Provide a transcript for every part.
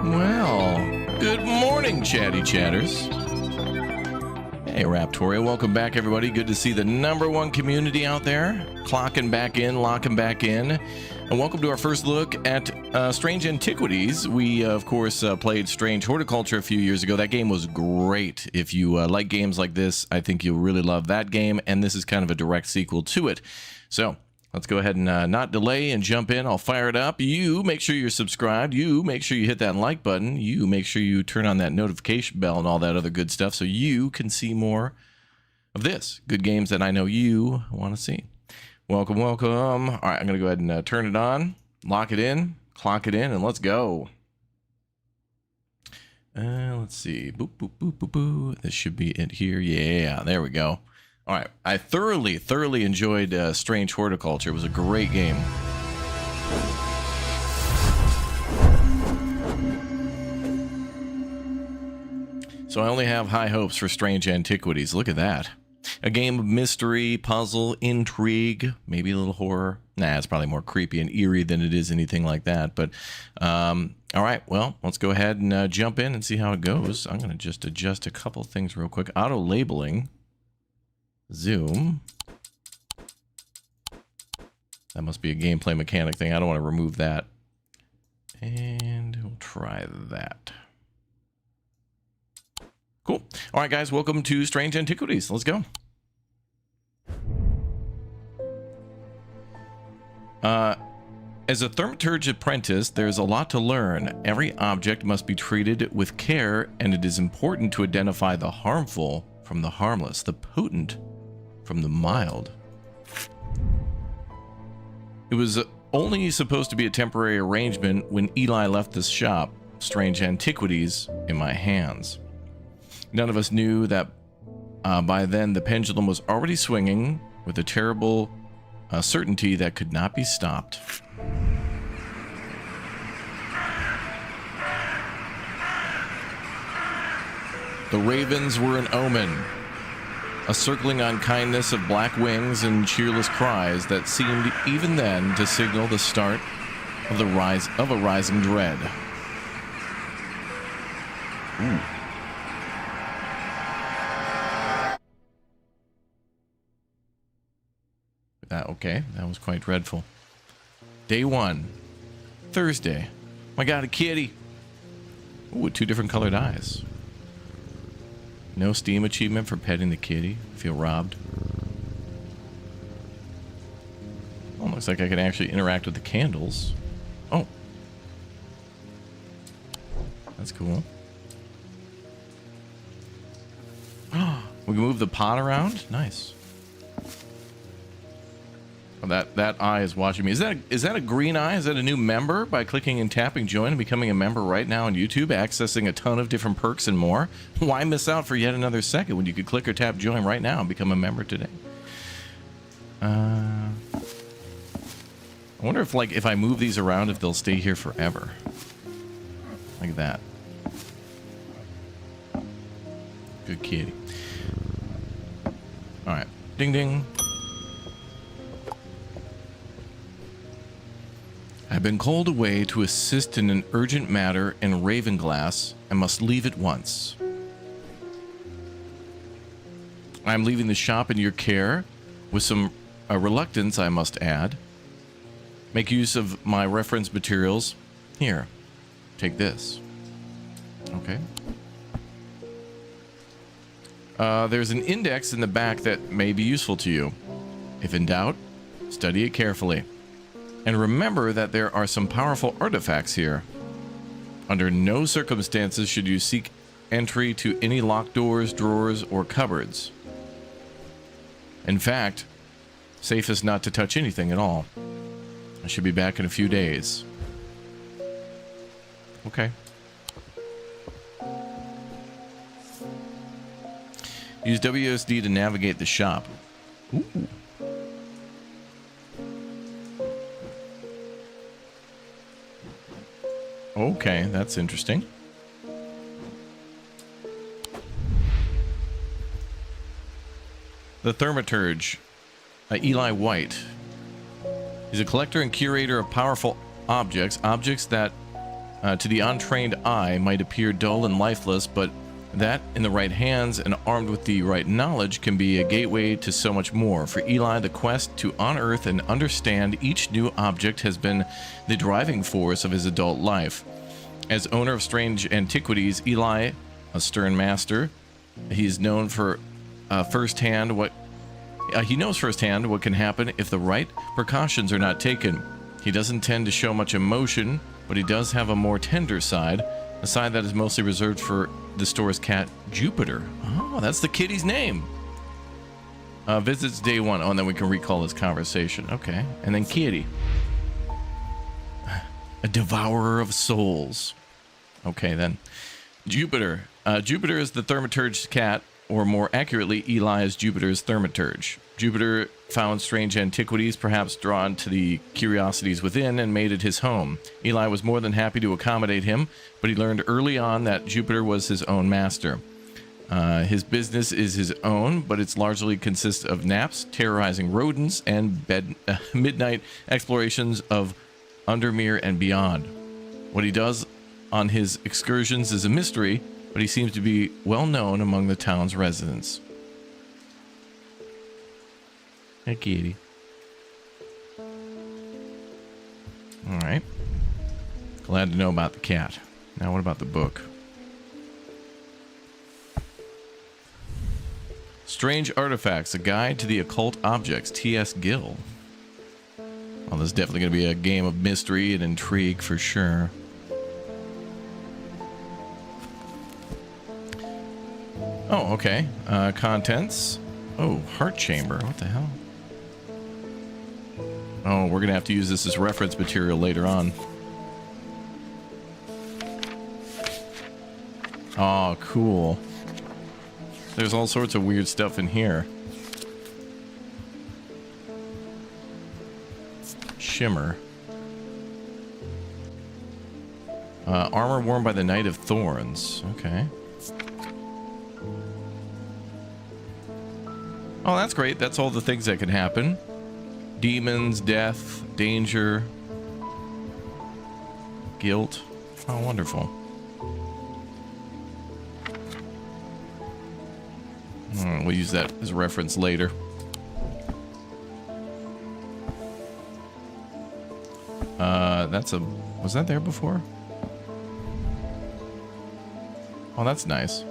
Well, good morning, chatty chatters. Hey, Raptoria, welcome back, everybody. Good to see the #1 community out there, clocking back in, locking back in. And welcome to our first look at Strange Antiquities. We, of course, played Strange Horticulture a few years ago. That game was great. If you like games like this, I think you'll really love that game, and this is kind of a direct sequel to it. So let's go ahead and not delay and jump in. I'll fire it up. You make sure you're subscribed. You make sure you hit that like button. You make sure you turn on that notification bell and all that other good stuff so you can see more of this. Good games that I know you want to see. Welcome, welcome. All right, I'm going to go ahead and turn it on, lock it in, clock it in, and let's go. Let's see. Boop, boop, boop, boop, boop. This should be it here. Yeah, there we go. All right, I thoroughly enjoyed Strange Horticulture. It was a great game. So I only have high hopes for Strange Antiquities. Look at that. A game of mystery, puzzle, intrigue, maybe a little horror. Nah, it's probably more creepy and eerie than it is anything like that. But, all right, well, let's go ahead and jump in and see how it goes. I'm going to just adjust a couple things real quick. Auto-labeling. Zoom. That must be a gameplay mechanic thing. I don't want to remove that. And we'll try that. Cool. All right, guys, welcome to Strange Antiquities. Let's go. As a thaumaturge apprentice, there's a lot to learn. Every object must be treated with care, and it is important to identify the harmful from the harmless, the potent from the mild. It was only supposed to be a temporary arrangement when Eli left this shop, Strange Antiquities, in my hands. None of us knew that by then the pendulum was already swinging with a terrible certainty that could not be stopped. The ravens were an omen, a circling unkindness of black wings and cheerless cries that seemed even then to signal the start of the rise of a rising dread. Ooh. Okay, that was quite dreadful. Day 1, Thursday. My God, a kitty. Ooh, with 2 different colored eyes. No Steam achievement for petting the kitty. I feel robbed. Oh, looks like I can actually interact with the candles. Oh. That's cool. We can move the pot around? Nice. Oh, that eye is watching me. Is that a green eye? Is that a new member? By clicking and tapping join and becoming a member right now on YouTube, accessing a ton of different perks and more. Why miss out for yet another second when you could click or tap join right now and become a member today? I wonder if, like, if I move these around, if they'll stay here forever. Like that. Good kitty. All right. Ding ding. I've been called away to assist in an urgent matter in Ravenglass and must leave at once. I'm leaving the shop in your care with some reluctance, I must add. Make use of my reference materials. Here, take this. Okay. There's an index in the back that may be useful to you. If in doubt, study it carefully. And remember that there are some powerful artifacts here. Under no circumstances should you seek entry to any locked doors, drawers, or cupboards. In fact, safest not to touch anything at all. I should be back in a few days. Okay. Use WSD to navigate the shop. Ooh. Okay, that's interesting. The Thaumaturge, Eli White. He's a collector and curator of powerful objects that to the untrained eye might appear dull and lifeless, but that in the right hands and armed with the right knowledge can be a gateway to so much more. For Eli, the quest to unearth and understand each new object has been the driving force of his adult life. As owner of Strange Antiquities, Eli, a stern master, he's known for firsthand what he knows firsthand what can happen if the right precautions are not taken. He doesn't tend to show much emotion, but he does have a more tender side, a side that is mostly reserved for the store's cat, Jupiter. Oh, that's the kitty's name. Visits day 1. Oh, and then we can recall his conversation. Okay. And then kitty. A devourer of souls. Okay, then. Jupiter. Jupiter is the Thaumaturge's cat, or more accurately, Eli is Jupiter's Thaumaturge. Jupiter found Strange Antiquities, perhaps drawn to the curiosities within, and made it his home. Eli was more than happy to accommodate him, but he learned early on that Jupiter was his own master. His business is his own, but it largely consists of naps, terrorizing rodents, and midnight explorations of Undermere and beyond. What he does on his excursions is a mystery, but he seems to be well known among the town's residents. Hey, kitty. All right. Glad to know about the cat. Now what about the book? Strange Artifacts, a guide to the occult objects, T.S. Gill. Well, this is definitely going to be a game of mystery and intrigue for sure. Oh, okay. Contents. Oh, heart chamber. What the hell? Oh, we're going to have to use this as reference material later on. Oh, cool. There's all sorts of weird stuff in here. Shimmer. Armor worn by the Knight of Thorns. Okay. Oh, that's great. That's all the things that can happen. Demons, death, danger, guilt. Oh, wonderful. We'll use that as a reference later. Was that there before? Oh, that's nice.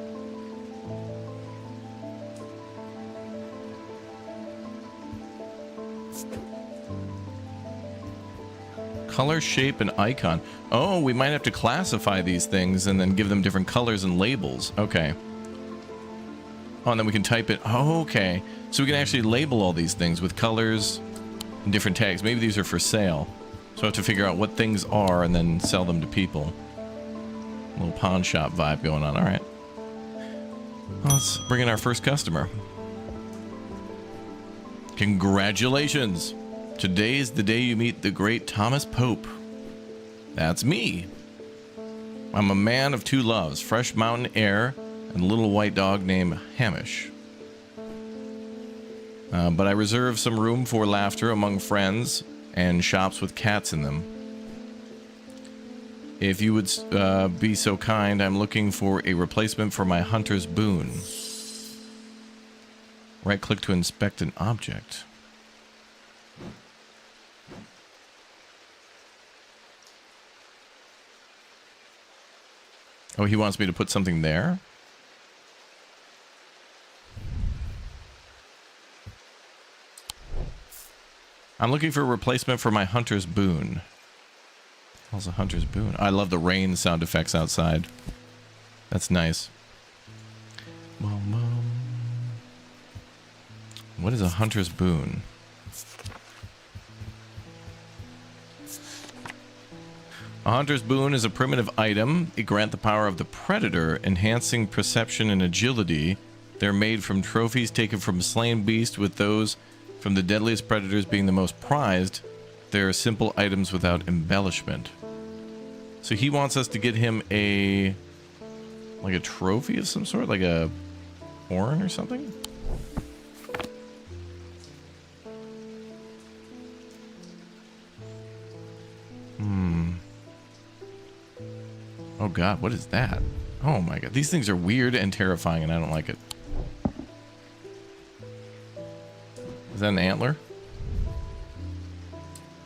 Color, shape, and icon. Oh, we might have to classify these things and then give them different colors and labels. Okay. Oh, and then we can type it. Oh, okay. So we can actually label all these things with colors and different tags. Maybe these are for sale. So I have to figure out what things are and then sell them to people. A little pawn shop vibe going on. All right. Well, let's bring in our first customer. Congratulations. Today's the day you meet the great Thomas Pope. That's me. I'm a man of two loves, fresh mountain air and a little white dog named Hamish. But I reserve some room for laughter among friends and shops with cats in them. If you would be so kind, I'm looking for a replacement for my hunter's boon. Right-click to inspect an object. Oh, he wants me to put something there? I'm looking for a replacement for my hunter's boon. What's a hunter's boon? I love the rain sound effects outside. That's nice. What is a hunter's boon? A hunter's boon is a primitive item. It grants the power of the predator, enhancing perception and agility. They're made from trophies taken from slain beasts, with those from the deadliest predators being the most prized. They're simple items without embellishment. So he wants us to get him a trophy of some sort, like a horn or something? Oh god, what is that? Oh my god, these things are weird and terrifying and I don't like it. Is that an antler?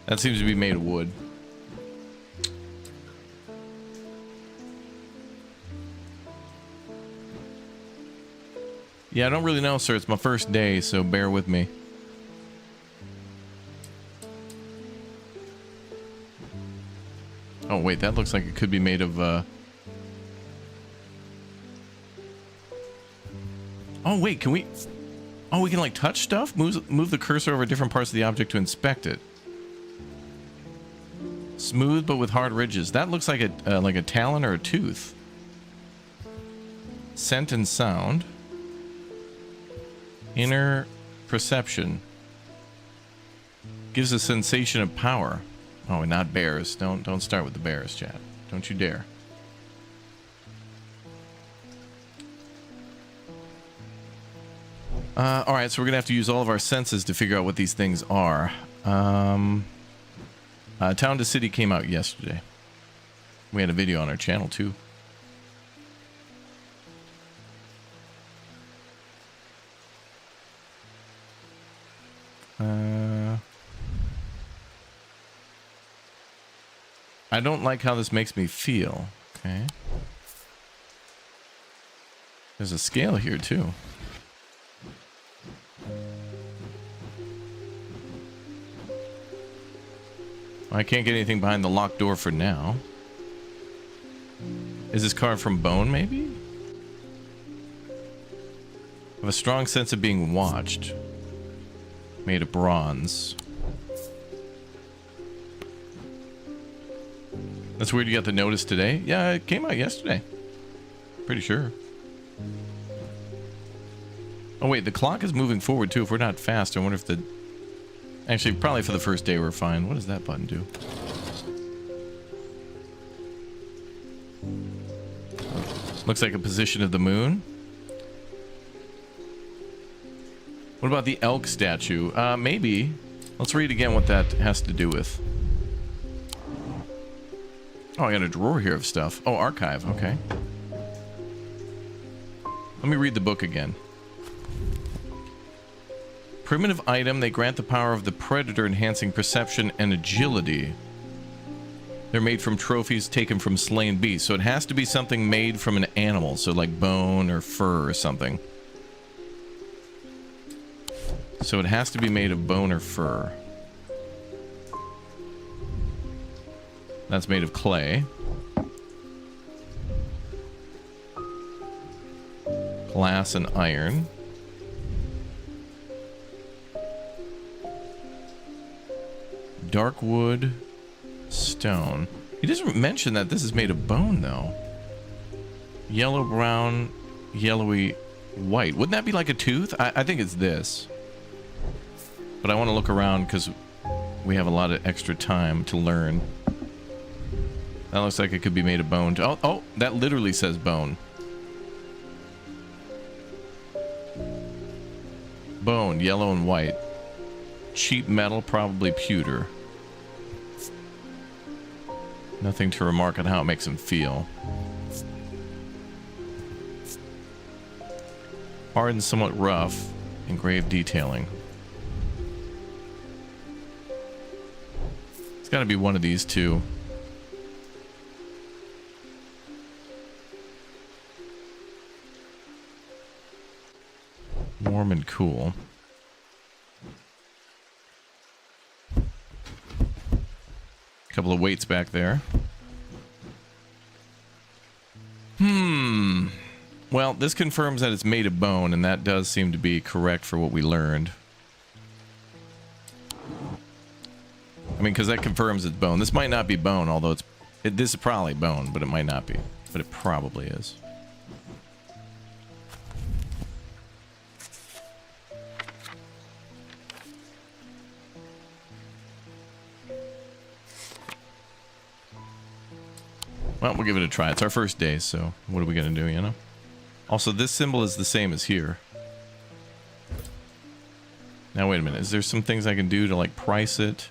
That seems to be made of wood. Yeah, I don't really know, sir. It's my first day, so bear with me. Oh, wait, that looks like it could be made of, Oh, wait, can we... Oh, we can, like, touch stuff? Move the cursor over different parts of the object to inspect it. Smooth, but with hard ridges. That looks like a talon or a tooth. Scent and sound. Inner perception. Gives a sensation of power. Oh, and not bears. Don't start with the bears, chat. Don't you dare. Alright, so we're gonna have to use all of our senses to figure out what these things are. Town to City came out yesterday. We had a video on our channel too. I don't like how this makes me feel. Okay. There's a scale here, too. I can't get anything behind the locked door for now. Is this carved from bone, maybe? I have a strong sense of being watched. Made of bronze. That's weird you got the notice today? Yeah, it came out yesterday. Pretty sure. Oh wait, the clock is moving forward too. If we're not fast, I wonder if the... Actually, probably for the first day we're fine. What does that button do? Looks like a position of the moon. What about the elk statue? Maybe. Let's read again what that has to do with. Oh, I got a drawer here of stuff. Oh, archive. Okay. Let me read the book again. Primitive item. They grant the power of the predator, enhancing perception and agility. They're made from trophies taken from slain beasts. So it has to be something made from an animal. So like bone or fur or something. So it has to be made of bone or fur. That's made of clay. Glass and iron. Dark wood, stone. He doesn't mention that this is made of bone, though. Yellow, brown, yellowy, white. Wouldn't that be like a tooth? I think it's this. But I want to look around because we have a lot of extra time to learn. That looks like it could be made of bone. Oh, that literally says bone. Bone, yellow and white. Cheap metal, probably pewter. Nothing to remark on how it makes him feel. Hard and somewhat rough. Engraved detailing. It's got to be one of these two. Warm and cool. Couple of weights back there. Well, this confirms that it's made of bone, and that does seem to be correct for what we learned. I mean, because that confirms it's bone. This might not be bone, although this is probably bone, but it might not be. But it probably is. Well, we'll give it a try. It's our first day, so what are we going to do, you know? Also, this symbol is the same as here. Now, wait a minute. Is there some things I can do to, like, price it?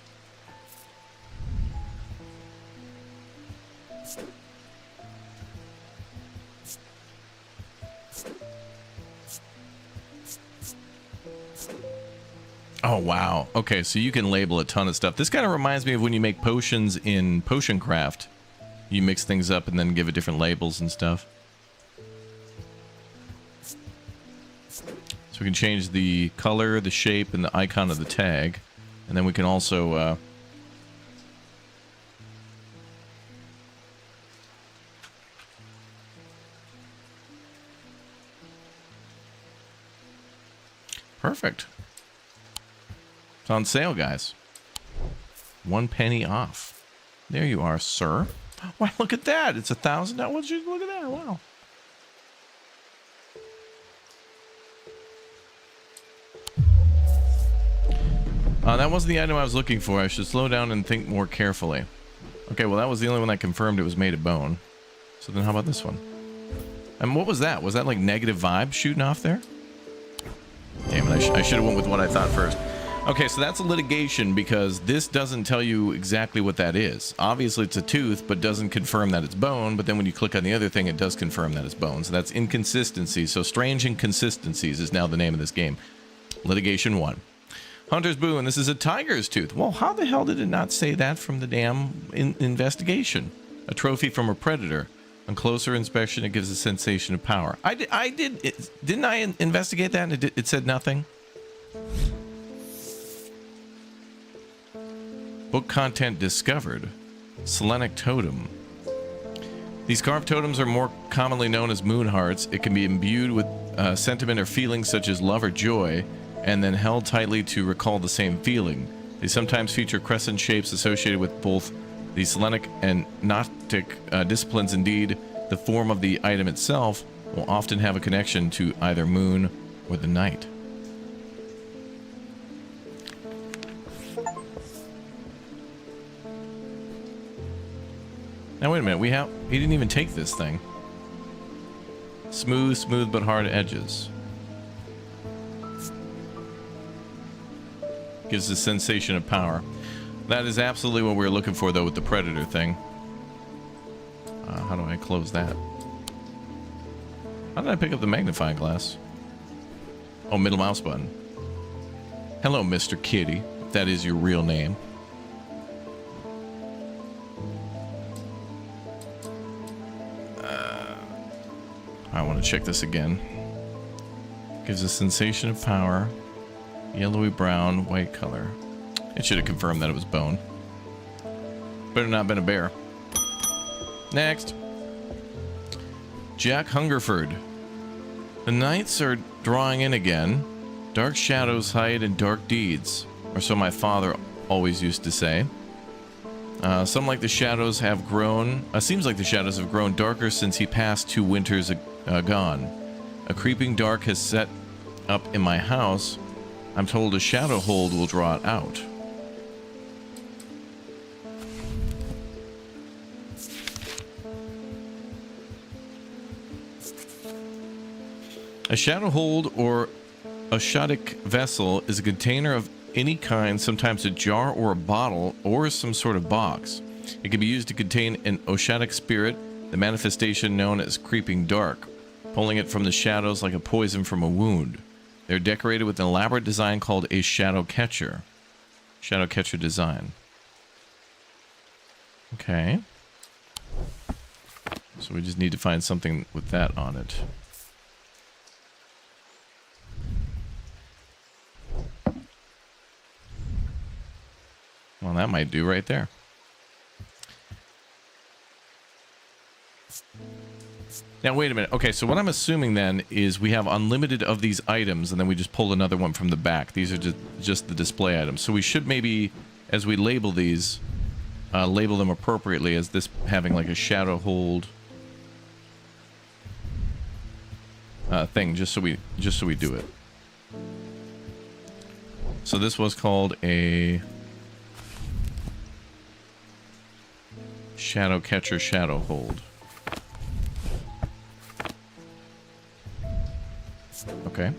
Oh, wow. Okay, so you can label a ton of stuff. This kind of reminds me of when you make potions in Potion Craft. You mix things up and then give it different labels and stuff. So we can change the color, the shape, and the icon of the tag. And then we can also... Perfect. It's on sale, guys. 1 penny off. There you are, sir. Wow, look at that. It's $1,000. Look at that. Wow. That wasn't the item I was looking for. I should slow down and think more carefully. Okay, well, that was the only one that confirmed it was made of bone. So then how about this one? And what was that? Was that like negative vibes shooting off there? Damn it, I should have went with what I thought first. Okay, so that's a litigation because this doesn't tell you exactly what that is. Obviously, it's a tooth, but doesn't confirm that it's bone. But then when you click on the other thing, it does confirm that it's bone. So that's inconsistency. So strange inconsistencies is now the name of this game. Litigation 1. Hunter's Boon, this is a tiger's tooth. Well, how the hell did it not say that from the damn investigation? A trophy from a predator. On closer inspection, it gives a sensation of power. Didn't I investigate that and it said nothing? Book content discovered. Selenic totem. These carved totems are more commonly known as moon hearts. It can be imbued with sentiment or feelings such as love or joy, and then held tightly to recall the same feeling. They sometimes feature crescent shapes associated with both the Selenic and Gnostic disciplines. Indeed, the form of the item itself will often have a connection to either moon or the night. Now wait a minute, he didn't even take this thing. Smooth but hard edges. Gives a sensation of power. That is absolutely what we're looking for, though, with the predator thing. How do I close that? How did I pick up the magnifying glass? Oh, middle mouse button. Hello, Mr. Kitty, if that is your real name. I want to check this again. Gives a sensation of power. Yellowy brown, white color. It should have confirmed that it was bone. Better not been a bear. Next. Jack Hungerford. The nights are drawing in again. Dark shadows hide in dark deeds, or so my father always used to say. Seems like the shadows have grown darker since he passed 2 winters gone. A creeping dark has set up in my house. I'm told a shadow hold will draw it out. A shadow hold or Oshadic vessel is a container of any kind, sometimes a jar or a bottle or some sort of box. It can be used to contain an Oshadic spirit, the manifestation known as creeping dark, pulling it from the shadows like a poison from a wound. They're decorated with an elaborate design called a shadow catcher. Shadow catcher design. Okay. So we just need to find something with that on it. Well, that might do right there. Now, wait a minute. Okay, so what I'm assuming then is we have unlimited of these items, and then we just pull another one from the back. These are just the display items. So we should maybe, as we label these, label them appropriately as this having like a shadow hold thing, just so we do it. So this was called a shadow catcher, shadow hold. Okay.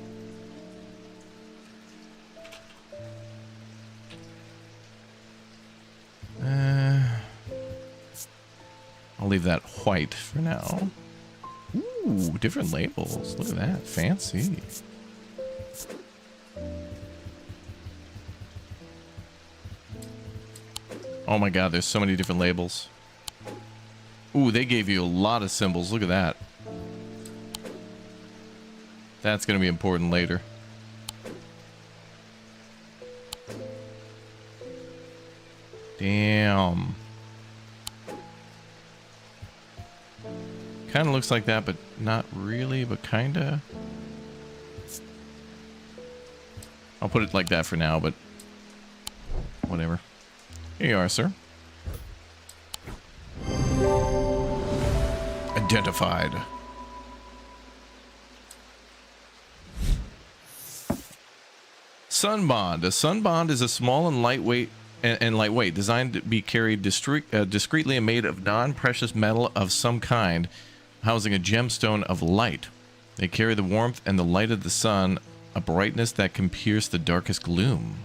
I'll leave that white for now. Ooh, different labels. Look at that. Fancy. Oh my god, there's so many different labels. Ooh, they gave you a lot of symbols. Look at that. That's going to be important later. Damn. Kind of looks like that, but not really, but kind of. I'll put it like that for now, but whatever. Here you are, sir. Identified. Sunbond. A sunbond is a small and lightweight, designed to be carried discreetly and made of non-precious metal of some kind, housing a gemstone of light. They carry the warmth and the light of the sun, a brightness that can pierce the darkest gloom.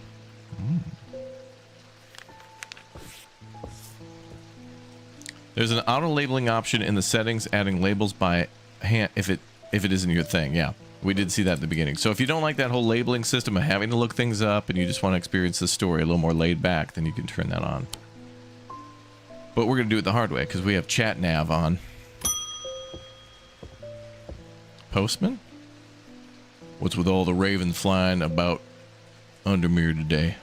There's an auto labeling option in the settings, adding labels by hand if it isn't your thing. Yeah. We did see that at the beginning. So if you don't like that whole labeling system of having to look things up and you just want to experience the story a little more laid back, then you can turn that on. But we're going to do it the hard way because we have chat nav on. Postman? What's with all the ravens flying about Undermere today?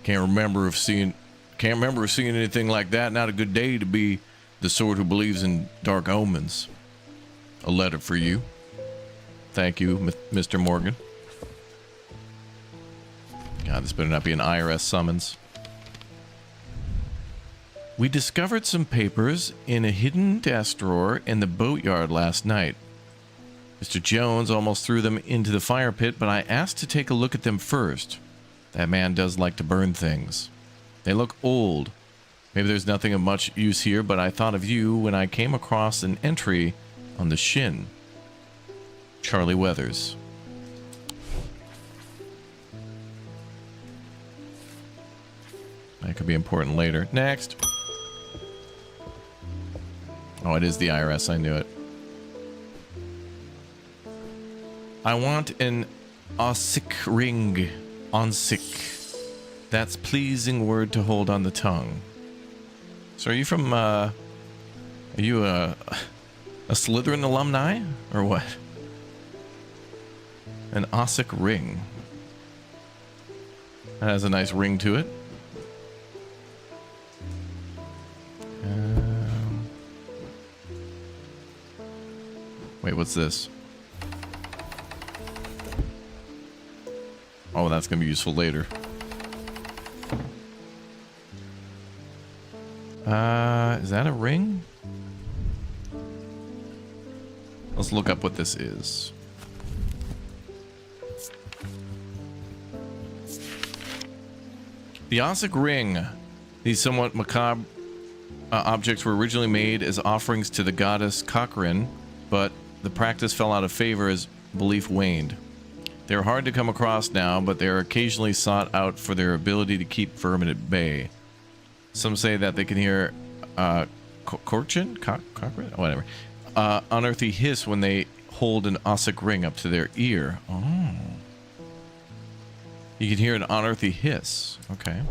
Can't remember of seeing anything like that. Not a good day to be the sort who believes in dark omens. A letter for you. Thank you, Mr. Morgan. God, this better not be an IRS summons. We discovered some papers in a hidden desk drawer in the boatyard last night. Mr. Jones almost threw them into the fire pit, but I asked to take a look at them first. That man does like to burn things. They look old. Maybe there's nothing of much use here, but I thought of you when I came across an entry on the shin. Charlie Weathers. That could be important later. Next. Oh, it is the IRS. I knew it. I want an Ossic ring. Onsic. That's pleasing word to hold on the tongue. So are you from, are you a Slytherin alumni? Or what? An Ossic ring. That has a nice ring to it. Wait, what's this? Oh, that's gonna be useful later. Is that a ring? Let's look up what this is. The Ossic ring. These somewhat macabre objects were originally made as offerings to the goddess Cochrane, but the practice fell out of favor as belief waned. They are hard to come across now, but they are occasionally sought out for their ability to keep vermin at bay. Some say that they can hear Cochrane, whatever, unearthly hiss when they hold an Ossic ring up to their ear. Oh. You can hear an unearthly hiss. Okay.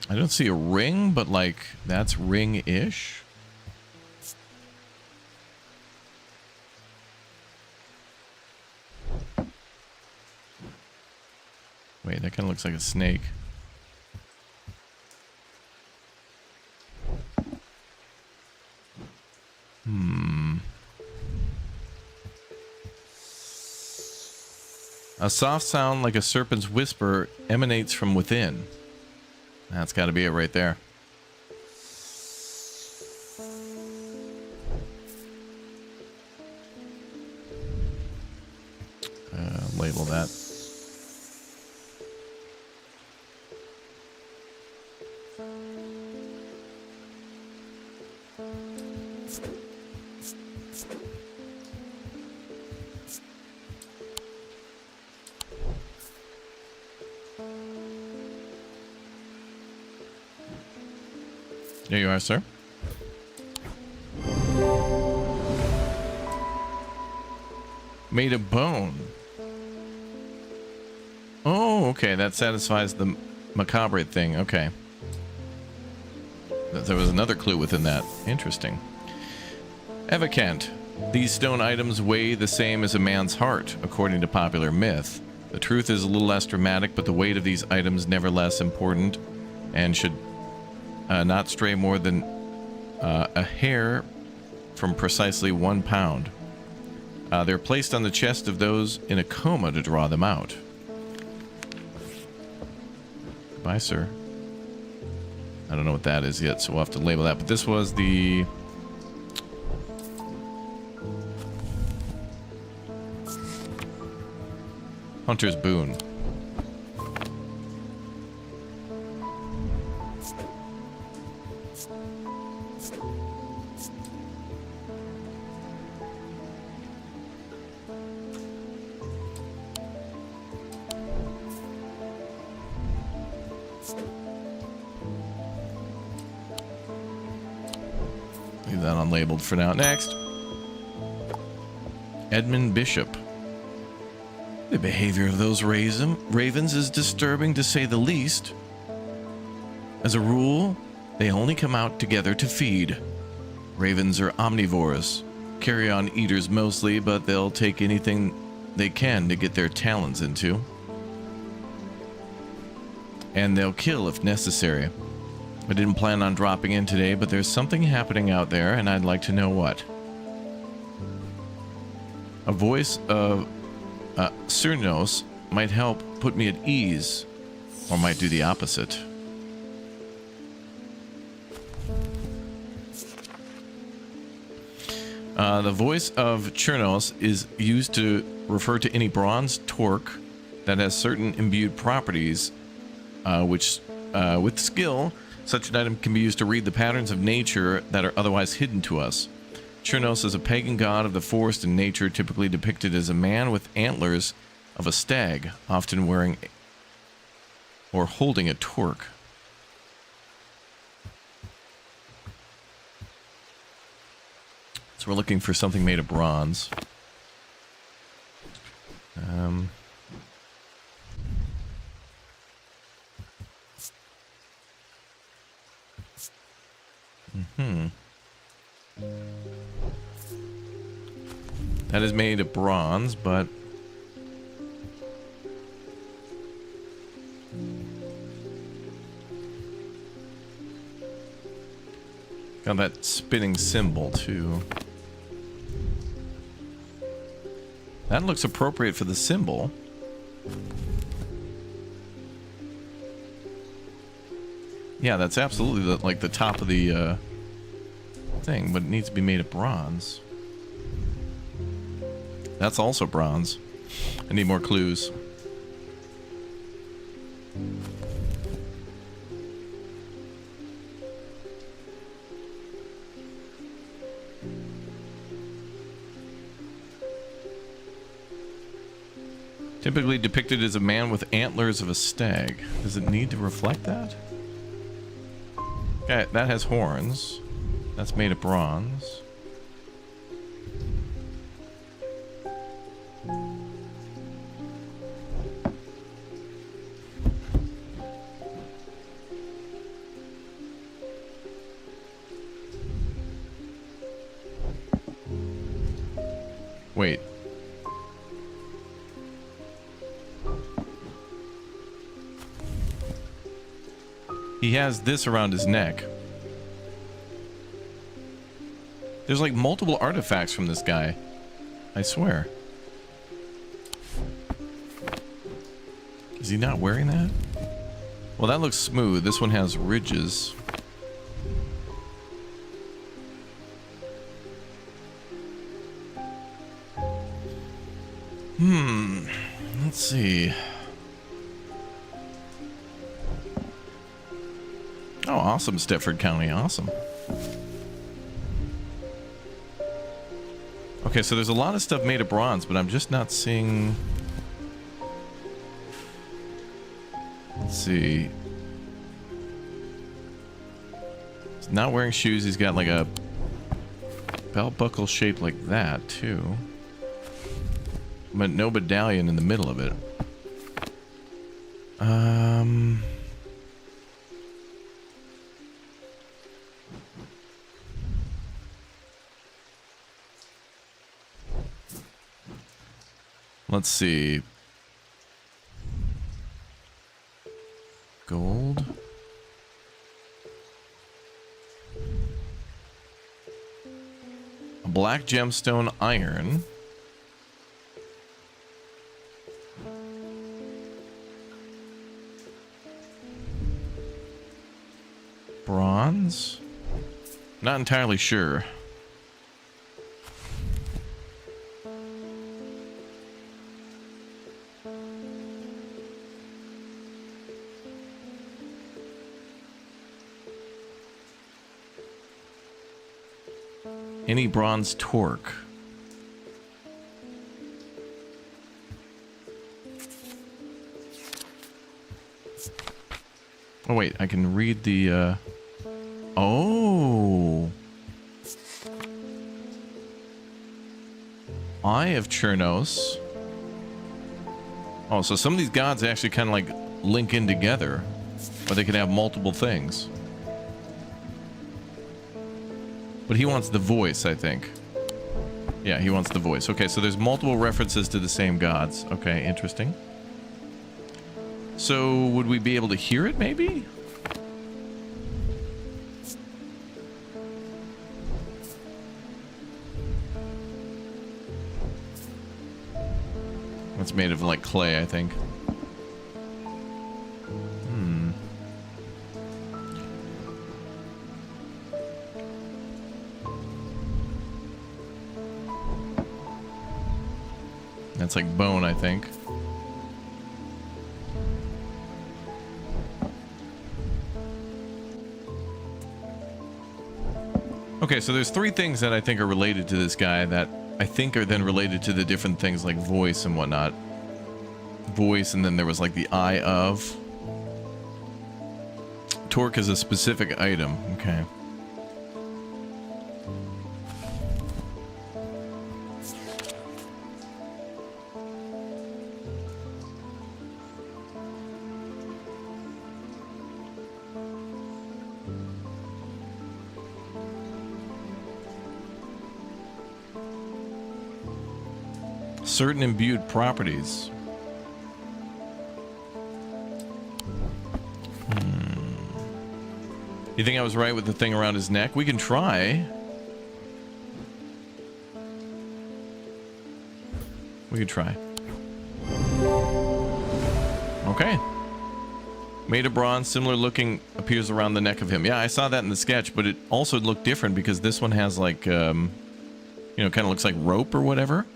I don't see a ring, but like that's ring-ish. Wait, that kind of looks like a snake. A soft sound like a serpent's whisper emanates from within. That's got to be it right there. Label that. There you are, sir. Made of bone. Oh, okay. That satisfies the macabre thing. Okay. There was another clue within that. Interesting. Evacant. These stone items weigh the same as a man's heart, according to popular myth. The truth is a little less dramatic, but the weight of these items never less important and should not stray more than a hair from precisely 1 pound. They're placed on the chest of those in a coma to draw them out. Goodbye, sir. I don't know what that is yet, so we'll have to label that. But this was the... Hunter's Boon. Leave that unlabeled for now. Next. Edmund Bishop. The behavior of those ravens is disturbing to say the least. As a rule, they only come out together to feed. Ravens are omnivores, carrion eaters mostly, but they'll take anything they can to get their talons into. And they'll kill if necessary. I didn't plan on dropping in today, but there's something happening out there, and I'd like to know what. A voice of Cyrnos might help put me at ease, or might do the opposite. The voice of Chernos is used to refer to any bronze torque that has certain imbued properties, which, with skill, such an item can be used to read the patterns of nature that are otherwise hidden to us. Chernos is a pagan god of the forest and nature, typically depicted as a man with antlers of a stag, often wearing or holding a torque. So we're looking for something made of bronze. That is made of bronze, but got that spinning symbol too. That looks appropriate for the symbol. Yeah, that's absolutely like the top of the thing, but it needs to be made of bronze. That's also bronze. I need more clues. Typically depicted as a man with antlers of a stag. Does it need to reflect that? Okay, that has horns. That's made of bronze. Wait. He has this around his neck. There's like multiple artifacts from this guy. I swear. Is he not wearing that? Well, that looks smooth. This one has ridges. Let's see. Oh, awesome, Stepford County. Awesome. Okay, so there's a lot of stuff made of bronze, but I'm just not seeing... Let's see. He's not wearing shoes. He's got like a belt buckle shaped like that, too. But no medallion in the middle of it. Let's see. Gold. A black gemstone iron. Bronze? Not entirely sure. Any bronze torque. Oh, wait. I can read the... Oh! Eye of Chernos. Oh, so some of these gods actually kind of like link in together. Or they can have multiple things. But he wants the voice, I think. Yeah, he wants the voice. Okay, so there's multiple references to the same gods. Okay, interesting. So, would we be able to hear it, maybe? It's made of, like, clay, I think. That's like bone, I think. Okay, so there's three things that I think are related to this guy that I think are then related to the different things like voice and whatnot. Voice, and then there was like the eye of. Torque is a specific item. Okay. Certain imbued properties. You think I was right with the thing around his neck? We can try. We can try. Okay. Made of bronze, similar looking, appears around the neck of him. Yeah, I saw that in the sketch, but it also looked different because this one has like, you know, kind of looks like rope or whatever.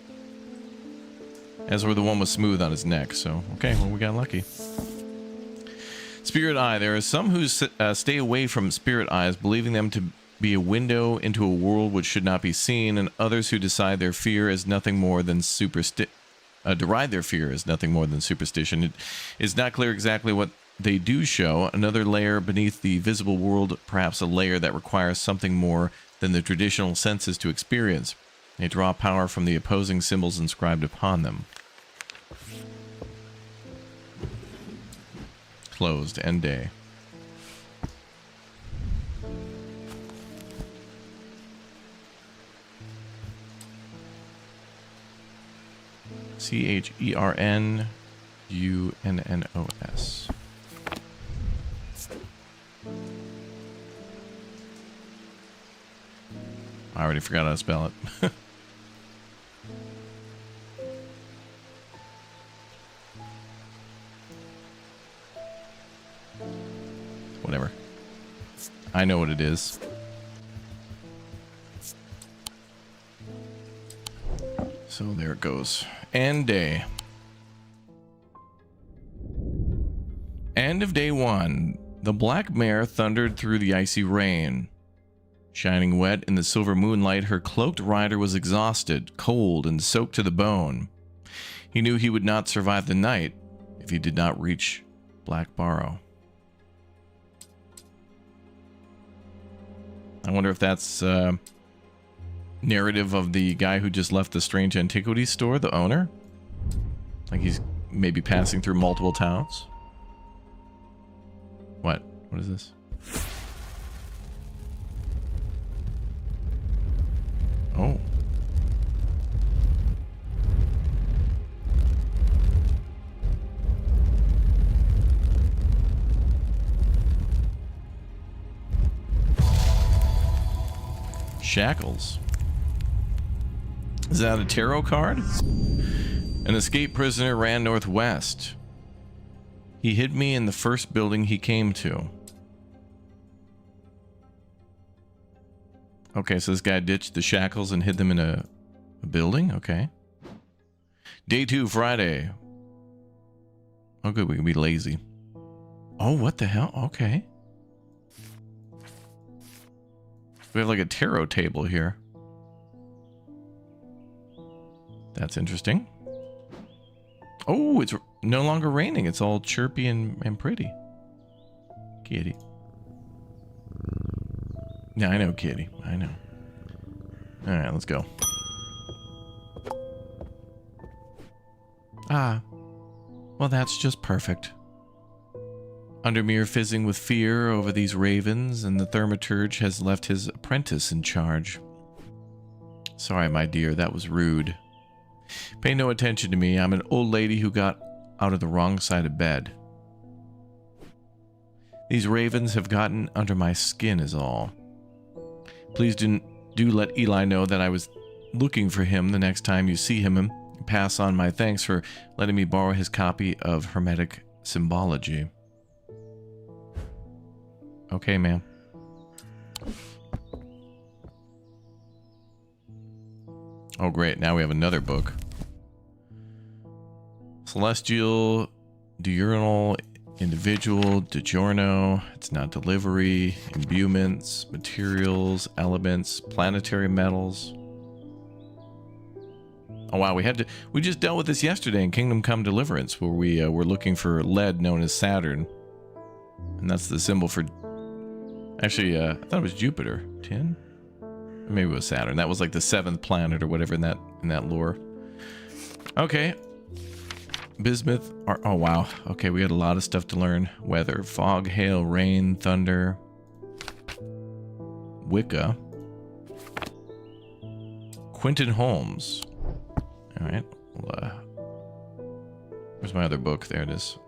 As where the one was smooth on his neck. So, okay, well, we got lucky. Spirit Eye. There are some who stay away from spirit eyes, believing them to be a window into a world which should not be seen, and others who decide their fear is nothing more than deride their fear as nothing more than superstition. It is not clear exactly what they do show. Another layer beneath the visible world, perhaps a layer that requires something more than the traditional senses to experience. They draw power from the opposing symbols inscribed upon them. Closed. End day. CHERNUNNOS. I already forgot how to spell it. Whatever. I know what it is. So there it goes. End day. End of day one. The black mare thundered through the icy rain. Shining wet in the silver moonlight, her cloaked rider was exhausted, cold, and soaked to the bone. He knew he would not survive the night if he did not reach Black Barrow. I wonder if that's narrative of the guy who just left the strange antiquities store, the owner. Like he's maybe passing through multiple towns. What? What is this? Oh. Shackles. Is that a tarot card? An escaped prisoner ran northwest. He hid me in the first building he came to. Okay, so this guy ditched the shackles and hid them in a building? Okay. Day 2, Friday. Oh, good, we can be lazy. Oh, what the hell? Okay. We have like a tarot table here. That's interesting. Oh, it's no longer raining. It's all chirpy and pretty. Kitty. Yeah, I know, Kitty. I know. Alright, let's go. Ah. Well, that's just perfect. Undermere fizzing with fear over these ravens, and the thaumaturge has left his apprentice in charge. Sorry, my dear, that was rude. Pay no attention to me. I'm an old lady who got out of the wrong side of bed. These ravens have gotten under my skin is all. Please do let Eli know that I was looking for him the next time you see him, and pass on my thanks for letting me borrow his copy of Hermetic Symbology. Okay, ma'am. Oh, great. Now we have another book. Celestial, diurnal, individual, digiorno. It's not delivery, imbuements, materials, elements, planetary metals. Oh, wow. We just dealt with this yesterday in Kingdom Come Deliverance, where we were looking for lead known as Saturn. And that's the symbol for... Actually, I thought it was Jupiter. 10? Maybe it was Saturn. That was like the 7th planet or whatever in that lore. Okay. Bismuth. Oh, wow. Okay, we got a lot of stuff to learn. Weather. Fog, hail, rain, thunder. Wicca. Quentin Holmes. All right. Well, where's my other book? There it is.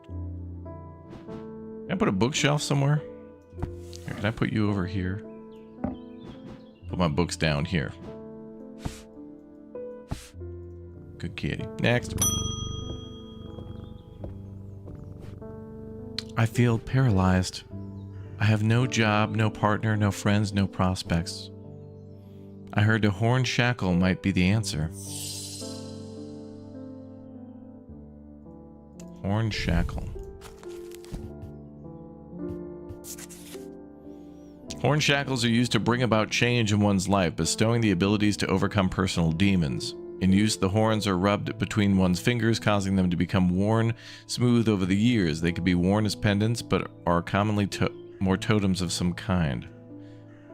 Can I put a bookshelf somewhere? Here, can I put you over here? Put my books down here. Good kitty. Next. I feel paralyzed. I have no job, no partner, no friends, no prospects. I heard a horn shackle might be the answer. Horn shackle. Horn shackles are used to bring about change in one's life, bestowing the abilities to overcome personal demons. In use, the horns are rubbed between one's fingers, causing them to become worn smooth over the years. They can be worn as pendants, but are commonly more totems of some kind.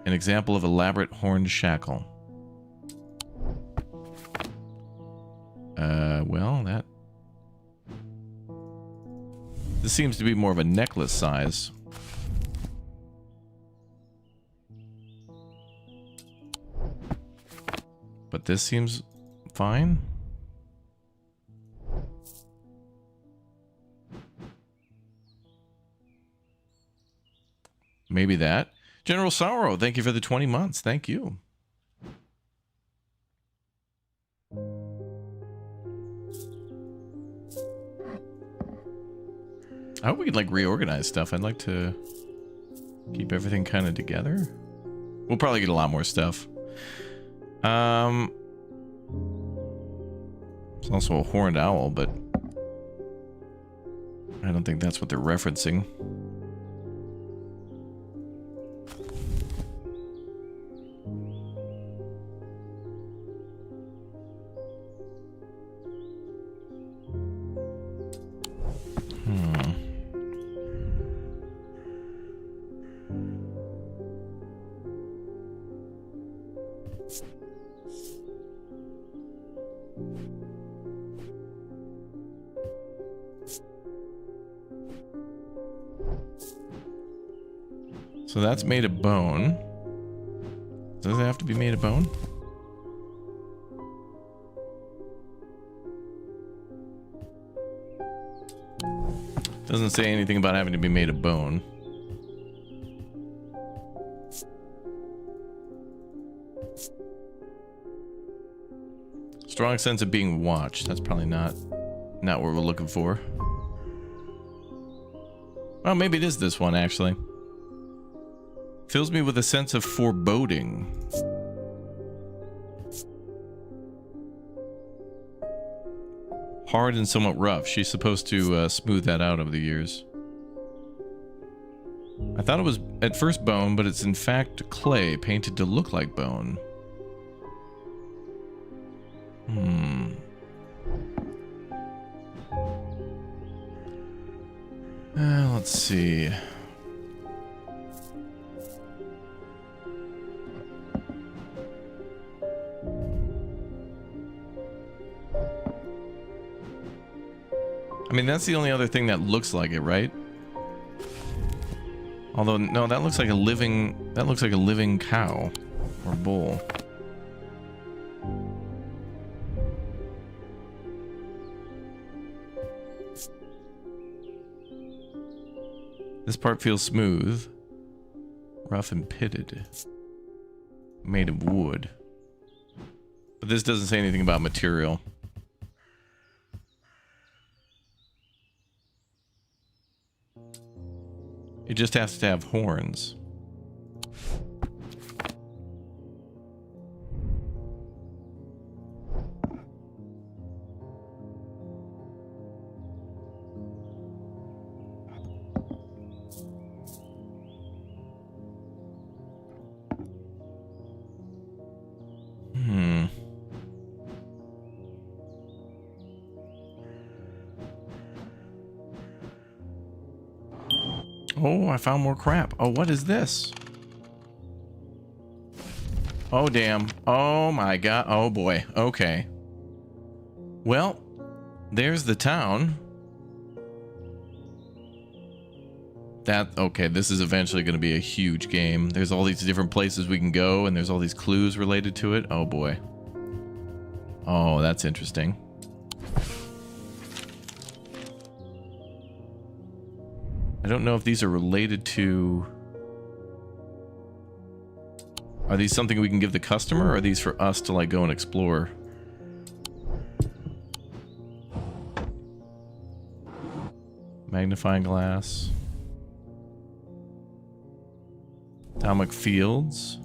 An example of elaborate horn shackle. Well, that... This seems to be more of a necklace size. But this seems fine. Maybe that. General Sorrow, thank you for the 20 months. Thank you. I hope we could like reorganize stuff. I'd like to keep everything kind of together. We'll probably get a lot more stuff. It's also a horned owl, but I don't think that's what they're referencing. So that's made of bone. Does it have to be made of bone? Doesn't say anything about having to be made of bone. Strong sense of being watched. That's probably not what we're looking for. Well, maybe it is this one, actually. Fills me with a sense of foreboding. Hard and somewhat rough. She's supposed to smooth that out over the years. I thought it was at first bone, but it's in fact clay painted to look like bone. Let's see. I mean, that's the only other thing that looks like it, right? Although, no, that looks like a living cow or bull. This part feels smooth, rough and pitted, made of wood. But this doesn't say anything about material. It just has to have horns. Oh, I found more crap. Oh, what is this? Oh, damn. Oh, my God. Oh, boy. Okay. Well, there's the town. Okay, this is eventually going to be a huge game. There's all these different places we can go, and there's all these clues related to it. Oh, boy. Oh, that's interesting. I don't know if these are related to... Are these something we can give the customer, or are these for us to, like, go and explore? Magnifying glass. Atomic fields.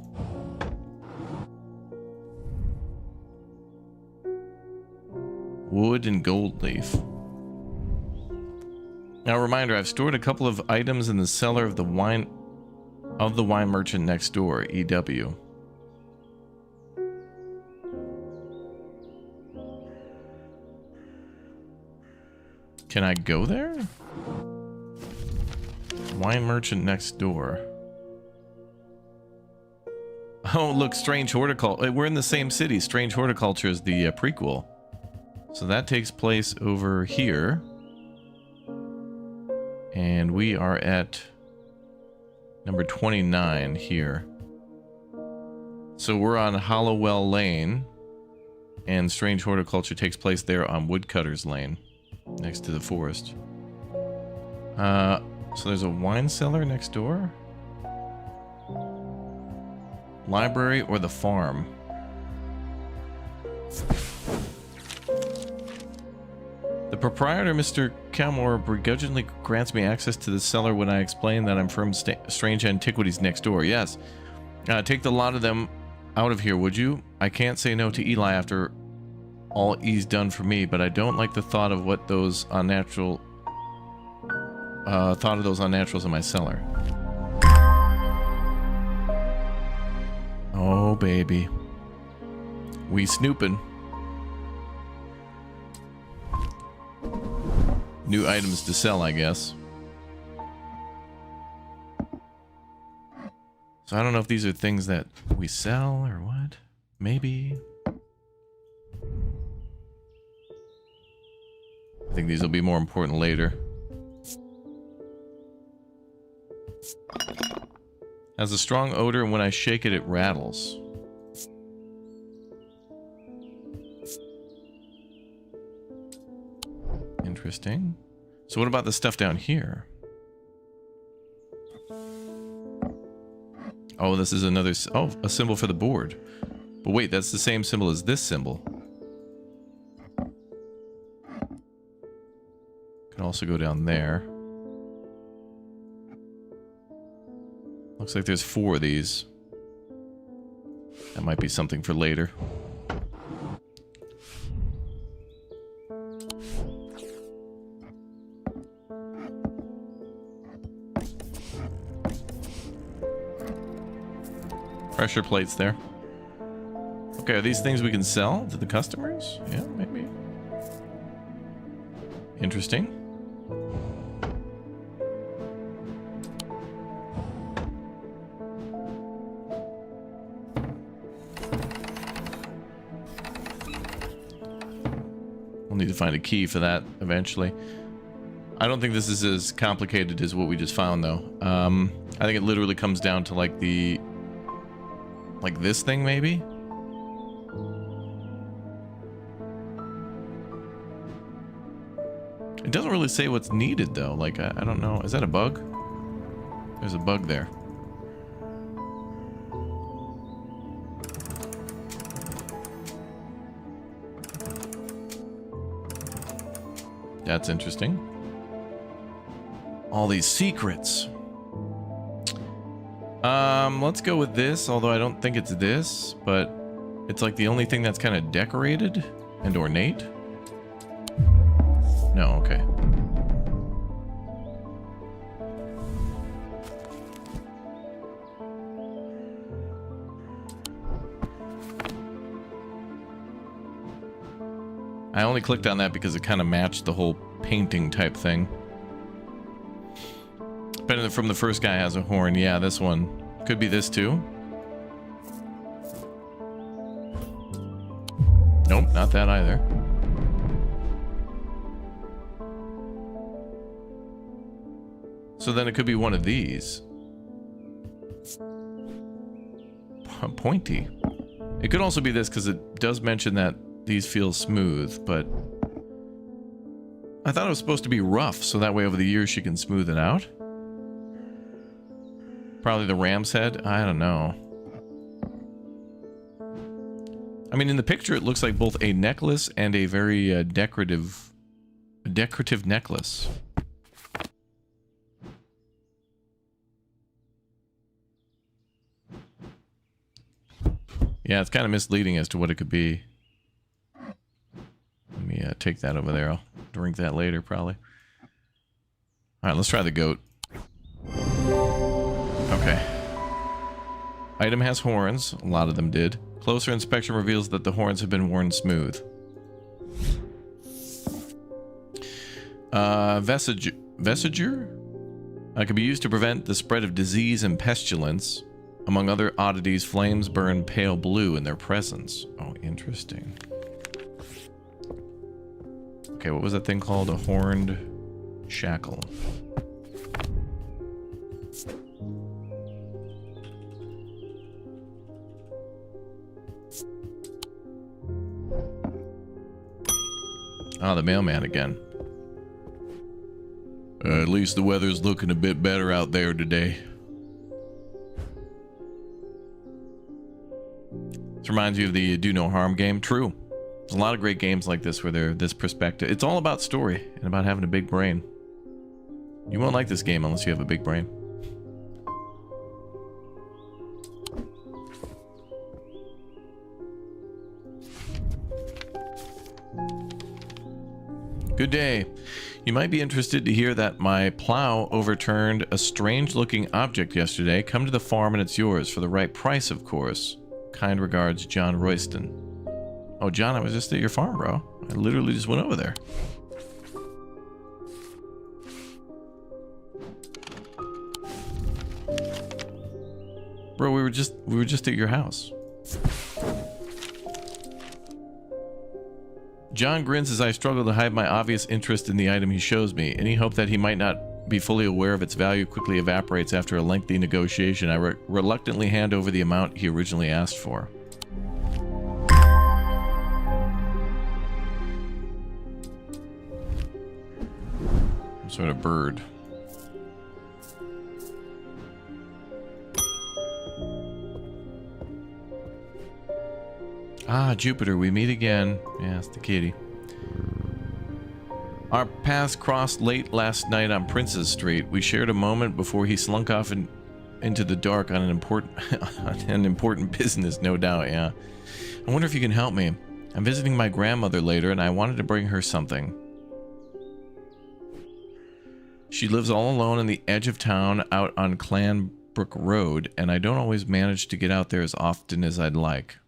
Wood and gold leaf. Now, a reminder, I've stored a couple of items in the cellar of the wine merchant next door, EW. Can I go there? Wine merchant next door. Oh, look, Strange Horticulture. We're in the same city. Strange Horticulture is the prequel. So that takes place over here. And we are at number 29 here. So we're on Hollowell Lane, and Strange Horticulture takes place there on Woodcutter's Lane, next to the forest. So there's a wine cellar next door? Library or the farm? The proprietor, Mr. Calmore, begrudgingly grants me access to the cellar when I explain that I'm from Strange Antiquities next door. Yes. Take the lot of them out of here, would you? I can't say no to Eli after all he's done for me, but I don't like the thought of what those unnaturals in my cellar. Oh, baby. We snooping. New items to sell, I guess. So I don't know if these are things that we sell or what. Maybe. I think these will be more important later. Has a strong odor, and when I shake it, it rattles. Interesting. So what about the stuff down here? Oh, this is another... Oh, a symbol for the board. But wait, that's the same symbol as this symbol. Can also go down there. Looks like there's 4 of these. That might be something for later. Pressure plates there. Okay, are these things we can sell to the customers? Yeah, maybe. Interesting. We'll need to find a key for that eventually. I don't think this is as complicated as what we just found, though. I think it literally comes down to like this thing, maybe? It doesn't really say what's needed, though. Like, I don't know. Is that a bug? There's a bug there. That's interesting. All these secrets. Let's go with this, although I don't think it's this, but it's like the only thing that's kind of decorated and ornate. No, okay. I only clicked on that because it kind of matched the whole painting type thing. But from the first guy has a horn. Yeah, this one. Could be this too. Nope, not that either. So then it could be one of these. Pointy. It could also be this because it does mention that these feel smooth, but I thought it was supposed to be rough, so that way over the years she can smooth it out. Probably the ram's head? I don't know. I mean, in the picture it looks like both a necklace and a very decorative necklace. Yeah, it's kind of misleading as to what it could be. Let me take that over there. I'll drink that later, probably. Alright, let's try the goat. Okay. Item has horns. A lot of them did. Closer inspection reveals that the horns have been worn smooth. Vestige? Can be used to prevent the spread of disease and pestilence. Among other oddities, flames burn pale blue in their presence. Oh, interesting. Okay, what was that thing called? A horned shackle. Ah, the mailman again. At least the weather's looking a bit better out there today. This reminds you of the Do No Harm game. True. There's a lot of great games like this where they're this perspective. It's all about story and about having a big brain. You won't like this game unless you have a big brain. Good day. You might be interested to hear that my plow overturned a strange-looking object yesterday. Come to the farm and it's yours for the right price, of course. Kind regards, John Royston. Oh, John, I was just at your farm, bro. I literally just went over there. Bro, we were just at your house. John grins as I struggle to hide my obvious interest in the item he shows me. Any hope that he might not be fully aware of its value quickly evaporates after a lengthy negotiation. I reluctantly hand over the amount he originally asked for. Some sort of bird. Ah, Jupiter, we meet again. Yeah, it's the kitty. Our paths crossed late last night on Princess Street. We shared a moment before he slunk off into the dark on an important business, no doubt, yeah. I wonder if you can help me. I'm visiting my grandmother later, and I wanted to bring her something. She lives all alone on the edge of town out on Clanbrook Road, and I don't always manage to get out there as often as I'd like.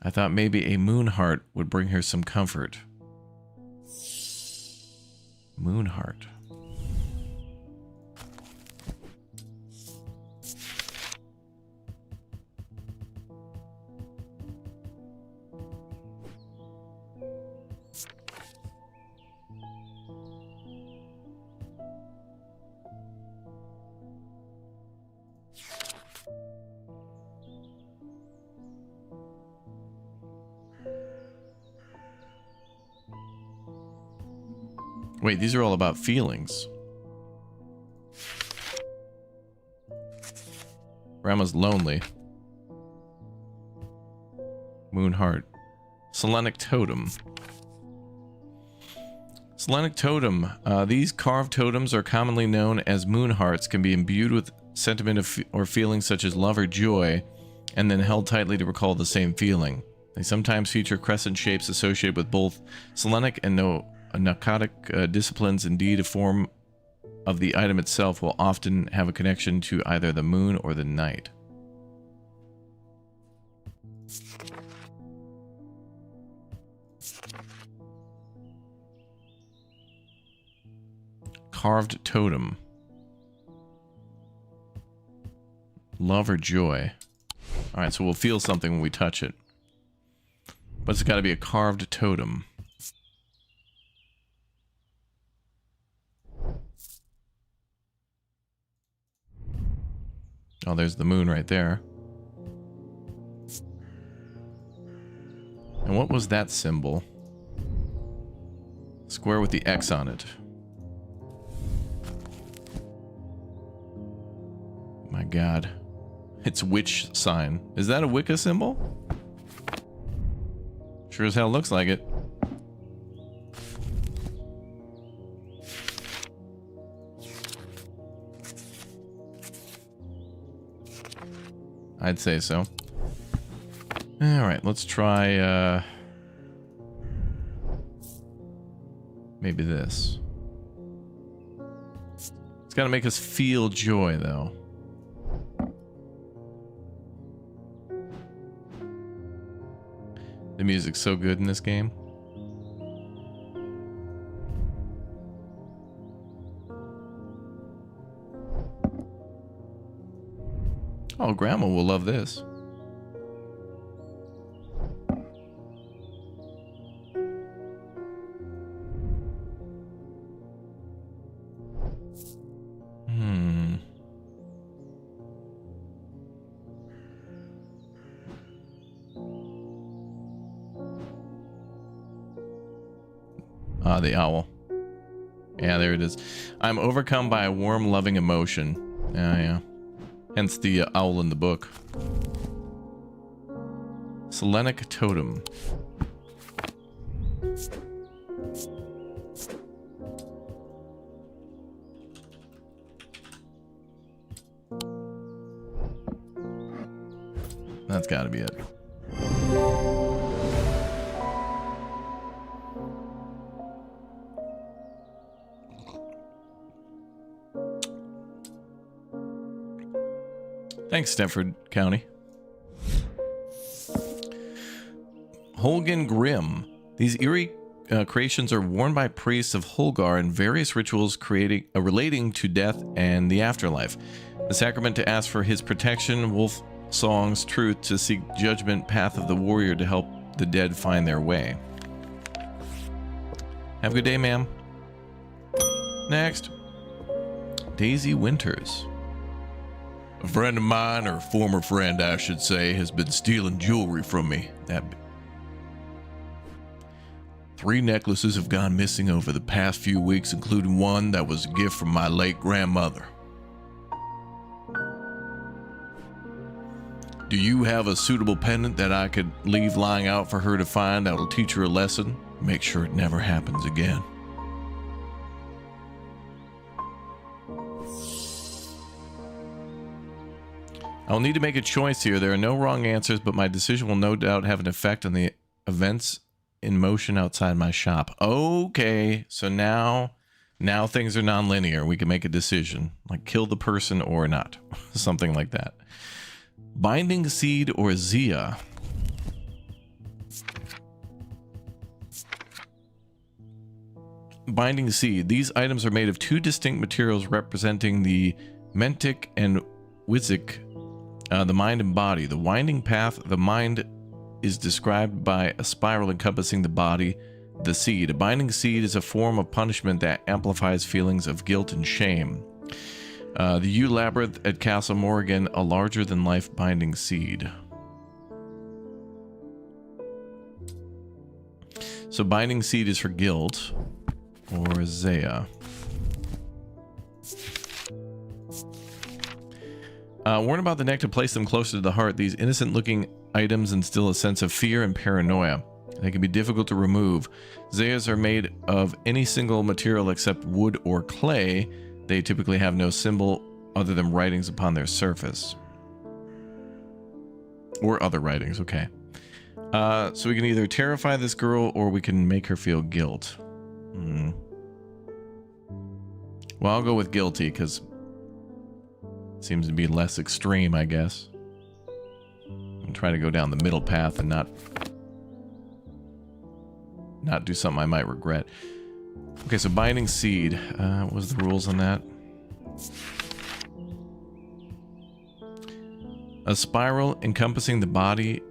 I thought maybe a moon heart would bring her some comfort. Moon heart. Wait, these are all about feelings. Grandma's lonely. Moon heart. Selenic totem. Selenic totem. These carved totems are commonly known as moon hearts, can be imbued with sentiment or feelings such as love or joy, and then held tightly to recall the same feeling. They sometimes feature crescent shapes associated with both Selenic and narcotic disciplines. Indeed, a form of the item itself will often have a connection to either the moon or the night. Carved totem. Love or joy. Alright, so we'll feel something when we touch it. But it's got to be a carved totem. Oh, there's the moon right there. And what was that symbol? Square with the X on it. My God. It's witch sign. Is that a Wicca symbol? Sure as hell looks like it. I'd say so. Alright, let's try, maybe this. It's gotta make us feel joy, though. The music's so good in this game. Oh, Grandma will love this. The owl. Yeah, there it is. I'm overcome by a warm, loving emotion. Yeah. Hence the owl in the book. Selenic totem. That's gotta be it. Thanks, Stepford County. Holgan Grimm. These eerie creations are worn by priests of Holgar in various rituals relating to death and the afterlife. The sacrament to ask for his protection, wolf songs, truth to seek judgment, path of the warrior to help the dead find their way. Have a good day, ma'am. Next. Daisy Winters. A friend of mine, or former friend I should say, has been stealing jewelry from me. 3 necklaces have gone missing over the past few weeks, including one that was a gift from my late grandmother. Do you have a suitable pendant that I could leave lying out for her to find that'll teach her a lesson? Make sure it never happens again. I'll need to make a choice here. There are no wrong answers, but my decision will no doubt have an effect on the events in motion outside my shop. Okay, so now things are non-linear. We can make a decision, like kill the person or not. Something like that. Binding Seed or Zia. Binding Seed. These items are made of 2 distinct materials representing the Mentic and Wizik. The mind and body. The winding path, the mind is described by a spiral encompassing the body, the seed. A binding seed is a form of punishment that amplifies feelings of guilt and shame. The Yew Labyrinth at Castle Morrigan, a larger-than-life binding seed. So binding seed is for guilt. or Zaya. Warn about the neck to place them closer to the heart. These innocent-looking items instill a sense of fear and paranoia. They can be difficult to remove. Zayas are made of any single material except wood or clay. They typically have no symbol other than writings upon their surface. Or other writings, okay. So we can either terrify this girl or we can make her feel guilt. Well, I'll go with guilty because it seems to be less extreme, I guess. I'm trying to go down the middle path and not do something I might regret. Okay, so binding seed. What was the rules on that? A spiral encompassing the body,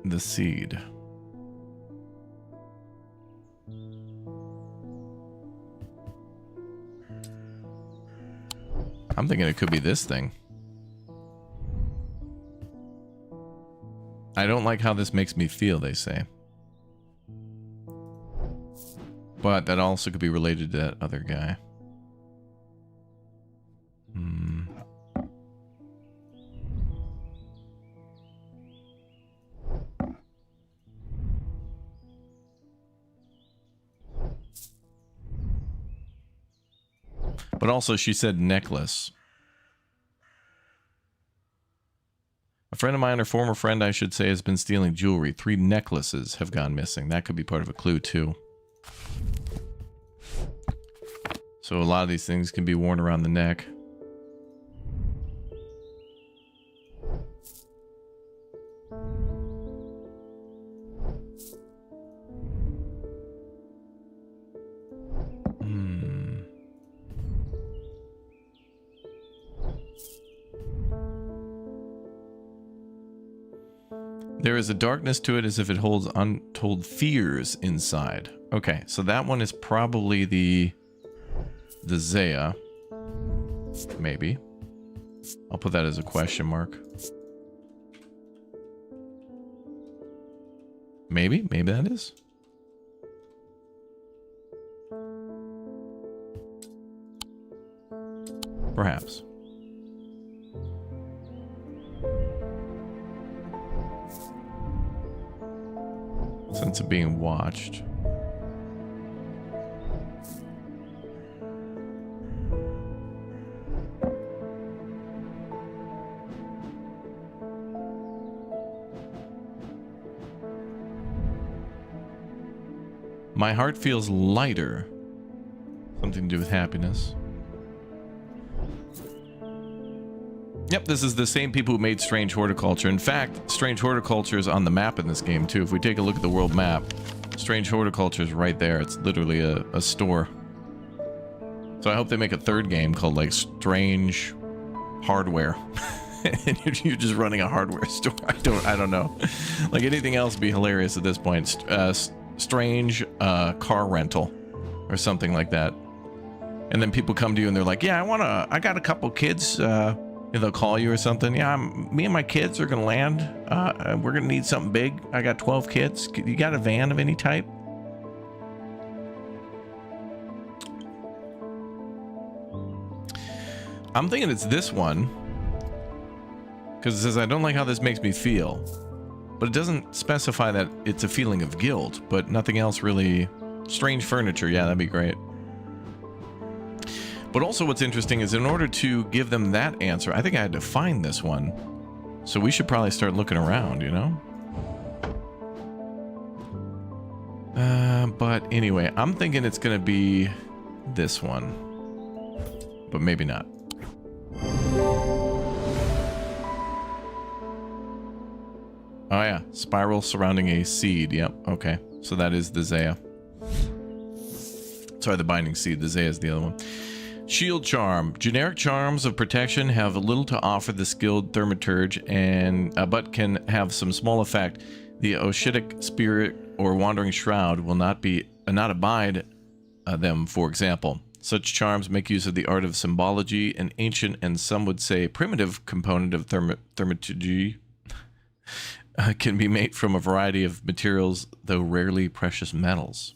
the seed. I'm thinking it could be this thing. I don't like how this makes me feel, they say. But that also could be related to that other guy. But also she said necklace. A friend of mine, or former friend I should say, has been stealing jewelry. 3 necklaces have gone missing. That could be part of a clue too. So a lot of these things can be worn around the neck. There is a darkness to it as if it holds untold fears inside. Okay, so that one is probably the Zaya. Maybe. I'll put that as a question mark. Maybe that is. Perhaps. Sense of being watched. My heart feels lighter. Something to do with happiness. Yep, this is the same people who made Strange Horticulture. In fact, Strange Horticulture is on the map in this game too. If we take a look at the world map, Strange Horticulture is right there. It's literally a store. So I hope they make a third game called like Strange Hardware. And you're just running a hardware store. I don't know. Like anything else would be hilarious at this point. Strange car rental or something like that. And then people come to you and they're like, yeah, I got a couple kids, they'll call you or something. Yeah, me and my kids are gonna land. We're gonna need something big. I got 12 kids. You got a van of any type? I'm thinking it's this one. Because it says, I don't like how this makes me feel. But it doesn't specify that it's a feeling of guilt, but nothing else really. Strange furniture. Yeah, that'd be great. But also what's interesting is in order to give them that answer, I think I had to find this one. So we should probably start looking around, you know? But anyway, I'm thinking it's going to be this one. But maybe not. Oh yeah, spiral surrounding a seed. Yep, okay. So that is the Zaya. Sorry, the binding seed. The Zaya is the other one. Shield charm. Generic charms of protection have little to offer the skilled thaumaturge, but can have some small effect. The Oshitic spirit or wandering shroud will not abide them, for example. Such charms make use of the art of symbology, an ancient and some would say primitive component of thaumaturgy. Can be made from a variety of materials, though rarely precious metals.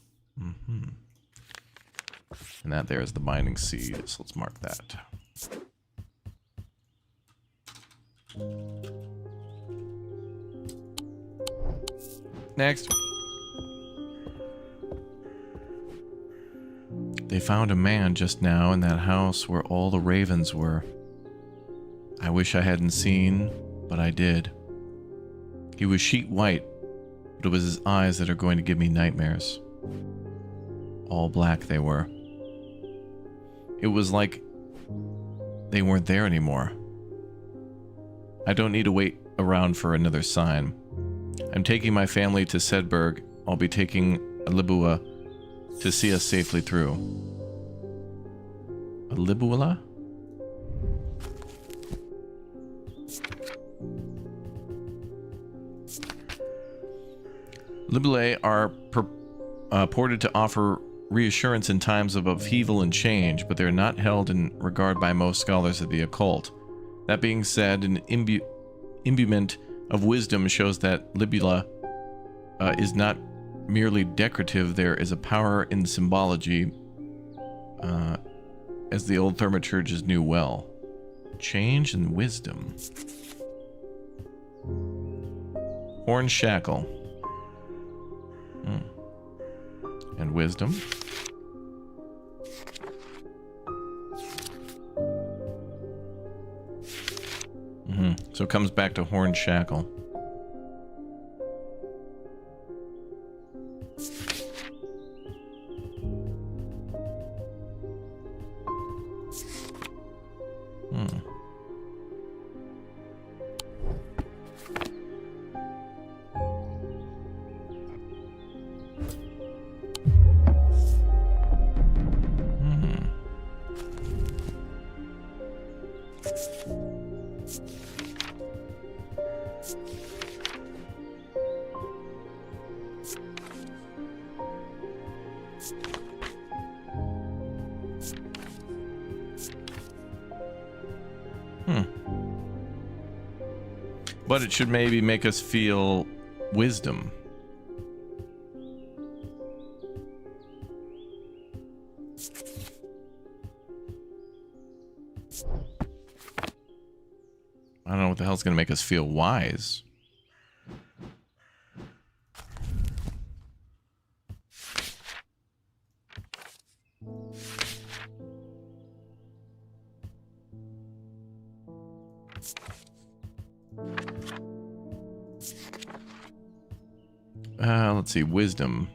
And that there is the binding seed, so let's mark that. Next. They found a man just now in that house where all the ravens were. I wish I hadn't seen, but I did. He was sheet white, but it was his eyes that are going to give me nightmares. All black they were. It was like they weren't there anymore. I don't need to wait around for another sign. I'm taking my family to Sedberg. I'll be taking a Libua to see us safely through. A Libula? Libulae are purported to offer reassurance in times of upheaval and change, but they're not held in regard by most scholars of the occult. That being said, an imbuement of wisdom shows that Libula is not merely decorative. There is a power in symbology, as the old thaumaturges knew well. Change and wisdom. Horn shackle. And wisdom. So it comes back to horn shackle. But it should maybe make us feel wisdom. I don't know what the hell's going to make us feel wise. Let's see, wisdom.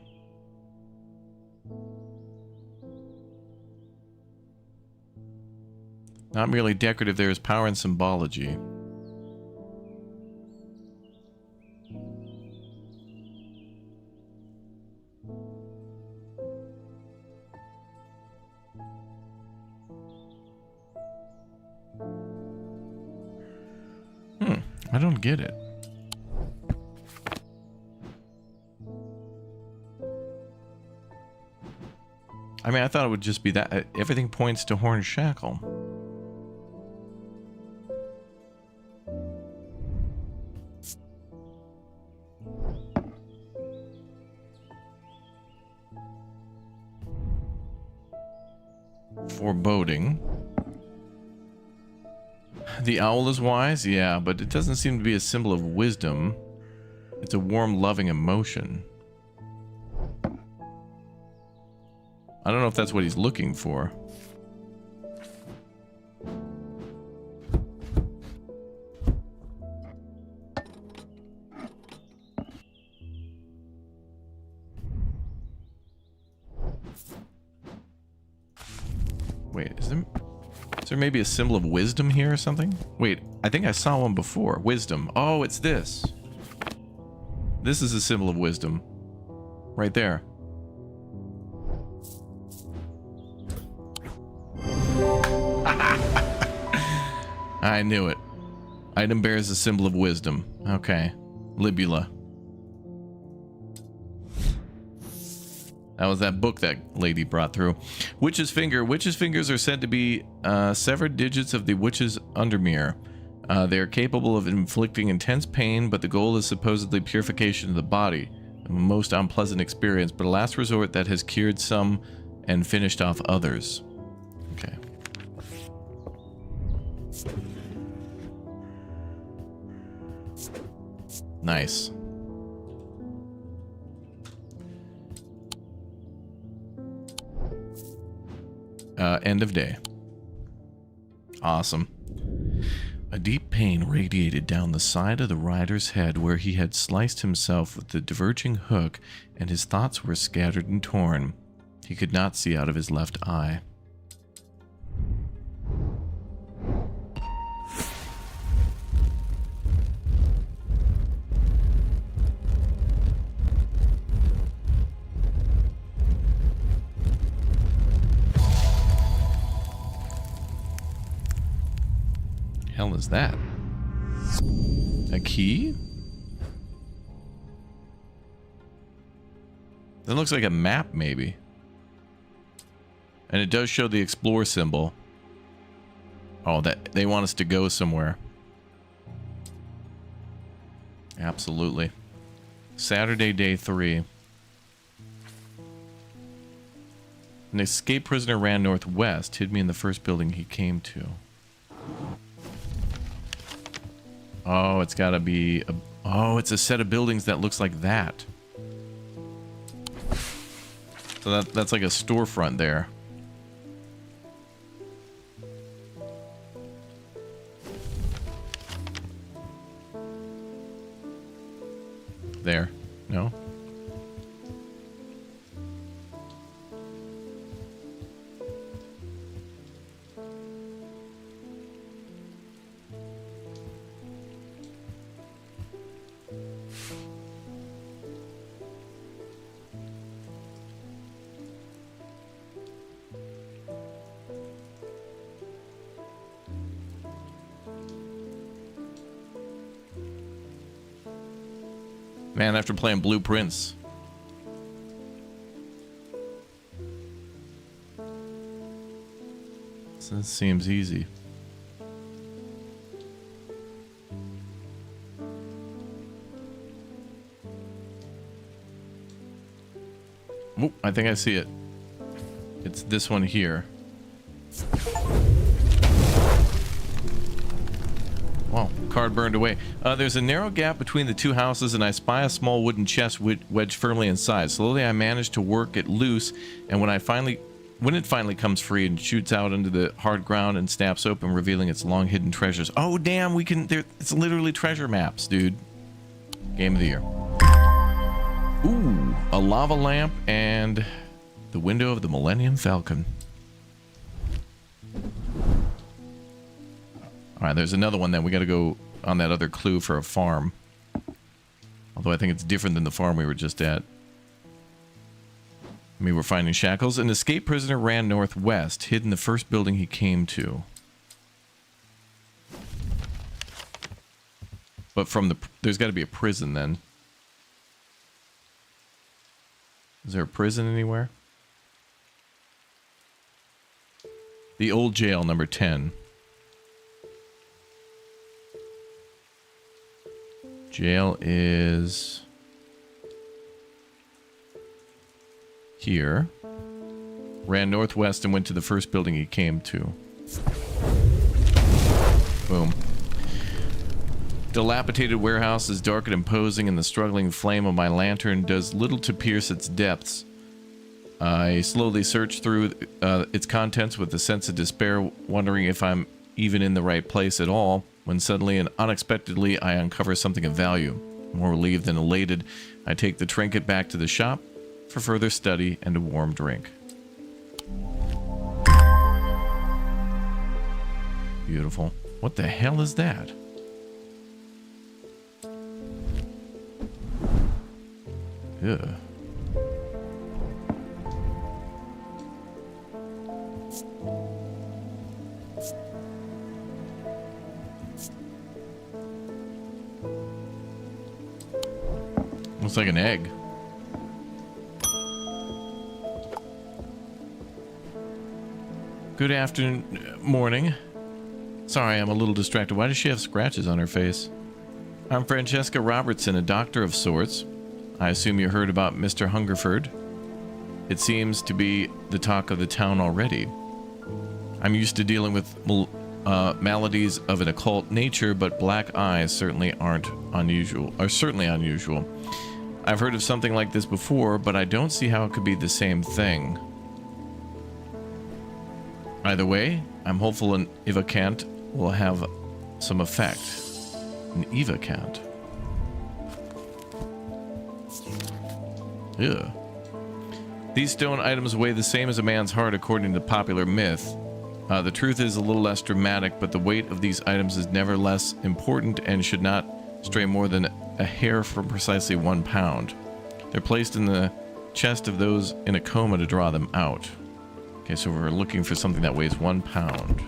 Not merely decorative, there is power in symbology. I don't get it. I mean, I thought it would just be that. Everything points to horn shackle. Foreboding. The owl is wise, yeah, but it doesn't seem to be a symbol of wisdom. It's a warm, loving emotion. I don't know if that's what he's looking for. Wait, is there maybe a symbol of wisdom here or something? Wait, I think I saw one before. Wisdom. Oh, it's this. This is a symbol of wisdom. Right there. I knew it. Item bears a symbol of wisdom. Okay. Libula. That was that book that lady brought through. Witch's finger. Witch's fingers are said to be severed digits of the witch's undermere. They are capable of inflicting intense pain, but the goal is supposedly purification of the body. A most unpleasant experience, but a last resort that has cured some and finished off others. Okay. Nice. End of day. Awesome. A deep pain radiated down the side of the rider's head where he had sliced himself with the diverging hook, and his thoughts were scattered and torn. He could not see out of his left eye. Hell is that? A key? That looks like a map, maybe. And it does show the explore symbol. Oh, that they want us to go somewhere. Absolutely. Saturday, day 3. An escaped prisoner ran northwest, hid me in the first building he came to. Oh, it's gotta be a... Oh, it's a set of buildings that looks like that. So that's like a storefront there. There. No? Man, after playing Blueprints. This seems easy. Oh, I think I see it. It's this one here. Wow, card burned away. There's a narrow gap between the two houses, and I spy a small wooden chest wedged firmly inside. Slowly, I manage to work it loose, and when it finally comes free and shoots out into the hard ground and snaps open, revealing its long-hidden treasures. Oh, damn, we can... It's literally treasure maps, dude. Game of the year. Ooh, a lava lamp and the window of the Millennium Falcon. Alright, there's another one then. We gotta go on that other clue for a farm. Although I think it's different than the farm we were just at. We were finding shackles. An escaped prisoner ran northwest, hid in the first building he came to. But from the... There's gotta be a prison then. Is there a prison anywhere? The old jail, number 10. Jail is here. Ran northwest and went to the first building he came to. Boom. Dilapidated warehouse is dark and imposing, and the struggling flame of my lantern does little to pierce its depths. I slowly search through its contents with a sense of despair, wondering if I'm even in the right place at all, when suddenly and unexpectedly I uncover something of value. More relieved than elated, I take the trinket back to the shop for further study and a warm drink. Beautiful. What the hell is that? Ugh. Looks like an egg. Good afternoon, morning. Sorry, I'm a little distracted. Why does she have scratches on her face? I'm Francesca Robertson, a doctor of sorts. I assume you heard about Mr. Hungerford. It seems to be the talk of the town already. I'm used to dealing with maladies of an occult nature, but black eyes certainly aren't unusual. Are certainly unusual. I've heard of something like this before, but I don't see how it could be the same thing. Either way, I'm hopeful an Evocant will have some effect. An Evocant. Ugh. These stone items weigh the same as a man's heart according to popular myth. The truth is a little less dramatic, but the weight of these items is never less important and should not stray more than a hair from precisely 1 pound. They're placed in the chest of those in a coma to draw them out. Okay, so we're looking for something that weighs 1 pound.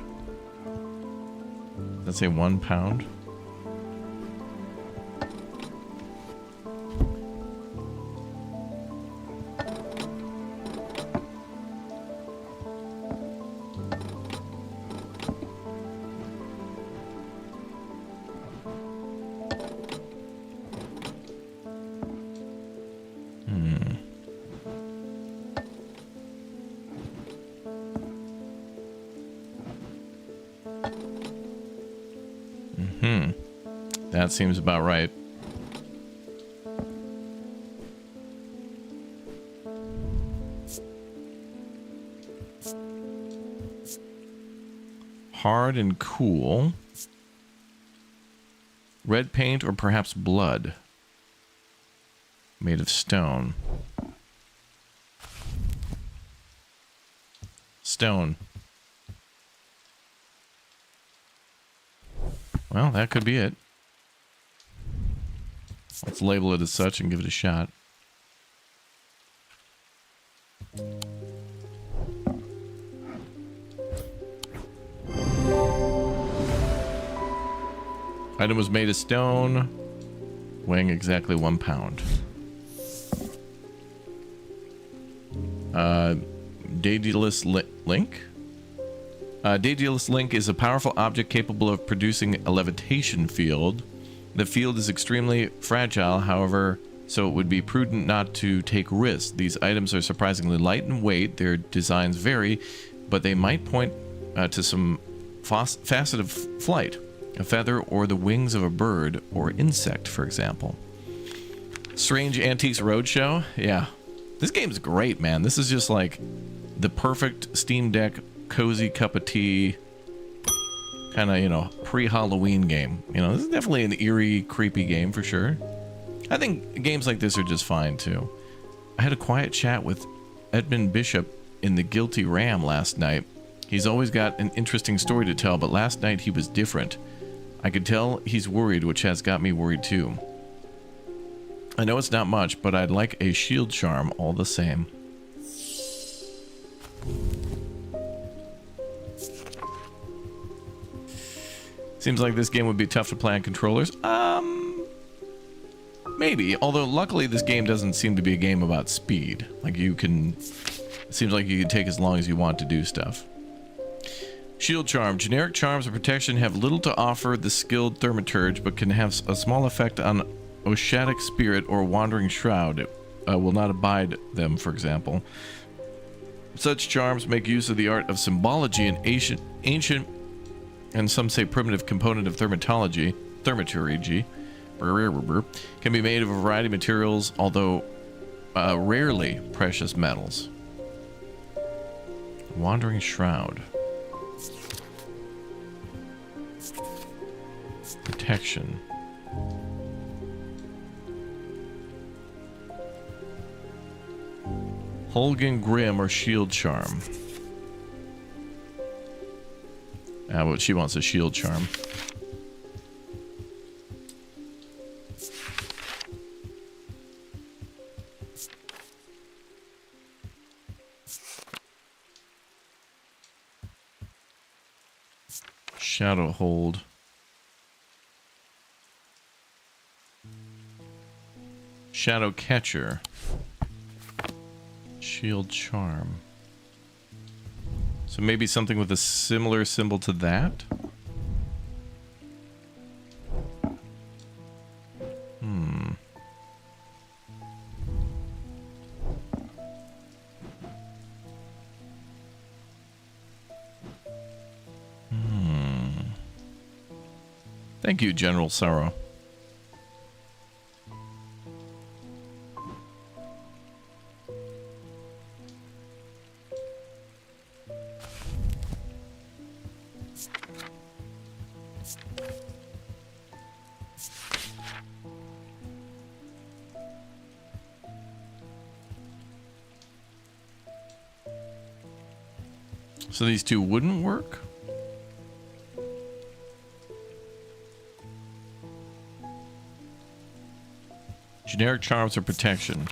Does that say 1 pound? That seems about right. Hard and cool. Red paint or perhaps blood. Made of stone. Stone. Well, that could be it. Let's label it as such and give it a shot. Item was made of stone, weighing exactly 1 pound. Daedalus Link? Daedalus Link is a powerful object capable of producing a levitation field. The field is extremely fragile, however, so it would be prudent not to take risks. These items are surprisingly light in weight. Their designs vary, but they might point to some facet of flight. A feather or the wings of a bird or insect, for example. Strange Antiques Roadshow? Yeah. This game's great, man. This is just like the perfect Steam Deck cozy cup of tea kind of, you know, pre-Halloween game. You know, this is definitely an eerie, creepy game for sure. I think games like this are just fine too. I had a quiet chat with Edmund Bishop in The Guilty Ram last night. He's always got an interesting story to tell, but last night he was different. I could tell he's worried, which has got me worried too. I know it's not much, but I'd like a shield charm all the same. Seems like this game would be tough to play on controllers. Maybe. Although, luckily, this game doesn't seem to be a game about speed. Like, you can... It seems like you can take as long as you want to do stuff. Shield Charm. Generic charms of protection have little to offer the skilled thaumaturge, but can have a small effect on Oceanic Spirit or Wandering Shroud. It will not abide them, for example. Such charms make use of the art of symbology, an ancient and some say primitive component of thaumaturgy, can be made of a variety of materials, although rarely precious metals. Wandering Shroud. Protection. Holgen Grim or Shield Charm. But she wants a shield charm. Shadow Hold. Shadow Catcher. Shield Charm. So maybe something with a similar symbol to that? Thank you, General Sorrow. So these two wouldn't work? Generic charms or protection.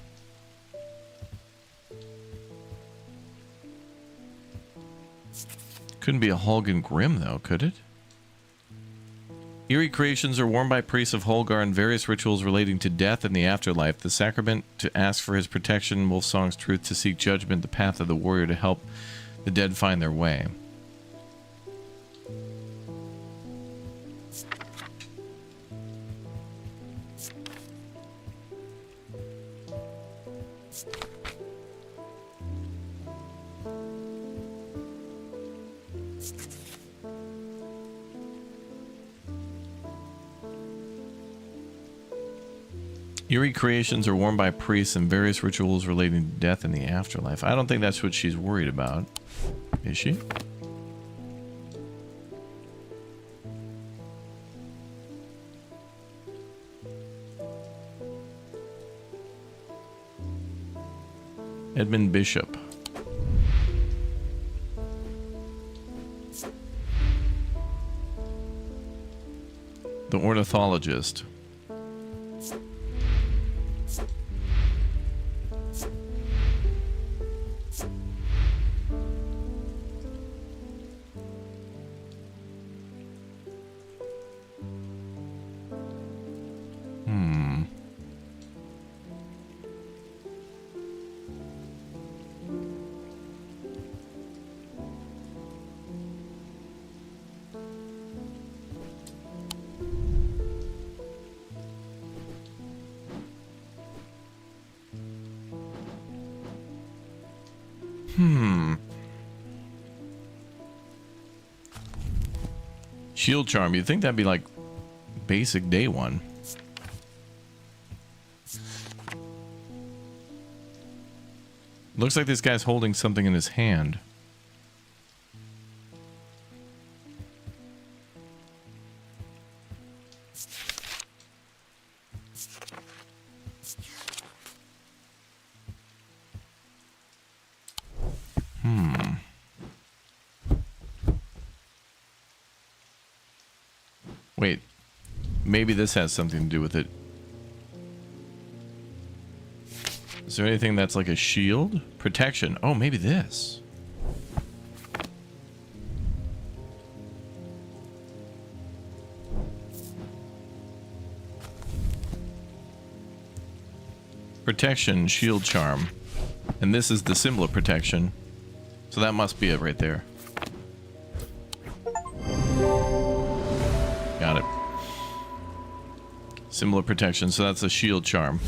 Couldn't be a Holgan Grim, though, could it? Eerie creations are worn by priests of Holgar in various rituals relating to death and the afterlife. The sacrament to ask for his protection, Wolfsong's truth to seek judgment, the path of the warrior to help the dead find their way. Eerie creations are worn by priests in various rituals relating to death and the afterlife. I don't think that's what she's worried about. Is she? Edmund Bishop. The ornithologist. Shield charm. You'd think that'd be like basic day one. Looks like this guy's holding something in his hand. Wait, maybe this has something to do with it. Is there anything that's like a shield? Protection. Oh, maybe this. Protection, shield charm. And this is the symbol of protection. So that must be it right there. Got it. Symbol of protection, so that's a shield charm.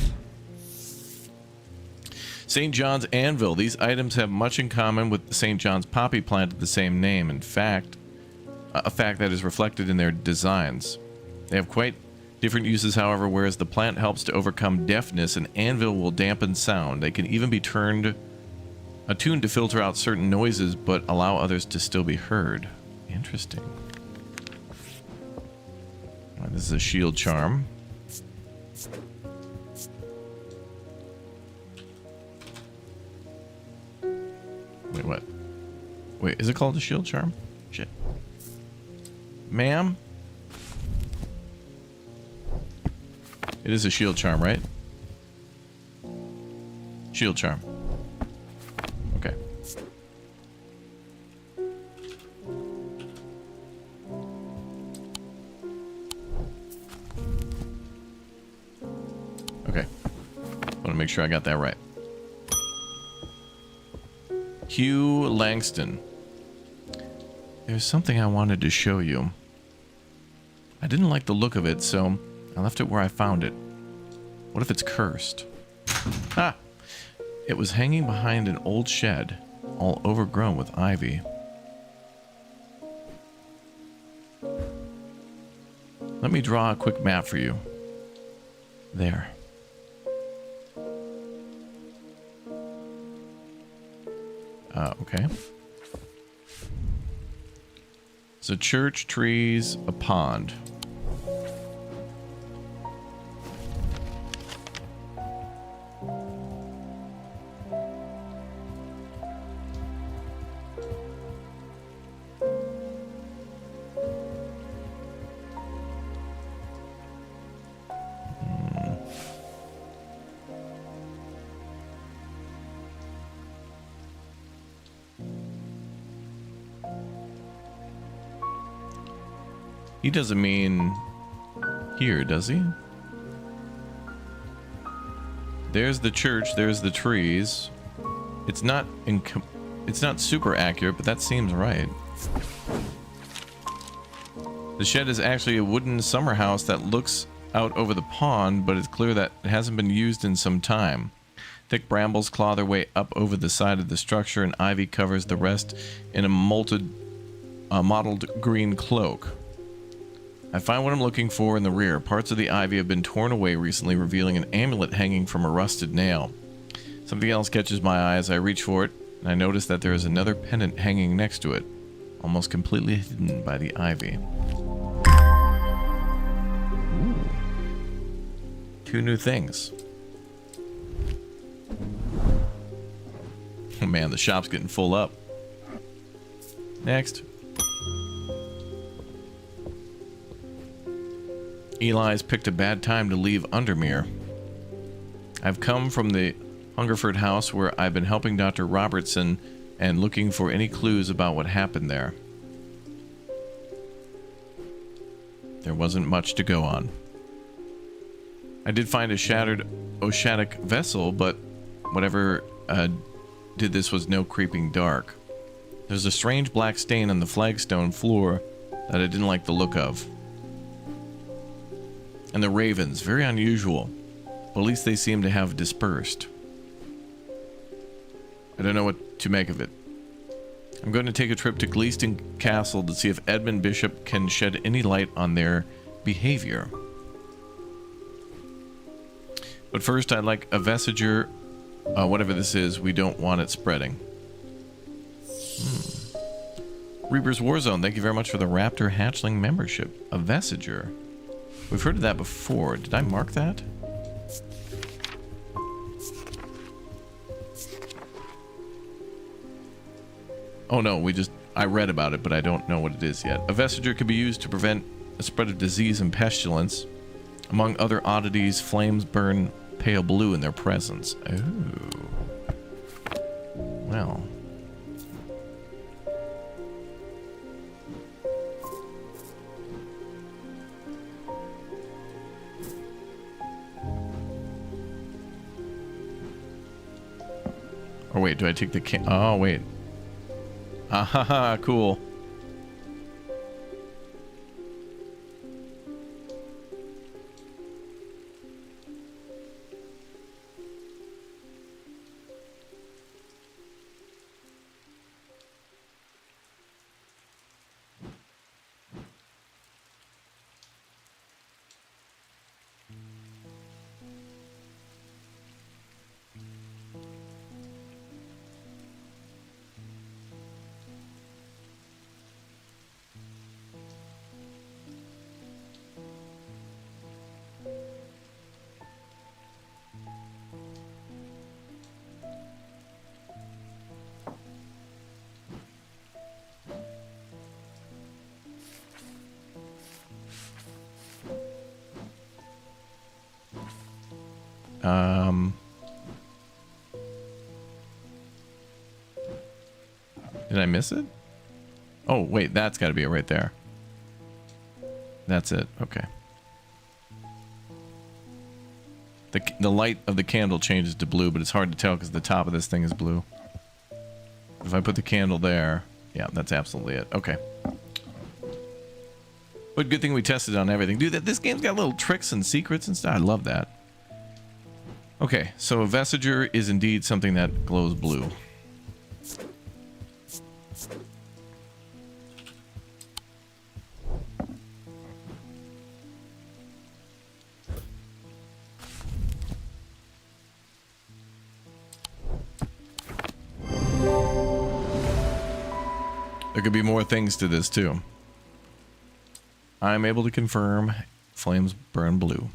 St. John's Anvil. These items have much in common with the St. John's poppy plant of the same name. In fact, a fact that is reflected in their designs. They have quite different uses, however. Whereas the plant helps to overcome deafness, an anvil will dampen sound. They can even be attuned to filter out certain noises, but allow others to still be heard. Interesting. This is a shield charm. Wait, what? Wait, is it called a shield charm? Shit. Ma'am? It is a shield charm, right? Shield charm. Okay. Okay. I want to make sure I got that right. Hugh Langston. There's something I wanted to show you. I didn't like the look of it, so I left it where I found it. What if it's cursed? Ah! It was hanging behind an old shed, all overgrown with ivy. Let me draw a quick map for you. There. Okay. So church, trees, a pond. He doesn't mean here, does he? There's the church, there's the trees. It's not super accurate, but that seems right. The shed is actually a wooden summer house that looks out over the pond, but it's clear that it hasn't been used in some time. Thick brambles claw their way up over the side of the structure, and ivy covers the rest in a mottled green cloak. I find what I'm looking for in the rear. Parts of the ivy have been torn away recently, revealing an amulet hanging from a rusted nail. Something else catches my eye as I reach for it, and I notice that there is another pendant hanging next to it, almost completely hidden by the ivy. Ooh. 2 new things. Oh man, the shop's getting full up. Next. Eli's picked a bad time to leave Undermere. I've come from the Hungerford house where I've been helping Dr. Robertson and looking for any clues about what happened there. There wasn't much to go on. I did find a shattered oceanic vessel, but whatever did this was no creeping dark. There's a strange black stain on the flagstone floor that I didn't like the look of. And the ravens, very unusual, but at least they seem to have dispersed. I don't know what to make of it. I'm going to take a trip to Gleon Castle to see if Edmund Bishop can shed any light on their behavior. But first I'd like a vestiger, whatever this is, we don't want it spreading. Reaper's Warzone, thank you very much for the Raptor Hatchling membership. A vestiger. We've heard of that before. Did I mark that? Oh no, I read about it, but I don't know what it is yet. A vestiger can be used to prevent a spread of disease and pestilence. Among other oddities, flames burn pale blue in their presence. Oh. Well. Or wait, do I take the oh, wait. Ah, cool. Did I miss it? Oh, wait, that's got to be it right there. That's it. Okay. The light of the candle changes to blue, but it's hard to tell because the top of this thing is blue. If I put the candle there, yeah, that's absolutely it. Okay. But good thing we tested on everything. Dude, this game's got little tricks and secrets and stuff. I love that. Okay, so a vestiger is indeed something that glows blue. There could be more things to this too. I'm able to confirm flames burn blue.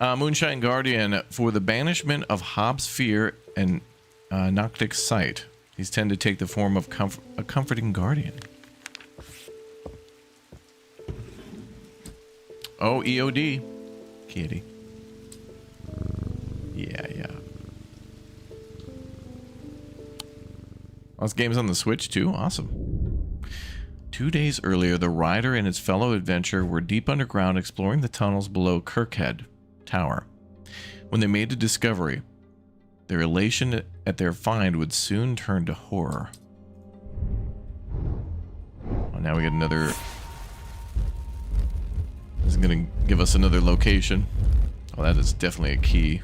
Moonshine Guardian, for the banishment of Hobbs' fear and Noctic's sight. These tend to take the form of a comforting guardian. Oh, EOD. Kitty. Yeah. Oh, this game's on the Switch too? Awesome. 2 days earlier, the rider and his fellow adventurer were deep underground exploring the tunnels below Kirkhead Tower. When they made a discovery, their elation at their find would soon turn to horror. Oh, now we get another... This is going to give us another location. Oh, that is definitely a key.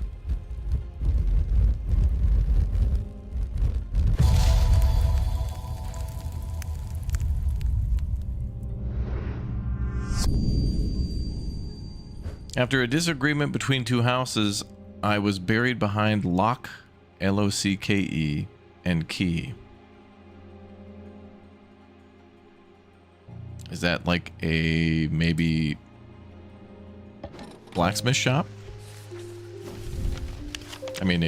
After a disagreement between two houses, I was buried behind lock, L-O-C-K-E, and key. Is that like a maybe blacksmith shop? I mean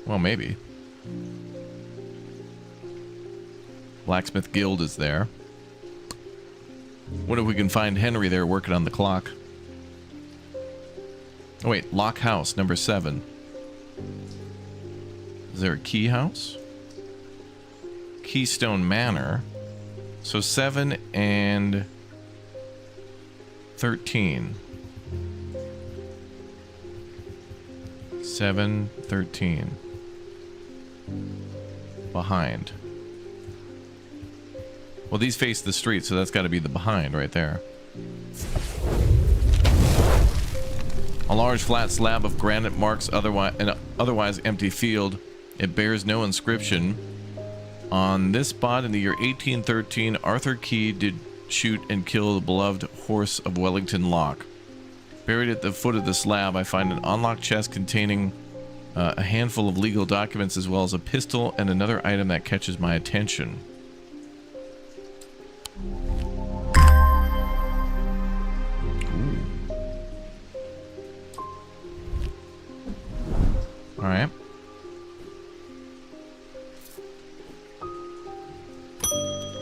well, maybe. Blacksmith Guild is there. What if we can find Henry there working on the clock? Oh wait, Lock House, number 7. Is there a key house? Keystone Manor. So 7 and 13. 7, 13. Behind. Well, these face the street, so that's got to be the behind right there. A large flat slab of granite marks an otherwise empty field. It bears no inscription. On this spot in the year 1813, Arthur Key did shoot and kill the beloved horse of Wellington Lock. Buried at the foot of the slab, I find an unlocked chest containing a handful of legal documents as well as a pistol and another item that catches my attention. All right.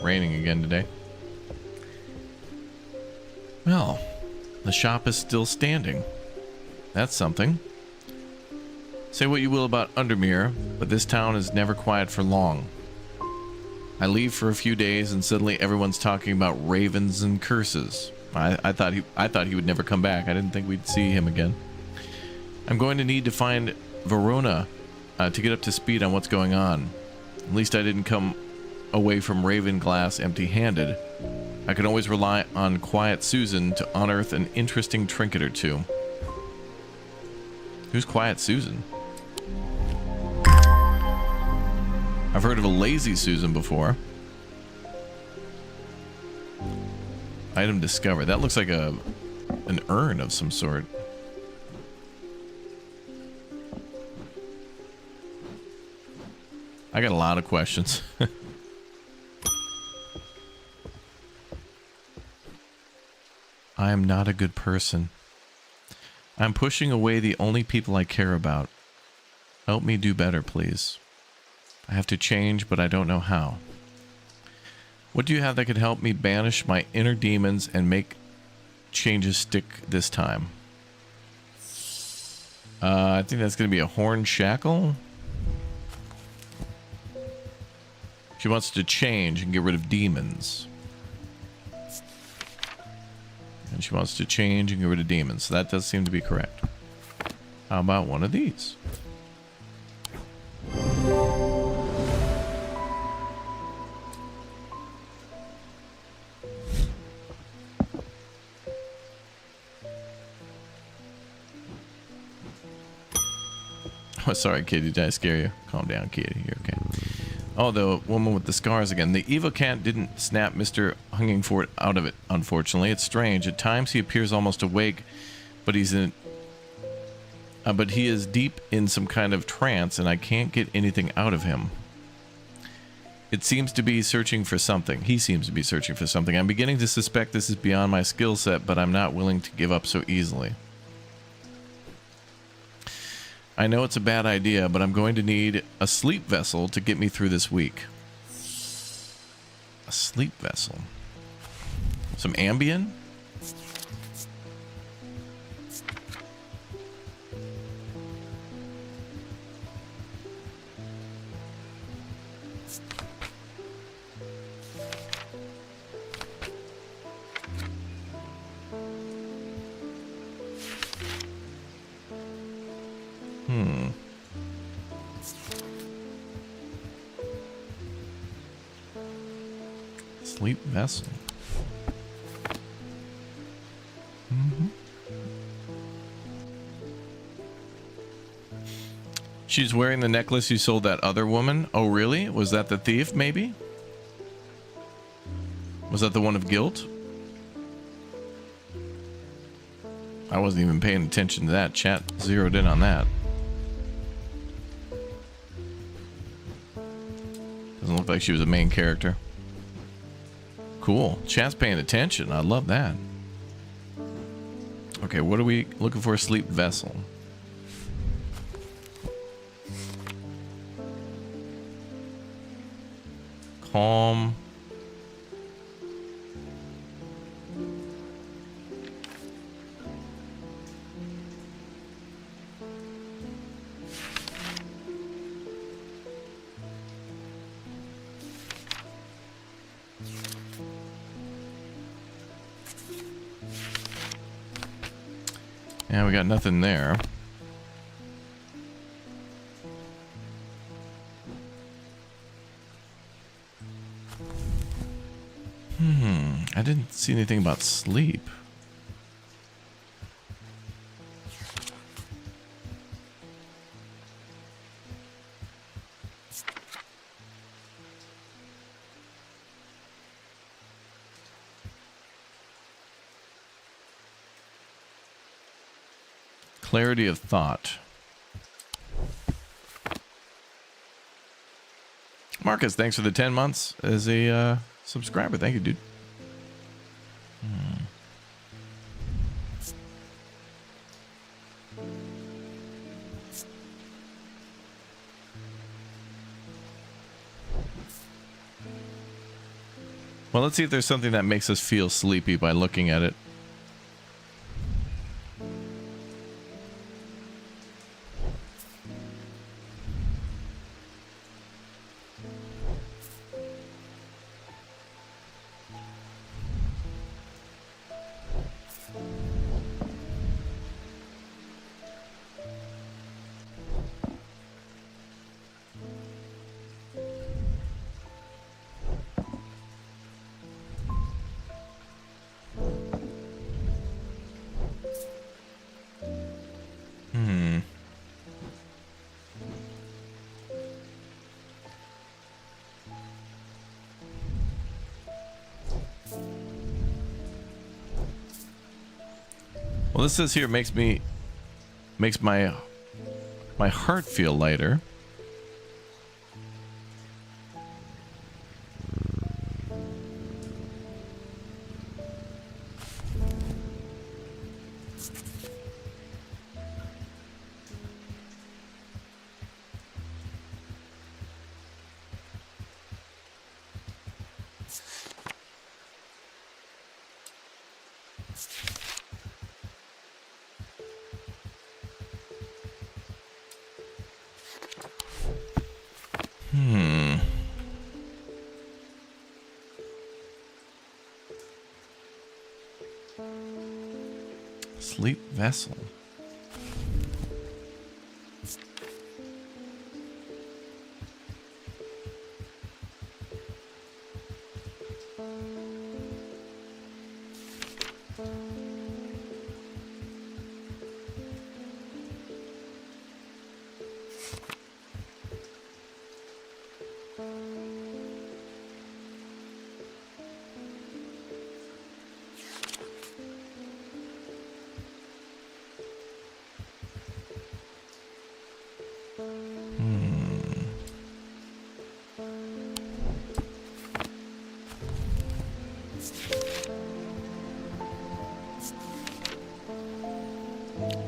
Raining again today. Well, the shop is still standing. That's something. Say what you will about Undermere, but this town is never quiet for long. I leave for a few days and suddenly everyone's talking about ravens and curses. I thought he would never come back. I didn't think we'd see him again. I'm going to need to find Verona to get up to speed on what's going on. At least I didn't come away from Ravenglass empty-handed. I can always rely on Quiet Susan to unearth an interesting trinket or two. Who's Quiet Susan? I've heard of a Lazy Susan before. Item discovered. That looks like an urn of some sort. I got a lot of questions. I am not a good person. I'm pushing away the only people I care about. Help me do better, please. I have to change, but I don't know how. What do you have that could help me banish my inner demons and make changes stick this time? I think that's going to be a horn shackle. She wants to change and get rid of demons. And she wants to change and get rid of demons. So that does seem to be correct. How about one of these? Oh, sorry, Kitty. Did I scare you? Calm down, Kitty. You're okay. Oh, the woman with the scars again. The Evocant didn't snap Mr. Huntingford out of it, unfortunately. It's strange. At times he appears almost awake, but he's in but he is deep in some kind of trance, and I can't get anything out of him. It seems to be searching for something. He seems to be searching for something. I'm beginning to suspect this is beyond my skill set, but I'm not willing to give up so easily. I know it's a bad idea, but I'm going to need a sleep vessel to get me through this week. A sleep vessel. Some Ambien? Sleep vessel. She's wearing the necklace you sold that other woman. Oh, really? Was that the thief, maybe? Was that the one of guilt? I wasn't even paying attention to that. Chat zeroed in on that. Doesn't look like she was a main character. Cool. Chat's paying attention. I love that. Okay, what are we looking for? A sleep vessel. Calm. Yeah, we got nothing there. I didn't see anything about sleep. Clarity of thought. Marcus, thanks for the 10 months as a subscriber. Thank you, dude. Well, let's see if there's something that makes us feel sleepy by looking at it. Well, this says here makes my heart feel lighter. Sleep vessel.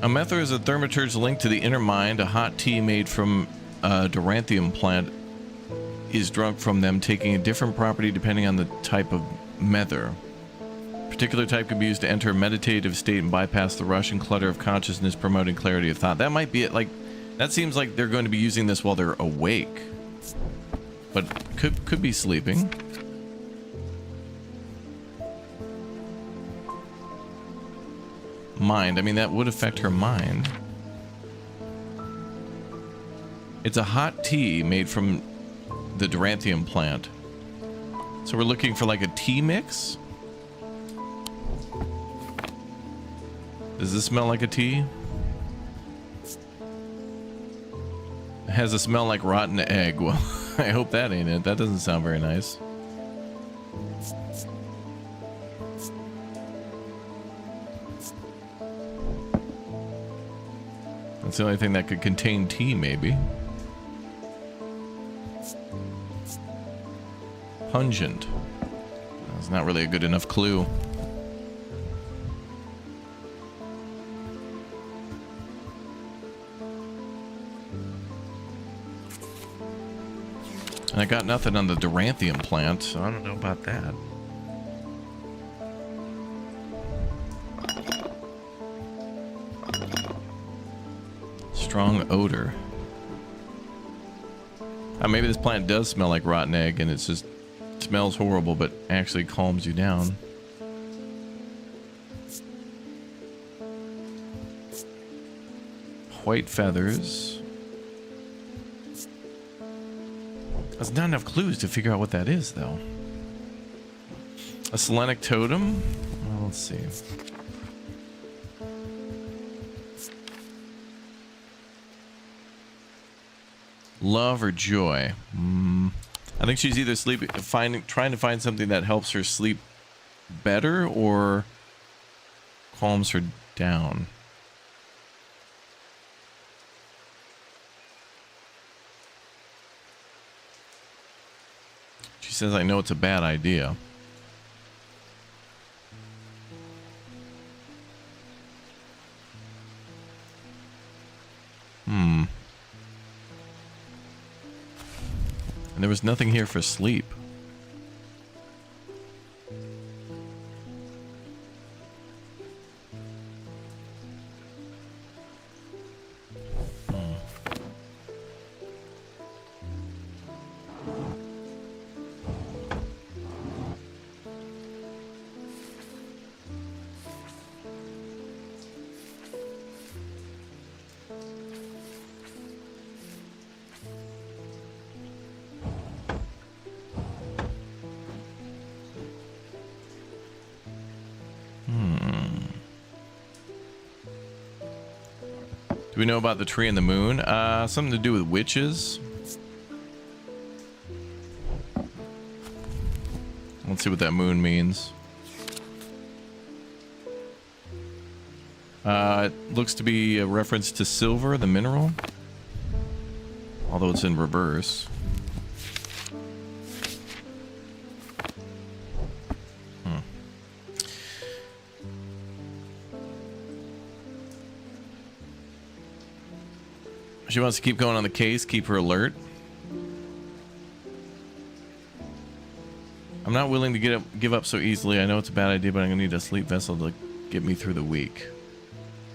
A methyl is a thaumaturge linked to the inner mind. A hot tea made from a Duranthium plant is drunk from them, taking a different property depending on the type of methyl. A particular type can be used to enter a meditative state and bypass the rush and clutter of consciousness, promoting clarity of thought. That might be it. Like, that seems like they're going to be using this while they're awake, but could be sleeping. Mind. I mean, that would affect her mind. It's a hot tea made from the Duranthium plant. So we're looking for like a tea mix? Does this smell like a tea? It has a smell like rotten egg. Well, I hope that ain't it. That doesn't sound very nice. That's the only thing that could contain tea, maybe. Pungent. That's not really a good enough clue. And I got nothing on the Duranthium plant, so I don't know about that. Strong odor. Maybe this plant does smell like rotten egg and it's just smells horrible but actually calms you down. White feathers. There's not enough clues to figure out what that is, though. A selenic totem? Well, let's see. Love or joy? I think she's either trying to find something that helps her sleep better or calms her down. She says, I know it's a bad idea. And there was nothing here for sleep. Do we know about the tree and the moon? Something to do with witches. Let's see what that moon means. It looks to be a reference to silver, the mineral. Although it's in reverse. She wants to keep going on the case, keep her alert. I'm not willing to give up so easily. I know it's a bad idea, but I'm gonna need a sleep vessel to get me through the week.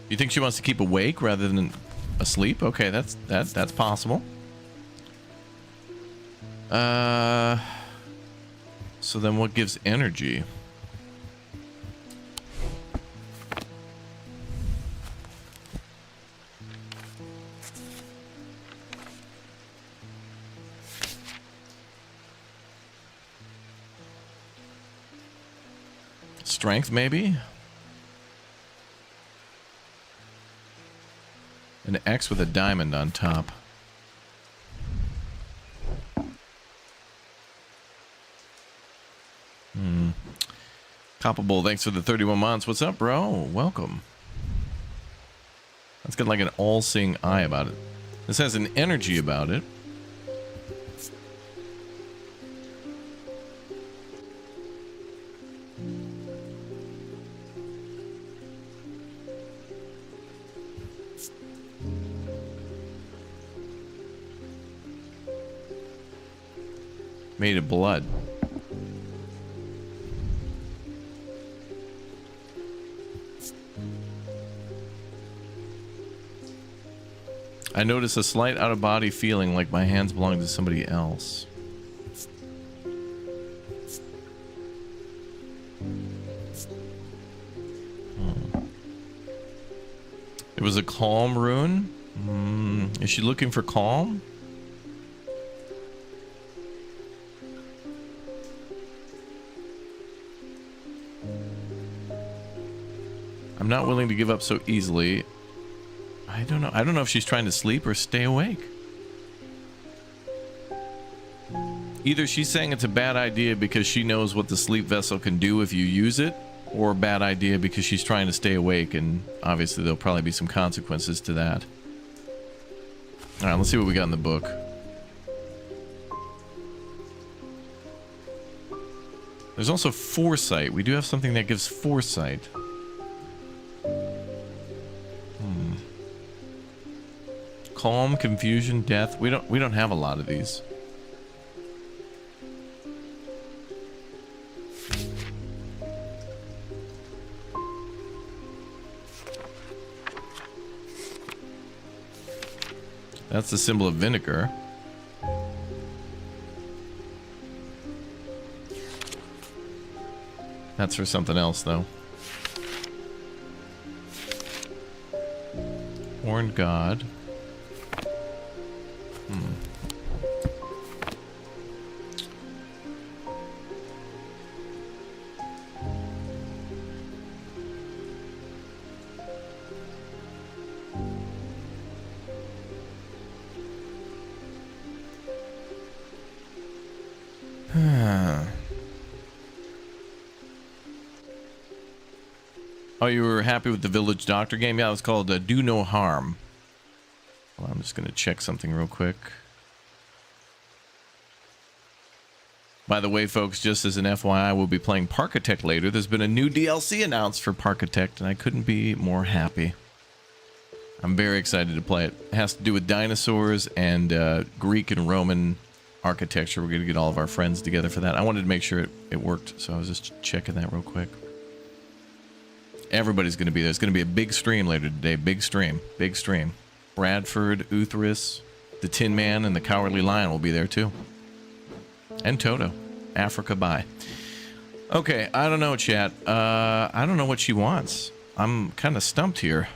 You think she wants to keep awake rather than asleep? Okay, that's possible. So then what gives energy? Strength, maybe? An X with a diamond on top. Coppable, thanks for the 31 months. What's up, bro? Welcome. That's got like an all-seeing eye about it. This has an energy about it. Made of blood. I notice a slight out-of-body feeling like my hands belong to somebody else. It was a calm rune. Is she looking for calm? I'm not willing to give up so easily. I don't know. I don't know if she's trying to sleep or stay awake. Either she's saying it's a bad idea because she knows what the sleep vessel can do if you use it, or a bad idea because she's trying to stay awake, and obviously there'll probably be some consequences to that. Alright, let's see what we got in the book. There's also foresight. We do have something that gives foresight. Calm, confusion, death. We don't have a lot of these. That's the symbol of vinegar. That's for something else, though. Horned God. Oh, you were happy with the Village Doctor game? Yeah, it was called Do No Harm. Well, I'm just going to check something real quick. By the way, folks, just as an FYI, we'll be playing Parkitect later. There's been a new DLC announced for Parkitect, and I couldn't be more happy. I'm very excited to play it. It has to do with dinosaurs and Greek and Roman architecture. We're going to get all of our friends together for that. I wanted to make sure it worked, so I was just checking that real quick. Everybody's going to be there. It's going to be a big stream later today. Big stream. Big stream. Bradford, Uthris, the Tin Man, and the Cowardly Lion will be there too. And Toto. Africa, bye. Okay, I don't know, chat. I don't know what she wants. I'm kind of stumped here.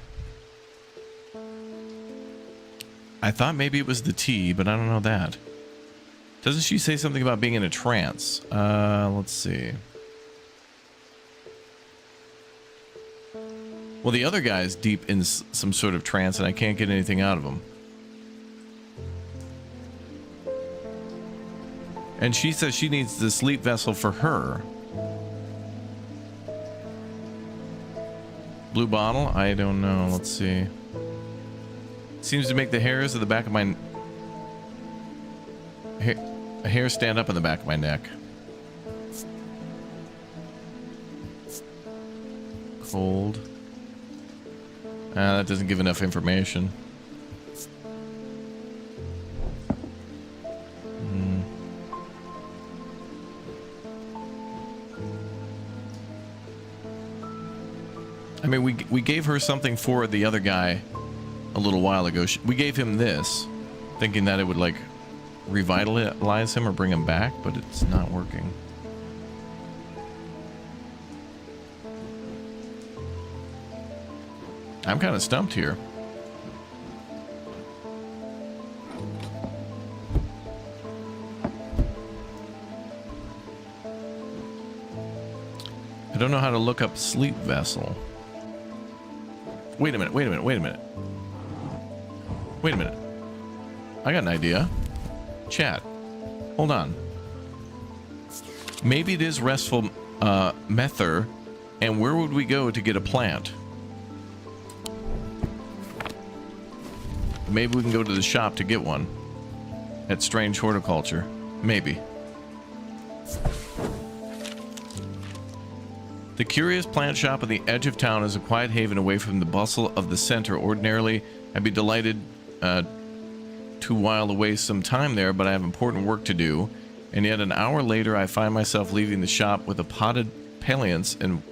I thought maybe it was the tea, but I don't know that. Doesn't she say something about being in a trance? Let's see. Well, the other guy's deep in some sort of trance, and I can't get anything out of him. And she says she needs the sleep vessel for her. Blue bottle? I don't know. Let's see. Seems to make the hairs of the back of my... hair stand up in the back of my neck. Cold. That doesn't give enough information. I mean, we gave her something for the other guy a little while ago. We gave him this, thinking that it would, like, revitalize him or bring him back, but it's not working. I'm kind of stumped here. I don't know how to look up sleep vessel. Wait a minute, wait a minute, wait a minute. Wait a minute. I got an idea. Chat. Hold on. Maybe it is restful mether, and where would we go to get a plant? Maybe we can go to the shop to get one. At Strange Horticulture. Maybe. The curious plant shop on the edge of town is a quiet haven away from the bustle of the center. Ordinarily, I'd be delighted to while away some time there, but I have important work to do. And yet an hour later, I find myself leaving the shop with a potted palliance and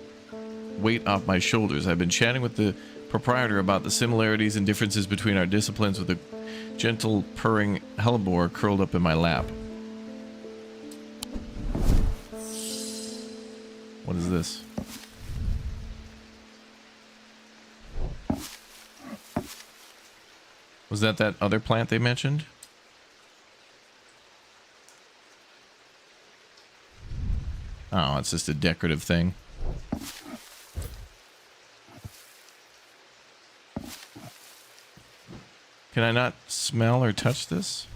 weight off my shoulders. I've been chatting with the proprietor about the similarities and differences between our disciplines with a gentle purring hellebore curled up in my lap. What is this? Was that other plant they mentioned? Oh, it's just a decorative thing. Can I not smell or touch this?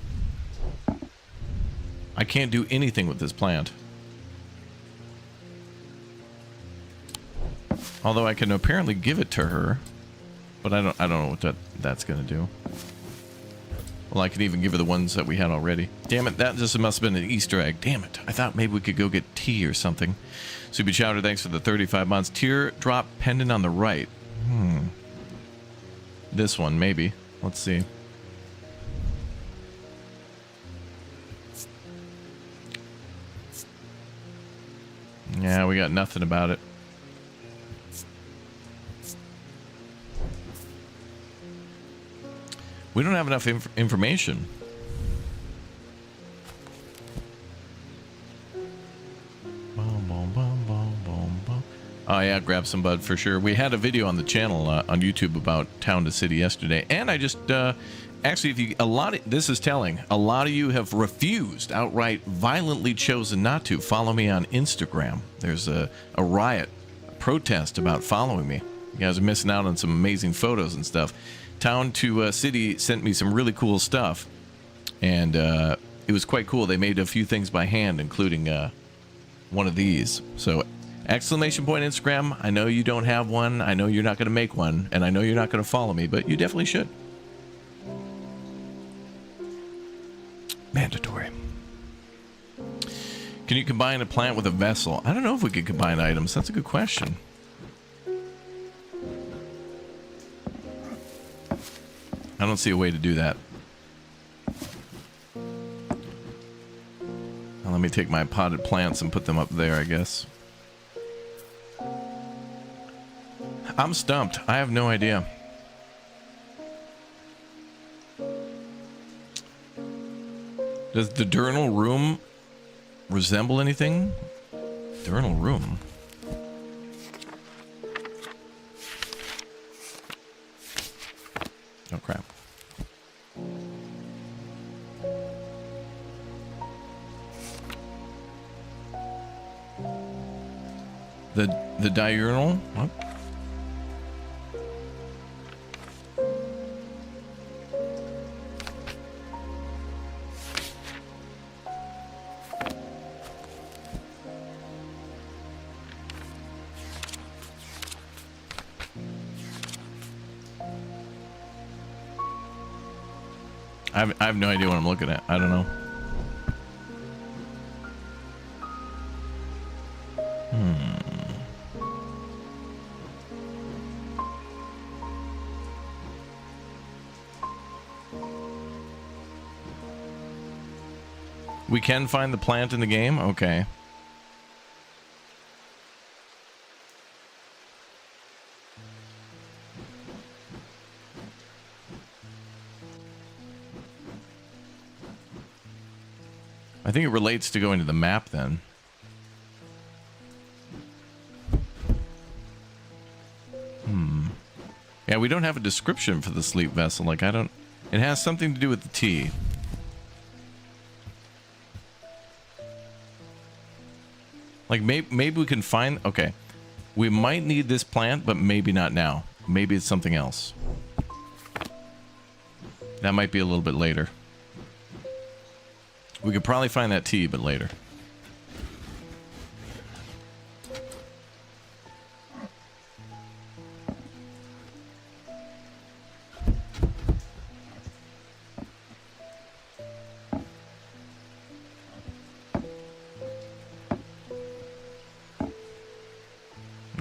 I can't do anything with this plant. Although I can apparently give it to her, but I don't know what that's gonna do. Well, I can even give her the ones that we had already. Damn it, that just must have been an Easter egg. Damn it, I thought maybe we could go get tea or something. Soupy Chowder, thanks for the 35 months. Teardrop pendant on the right. This one, maybe. Let's see. Yeah, we got nothing about it. We don't have enough information. Oh yeah, grab some bud for sure. We had a video on the channel on YouTube about Town to City yesterday, and I just actually, if you this is telling. A lot of you have refused, outright, violently chosen not to follow me on Instagram. There's a riot, a protest about following me. You guys are missing out on some amazing photos and stuff. Town to City sent me some really cool stuff, and it was quite cool. They made a few things by hand, including one of these. So, exclamation point Instagram. I know you don't have one. I know you're not going to make one, and I know you're not going to follow me, but you definitely should. Mandatory. Can you combine a plant with a vessel? I don't know if we could combine items. That's a good question. I don't see a way to do that. Now let me take my potted plants and put them up there, I guess. I'm stumped. I have no idea. Does the diurnal room resemble anything? Diurnal room? Oh crap. The diurnal? What? I have no idea what I'm looking at. I don't know. We can find the plant in the game? Okay. I think it relates to going to the map then. Yeah, we don't have a description for the sleep vessel. Like, I don't... It has something to do with the tea. Like, maybe we can find... Okay. We might need this plant, but maybe not now. Maybe it's something else. That might be a little bit later. We could probably find that tea, but later.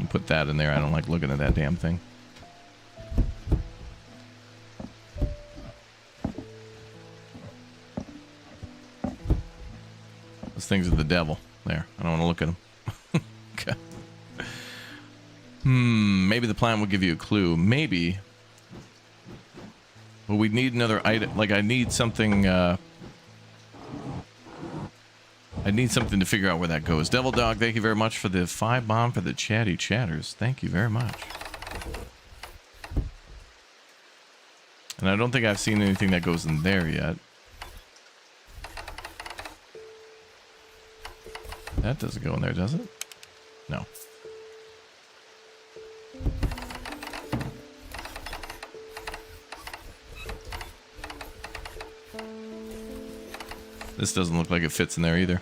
Put that in there. I don't like looking at that damn thing. things are the devil. There, I don't want to look at them. Okay. Maybe the plant will give you a clue. Maybe. But we need another item. Like, I need something, I need something to figure out where that goes. Devil Dog, thank you very much for the 5 bomb for the chatty chatters. Thank you very much. And I don't think I've seen anything that goes in there yet. That doesn't go in there, does it? No. This doesn't look like it fits in there either.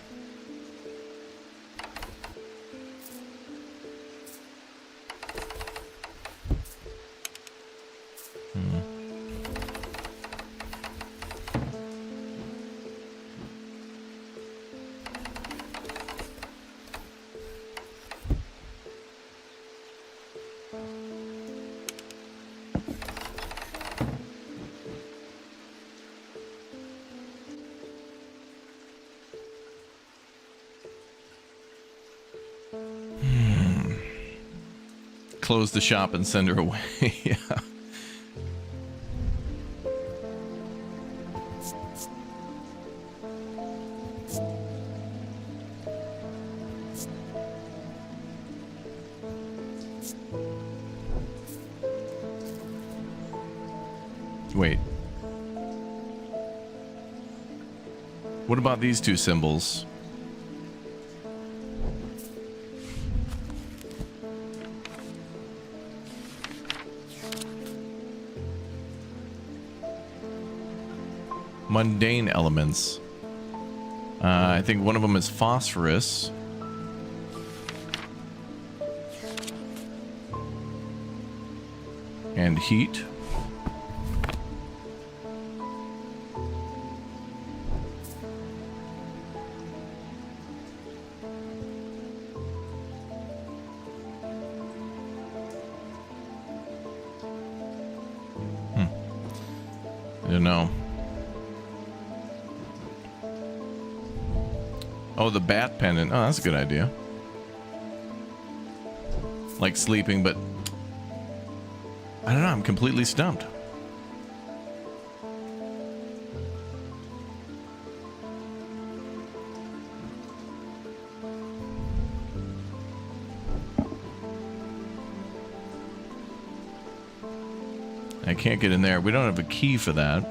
Close the shop and send her away. Yeah. Wait. What about these two symbols? Mundane elements. I think one of them is phosphorus. And heat. I don't know. Oh, the bat pendant. Oh, that's a good idea. Like sleeping, but I don't know. I'm completely stumped. I can't get in there. We don't have a key for that.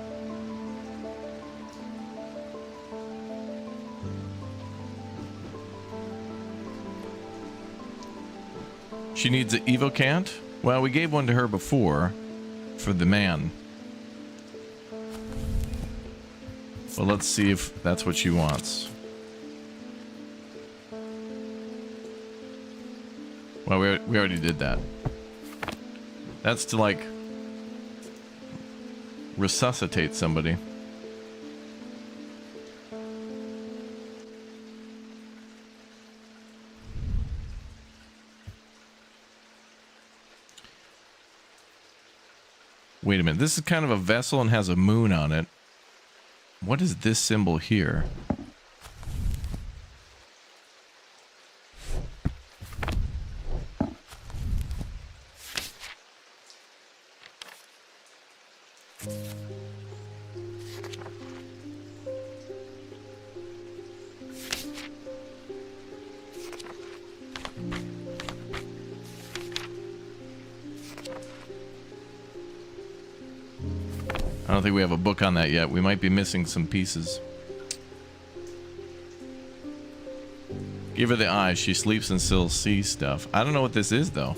She needs an evocant? Well, we gave one to her before for the man. Well, let's see if that's what she wants. Well, we already did that. That's to, like, resuscitate somebody. Wait a minute, this is kind of a vessel and has a moon on it. What is this symbol here? I don't think we have a book on that yet. We might be missing some pieces. Give her the eyes. She sleeps and still sees stuff. I don't know what this is, though.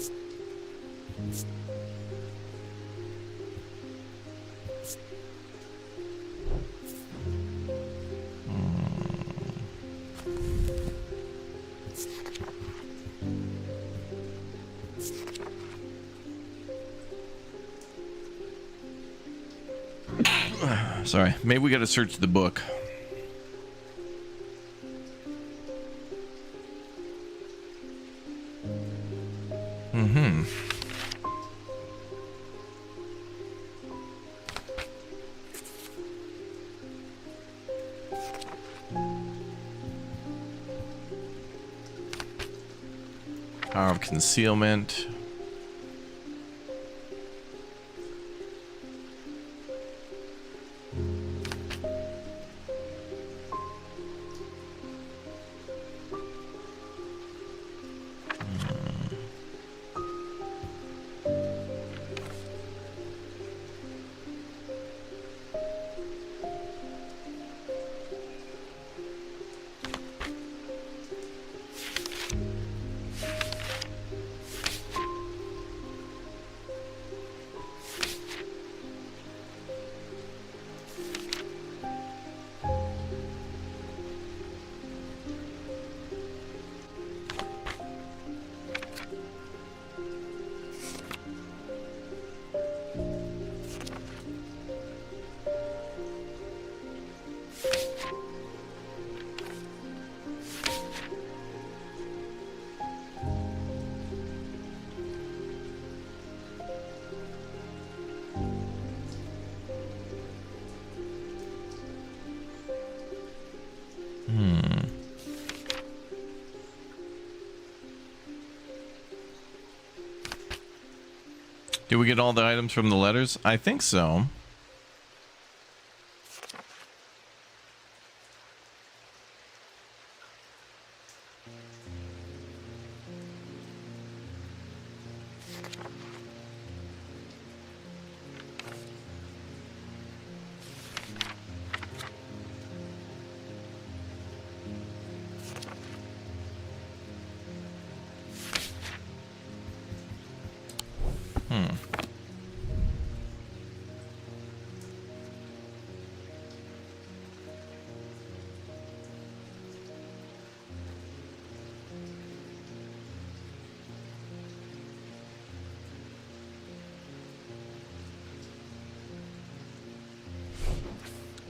Sorry, maybe we gotta search the book. Power of concealment. Did we get all the items from the letters? I think so.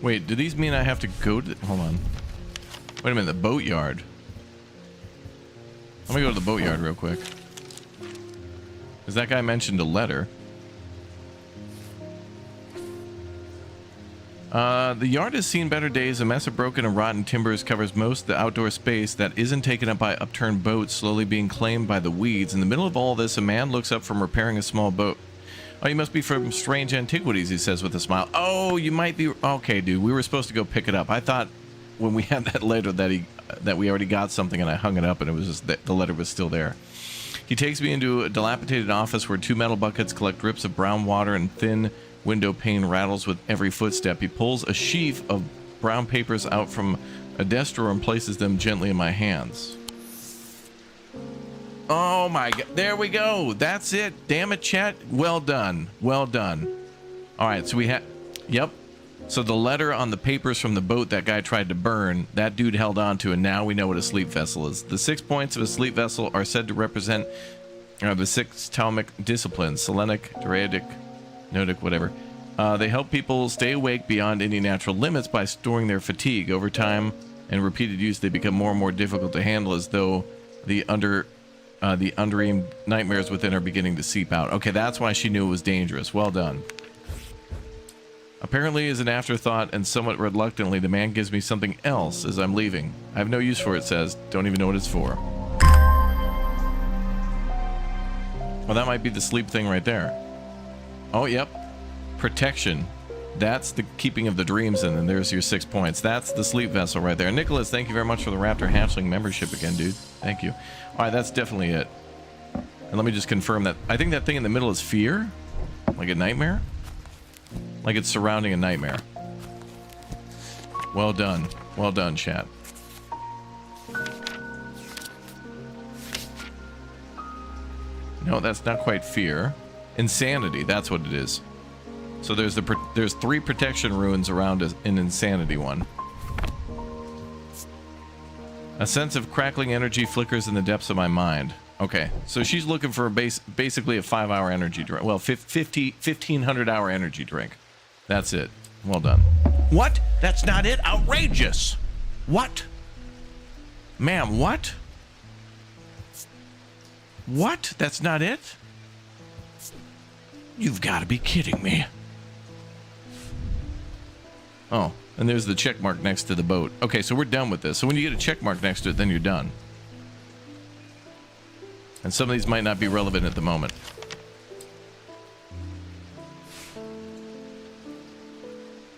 Wait, do these mean I have to go to... Hold on. Wait a minute, the Boatyard. Let me go to the Boatyard real quick. Because that guy mentioned a letter. The yard has seen better days. A mess of broken and rotten timbers covers most of the outdoor space that isn't taken up by upturned boats slowly being claimed by the weeds. In the middle of all this, a man looks up from repairing a small boat. Oh, you must be from Strange Antiquities, he says with a smile. Oh, you might be... Okay, dude, we were supposed to go pick it up. I thought when we had that letter that we already got something and I hung it up and it was just that the letter was still there. He takes me into a dilapidated office where 2 metal buckets collect drips of brown water and thin window pane rattles with every footstep. He pulls a sheaf of brown papers out from a desk drawer and places them gently in my hands. Oh my god, there we go. That's it. Damn it, chat. Well done. Well done. All right, so we have... Yep. So the letter on the papers from the boat that guy tried to burn, that dude held on to, and now we know what a sleep vessel is. The 6 points of a sleep vessel are said to represent the 6 Talmic disciplines, Selenic, Druidic, Notic, whatever. They help people stay awake beyond any natural limits by storing their fatigue. Over time and repeated use, they become more and more difficult to handle, as though the undreamed nightmares within are beginning to seep out. Okay, that's why she knew it was dangerous. Well done. Apparently, as an afterthought and somewhat reluctantly, the man gives me something else as I'm leaving. I have no use for it, says. Don't even know what it's for. Well, that might be the sleep thing right there. Oh, yep. Protection. That's the keeping of the dreams in, and there's your 6 points. That's the sleep vessel right there. Nicholas, thank you very much for the Raptor Hatchling membership again, dude. Thank you. All right, that's definitely it. And let me just confirm that. I think that thing in the middle is fear? Like a nightmare? Like it's surrounding a nightmare. Well done. Well done, chat. No, that's not quite fear. Insanity, that's what it is. So there's 3 protection runes around an insanity one. A sense of crackling energy flickers in the depths of my mind. Okay, so she's looking for basically a 5-hour energy drink. Well, 1,500-hour energy drink. That's it. Well done. What? That's not it? Outrageous! What? Ma'am, what? What? That's not it? You've got to be kidding me. Oh, and there's the check mark next to the boat. Okay, so we're done with this. So when you get a check mark next to it, then you're done. And some of these might not be relevant at the moment.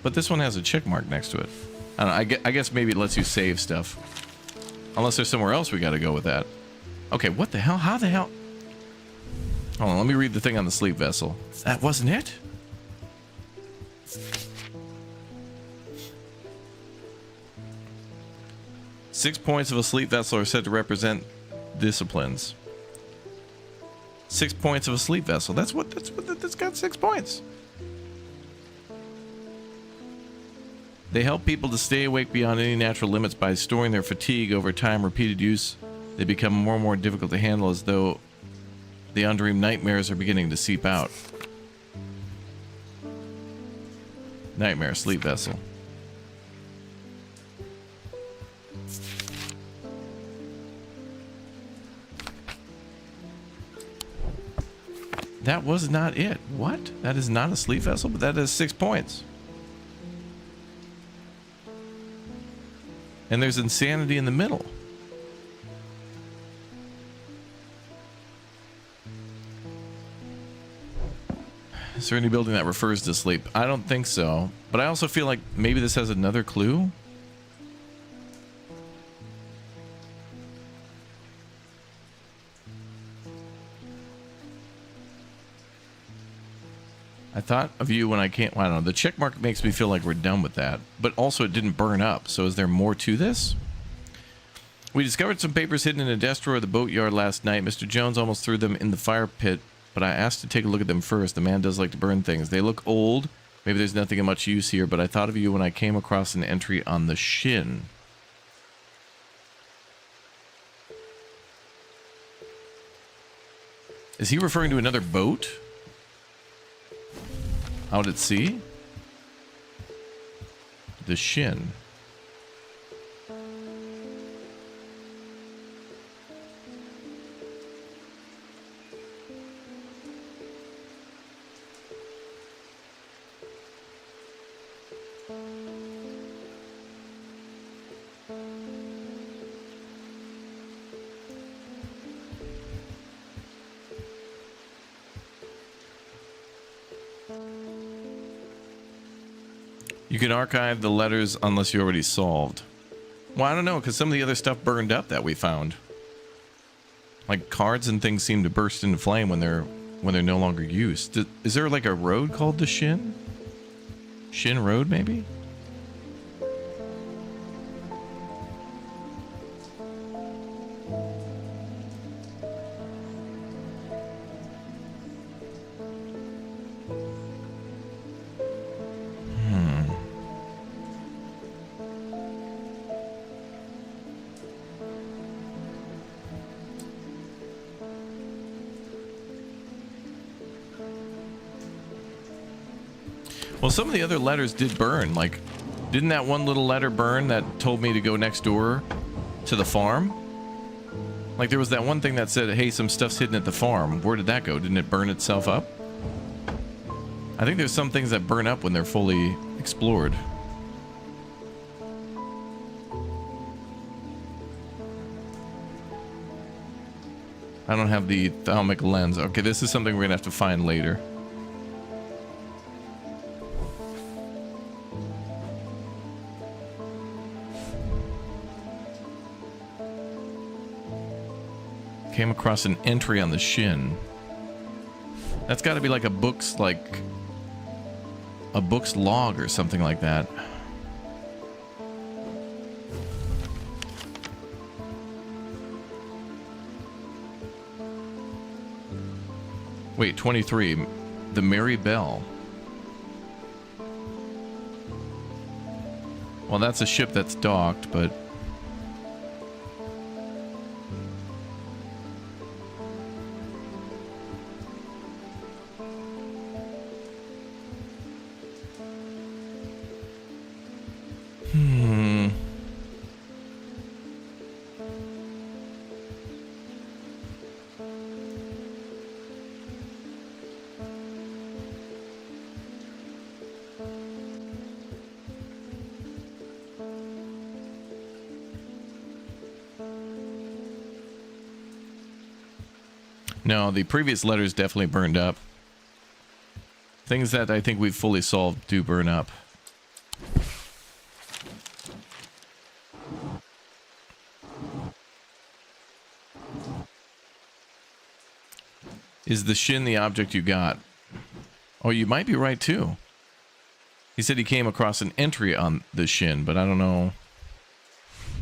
But this one has a check mark next to it. I don't know, I guess maybe it lets you save stuff. Unless there's somewhere else we gotta go with that. Okay, what the hell? How the hell? Hold on, let me read the thing on the sleep vessel. That wasn't it? Six points of a sleep vessel are said to represent disciplines. 6 points of a sleep vessel. That's got 6 points. They help people to stay awake beyond any natural limits by storing their fatigue over time. Repeated use, they become more and more difficult to handle, as though the undreamed nightmares are beginning to seep out. Nightmare sleep vessel. That was not it. What? That is not a sleep vessel, but that is 6 points. And there's insanity in the middle. Is there any building that refers to sleep? I don't think so. But I also feel like maybe this has another clue. I thought of you when I can't. Well, I don't know. The check mark makes me feel like we're done with that. But also it didn't burn up. So is there more to this? We discovered some papers hidden in a desk drawer of the boatyard last night. Mr. Jones almost threw them in the fire pit, but I asked to take a look at them first. The man does like to burn things. They look old. Maybe there's nothing of much use here, but I thought of you when I came across an entry on the shin. Is he referring to another boat? Out at sea? The shin. You can archive the letters unless you already solved. Well, I don't know, because some of the other stuff burned up that we found. Like cards and things seem to burst into flame when they're no longer used. Is there like a road called the Shin? Shin Road, maybe? Well, some of the other letters did burn. Like, didn't that one little letter burn that told me to go next door to the farm? Like, there was that one thing that said, hey, some stuff's hidden at the farm. Where did that go? Didn't it burn itself up? I think there's some things that burn up when they're fully explored. I don't have the ophthalmic lens. Okay, this is something we're gonna have to find later. Came across an entry on the Shin. That's got to be like a book's log or something like that. Wait, 23. The Mary Bell. Well, that's a ship that's docked, but No, the previous letters definitely burned up. Things that I think we've fully solved do burn up. Is the shin the object you got? Oh, you might be right too. He said he came across an entry on the shin, but I don't know.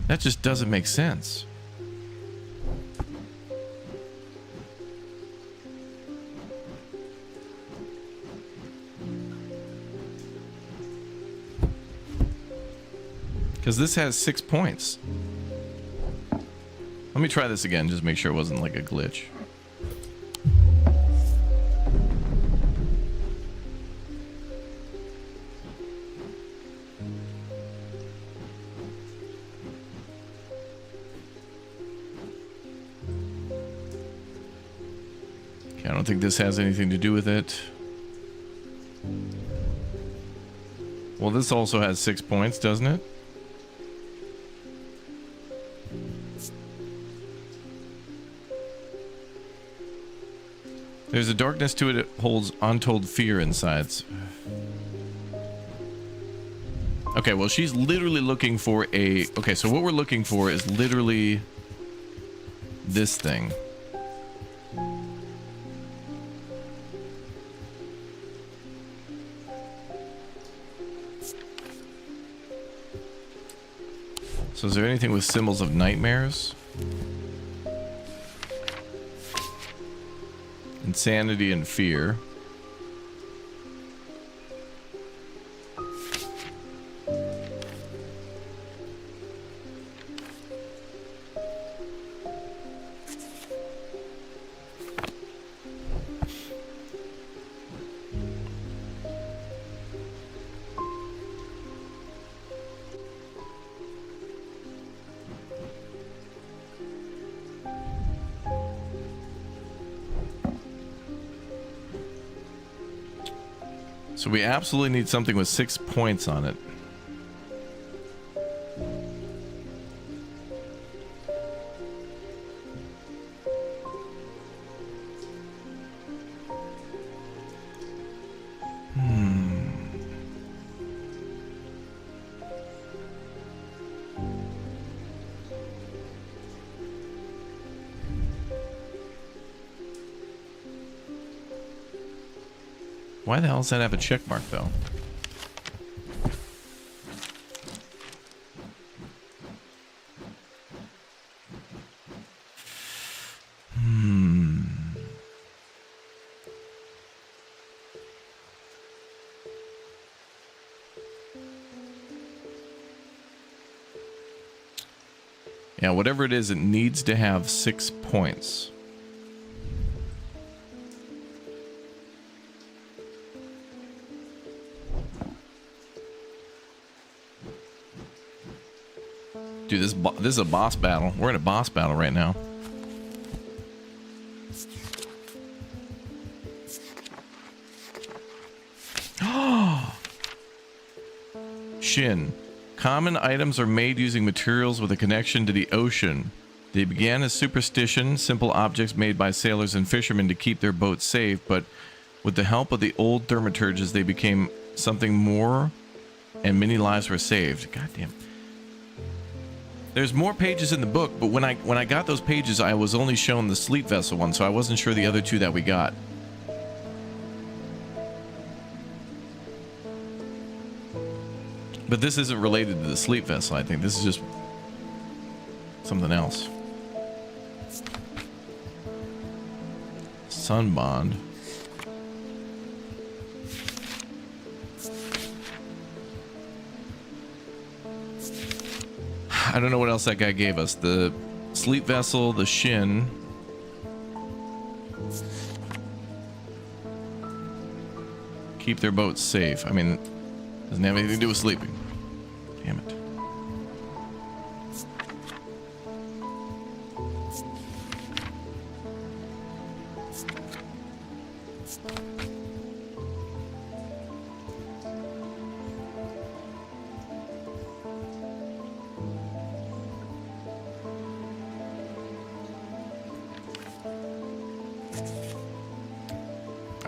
That just doesn't make sense. Because this has 6 points. Let me try this again, just make sure it wasn't like a glitch. Okay, I don't think this has anything to do with it. Well, this also has 6 points, doesn't it? There's a darkness to it. It holds untold fear inside. Okay, well, she's literally looking for a... Okay, so what we're looking for is literally this thing. So is there anything with symbols of nightmares? Insanity and fear. So we absolutely need something with 6 points on it. Why the hell does that have a check mark, though? Yeah, whatever it is, it needs to have 6 points. Dude, this is a boss battle. We're in a boss battle right now. Shin. Common items are made using materials with a connection to the ocean. They began as superstition, simple objects made by sailors and fishermen to keep their boats safe, but with the help of the old thaumaturges, they became something more, and many lives were saved. God damn. There's more pages in the book, but when I got those pages, I was only shown the sleep vessel one, so I wasn't sure the other two that we got. But this isn't related to the sleep vessel, I think. This is just something else. Sun bond. I don't know what else that guy gave us. The sleep vessel, the shin. Keep their boats safe. I mean, doesn't have anything to do with sleeping. Damn it.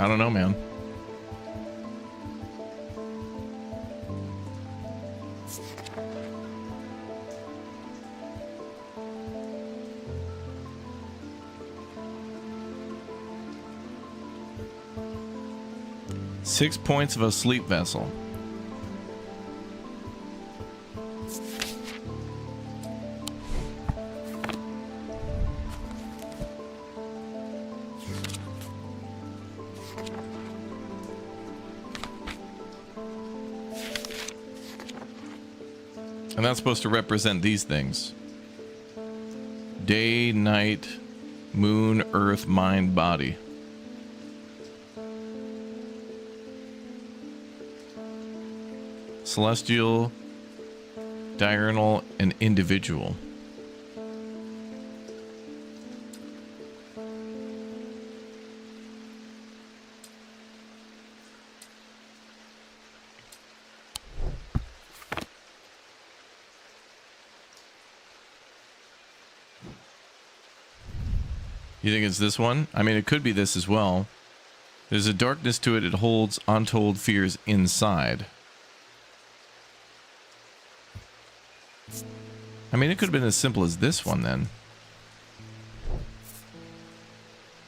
I don't know, man. Six points of a sleep vessel. And that's supposed to represent these things. Day, night, moon, earth, mind, body. Celestial, diurnal, and individual. You think it's this one? I mean, it could be this as well. There's a darkness to it. It holds untold fears inside. I mean, it could have been as simple as this one then.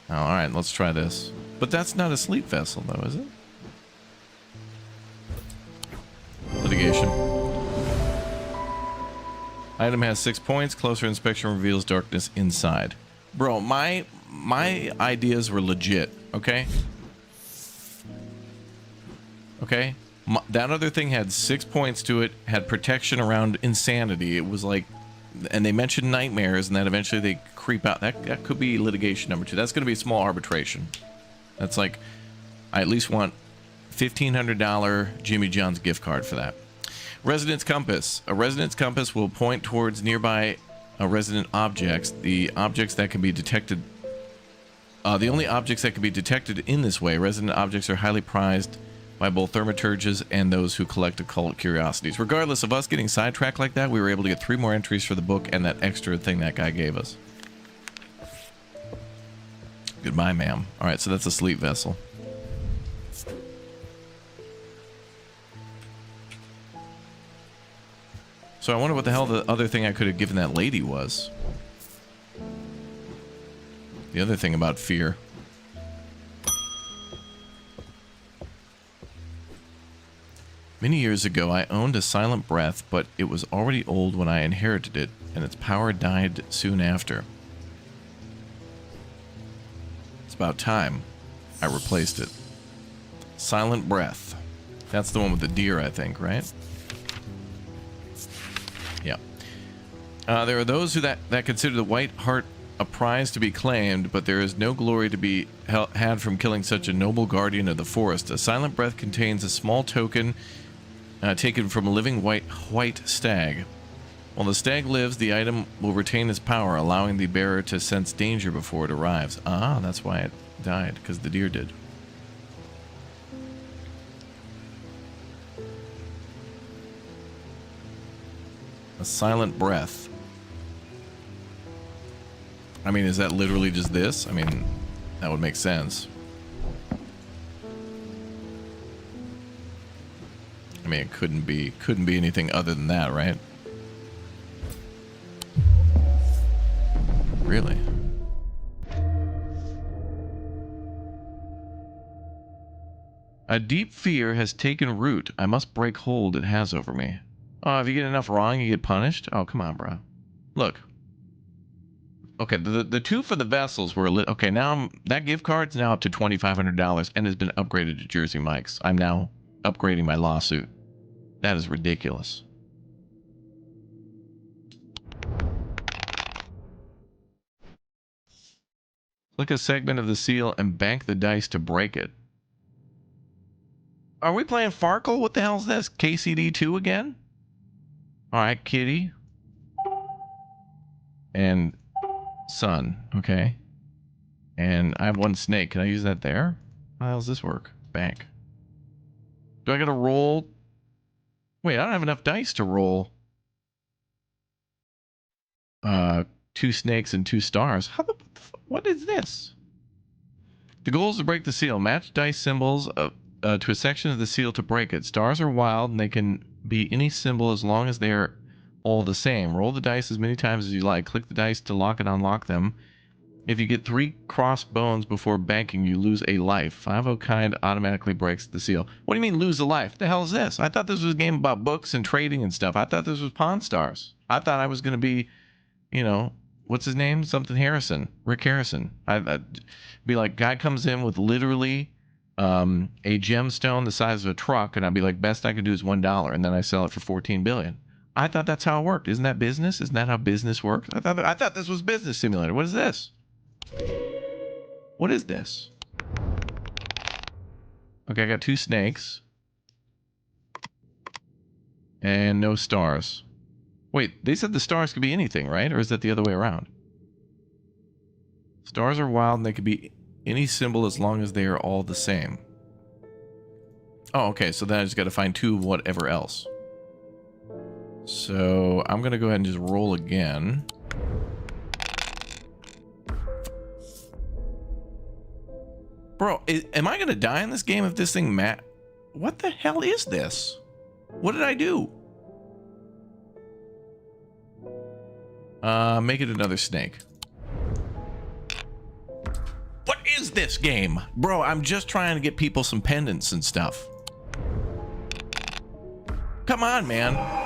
Oh, all right, let's try this. But that's not a sleep vessel, though, is it? Litigation. Item has 6 points. Closer inspection reveals darkness inside. Bro, my ideas were legit, okay? Okay? That other thing had 6 points to it, had protection around insanity. It was like, and they mentioned nightmares, and then eventually they creep out. That could be litigation number 2. That's going to be a small arbitration. That's like, I at least want $1,500 Jimmy John's gift card for that. Residence compass. A residence compass will point towards nearby resident objects. The objects that can be detected. The only objects that can be detected in this way. Resident objects are highly prized by both thaumaturges and those who collect occult curiosities. Regardless of us getting sidetracked like that, we were able to get 3 more entries for the book and that extra thing that guy gave us. Goodbye, ma'am. All right, so that's a sleep vessel. So I wonder what the hell the other thing I could have given that lady was. The other thing about fear. Many years ago, I owned a silent breath, but it was already old when I inherited it, and its power died soon after. It's about time I replaced it. Silent breath. That's the one with the deer, I think, right? Yeah. There are those that consider the white heart a prize to be claimed, but there is no glory to be had from killing such a noble guardian of the forest. A silent breath contains a small token taken from a living white stag. While the stag lives, the item will retain its power, allowing the bearer to sense danger before it arrives. Ah, that's why it died, because the deer did. A silent breath. I mean, is that literally just this? I mean, that would make sense. I mean, it couldn't be anything other than that, right? Really? A deep fear has taken root. I must break hold it has over me. Oh, if you get enough wrong, you get punished? Oh, come on, bro. Look. Okay, the 2 for the vessels were okay. Now that gift card's now up to $2,500 and has been upgraded to Jersey Mike's. I'm now upgrading my lawsuit. That is ridiculous. Click a segment of the seal and bank the dice to break it. Are we playing Farkle? What the hell is this? KCD2 again? Alright, kitty. And sun. Okay. And I have 1 snake. Can I use that there? How does this work? Bank. Do I gotta roll? Wait, I don't have enough dice to roll 2 snakes and 2 stars. How the... What is this? The goal is to break the seal. Match dice symbols to a section of the seal to break it. Stars are wild, and they can be any symbol as long as they are all the same. Roll the dice as many times as you like. Click the dice to lock and unlock them. If you get 3 crossed bones before banking, you lose a life. 5 of kind automatically breaks the seal. What do you mean lose a life? The hell is this? I thought this was a game about books and trading and stuff. I thought this was Pawn Stars. I thought I was going to be, you know, what's his name? Something Harrison. Rick Harrison. I'd be like, guy comes in with literally a gemstone the size of a truck, and I'd be like, best I can do is $1, and then I sell it for $14 billion. I thought that's how it worked. Isn't that business? Isn't that how business works? I thought this was Business Simulator. What is this? What is this? Okay, I got 2 snakes. And no stars. Wait, they said the stars could be anything, right? Or is that the other way around? Stars are wild and they could be any symbol as long as they are all the same. Oh, okay, so then I just got to find 2 of whatever else. So I'm going to go ahead and just roll again. Bro, am I going to die in this game if this thing What the hell is this? What did I do? Make it another snake. What is this game? Bro, I'm just trying to get people some pendants and stuff. Come on, man.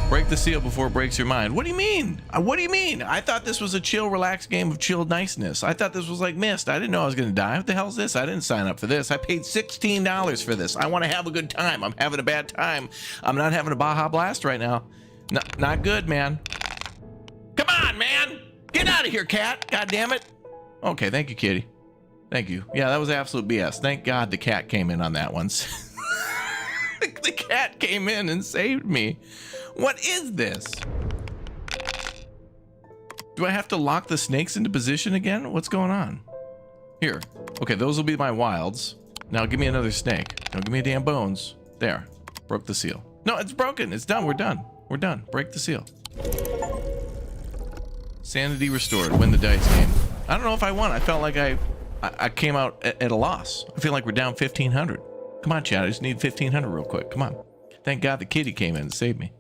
Break the seal before it breaks your mind. What do you mean? What do you mean? I thought this was a chill, relaxed game of chilled niceness. I thought this was like Myst. I didn't know I was going to die. What the hell is this? I didn't sign up for this. I paid $16 for this. I want to have a good time. I'm having a bad time. I'm not having a Baja Blast right now. Not good, man. Come on, man. Get out of here, cat. God damn it. Okay, thank you, kitty. Thank you. Yeah, that was absolute BS. Thank God the cat came in on that one. The cat came in and saved me. What is this? Do I have to lock the snakes into position again? What's going on? Here. Okay, those will be my wilds. Now give me another snake. Don't give me damn bones. There. Broke the seal. No, it's broken. It's done. We're done. We're done. Break the seal. Sanity restored. Win the dice game. I don't know if I won. I felt like I came out at a loss. I feel like we're down 1,500. Come on, Chad. I just need 1,500 real quick. Come on. Thank God the kitty came in and saved me.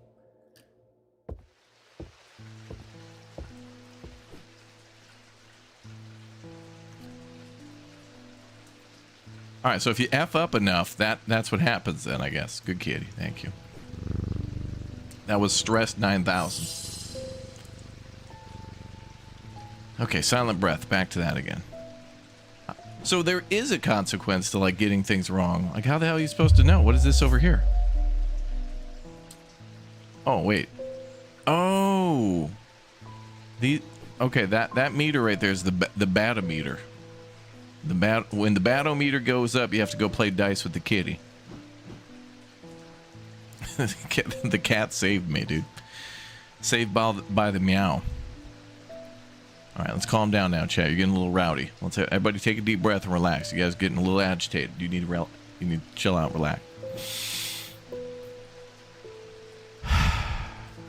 All right, so if you F up enough, that's what happens then, I guess. Good kitty. Thank you. That was stress 9,000. Okay, silent breath. Back to that again. So there is a consequence to, like, getting things wrong. Like, how the hell are you supposed to know? What is this over here? Oh, wait. Oh. Okay, that meter right there is the batometer. When the batometer goes up, you have to go play dice with the kitty. The cat saved me, dude. Saved by the meow. All right, let's calm down now, chat. You're getting a little rowdy. Let's everybody take a deep breath and relax. You guys are getting a little agitated. You need to chill out, relax.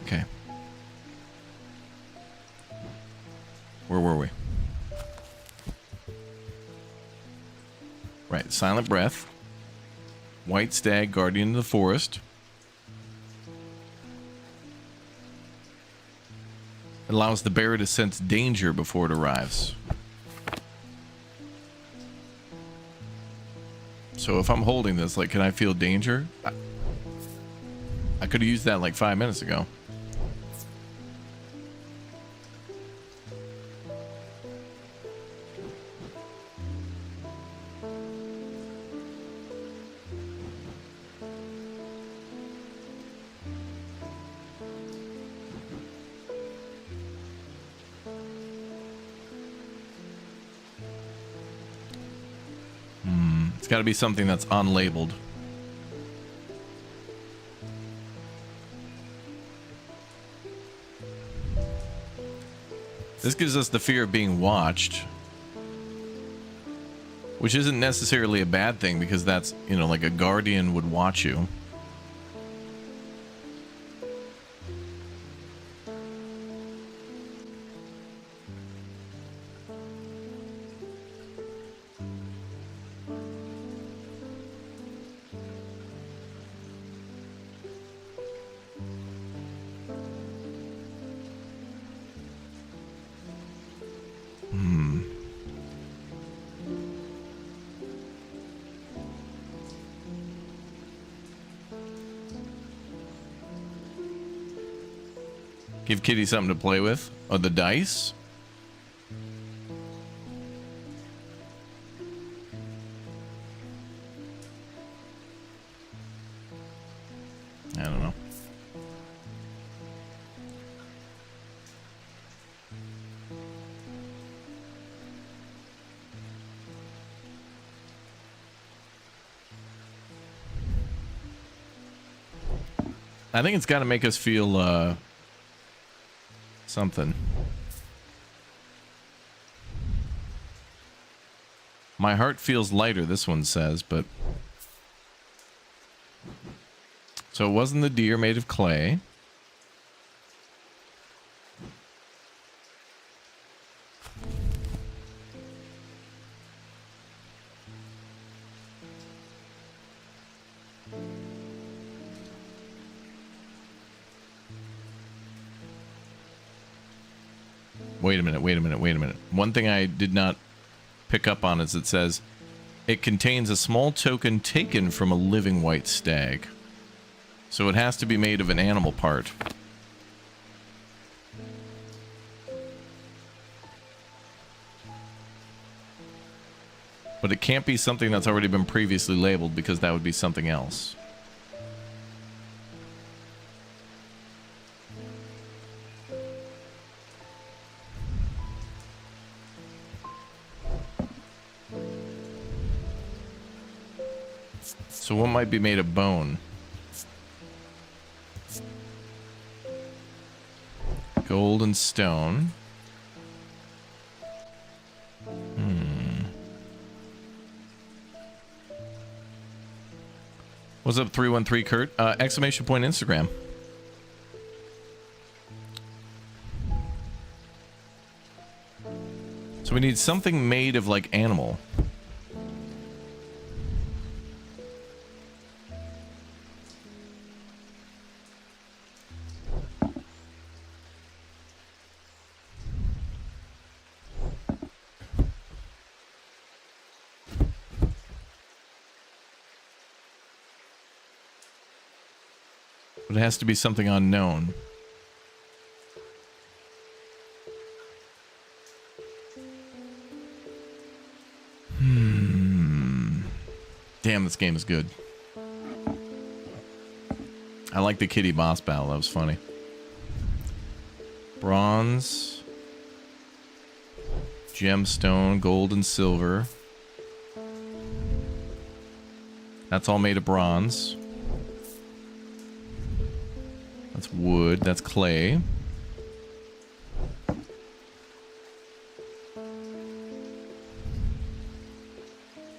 Okay. Where were we? Right, silent breath. White stag, guardian of the forest. It allows the bearer to sense danger before it arrives. So if I'm holding this, like, can I feel danger? I could have used that like 5 minutes ago. It's got to be something that's unlabeled. This gives us the fear of being watched, which isn't necessarily a bad thing because that's, you know, like a guardian would watch you. Give Kitty something to play with. Oh, the dice? I don't know. I think it's got to make us feel something. My heart feels lighter, this one says, but... So it wasn't the deer made of clay. Wait a minute. One thing I did not pick up on is it says it contains a small token taken from a living white stag. So it has to be made of an animal part. But it can't be something that's already been previously labeled because that would be something else. So what might be made of bone? Gold and stone. What's up, 313 Kurt? Exclamation point Instagram. So we need something made of like animal. But it has to be something unknown. Damn, this game is good. I like the kitty boss battle. That was funny. Bronze. Gemstone, gold and silver. That's all made of bronze. That's wood. That's clay.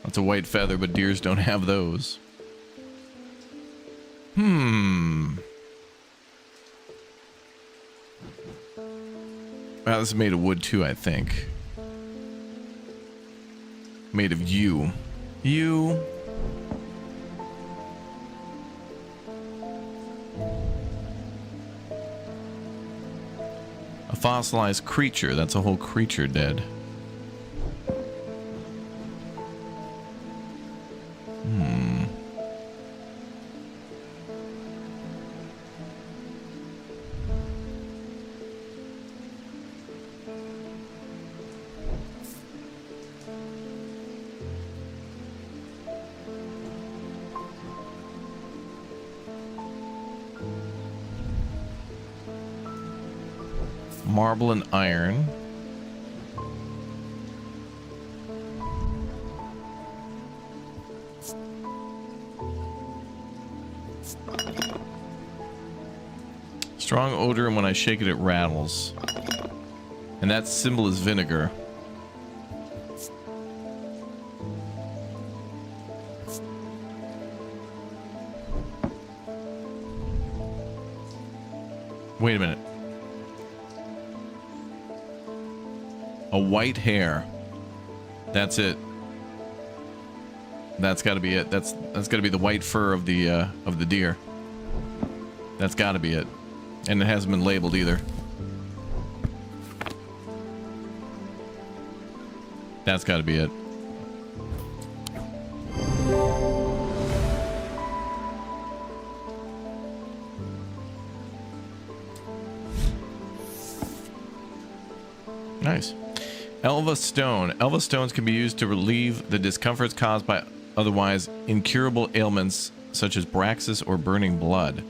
That's a white feather, but deers don't have those. Wow, this is made of wood too, I think. Made of yew. Yew. A fossilized creature. That's a whole creature dead. Marble and iron. Strong odor, and when I shake it, it rattles. And that symbol is vinegar. Wait a minute. A white hair. That's it. That's got to be it. That's got to be the white fur of the deer. That's got to be it. And it hasn't been labeled either. That's got to be it. Nice. Elva Stone. Elva stones can be used to relieve the discomforts caused by otherwise incurable ailments such as Braxis or burning blood.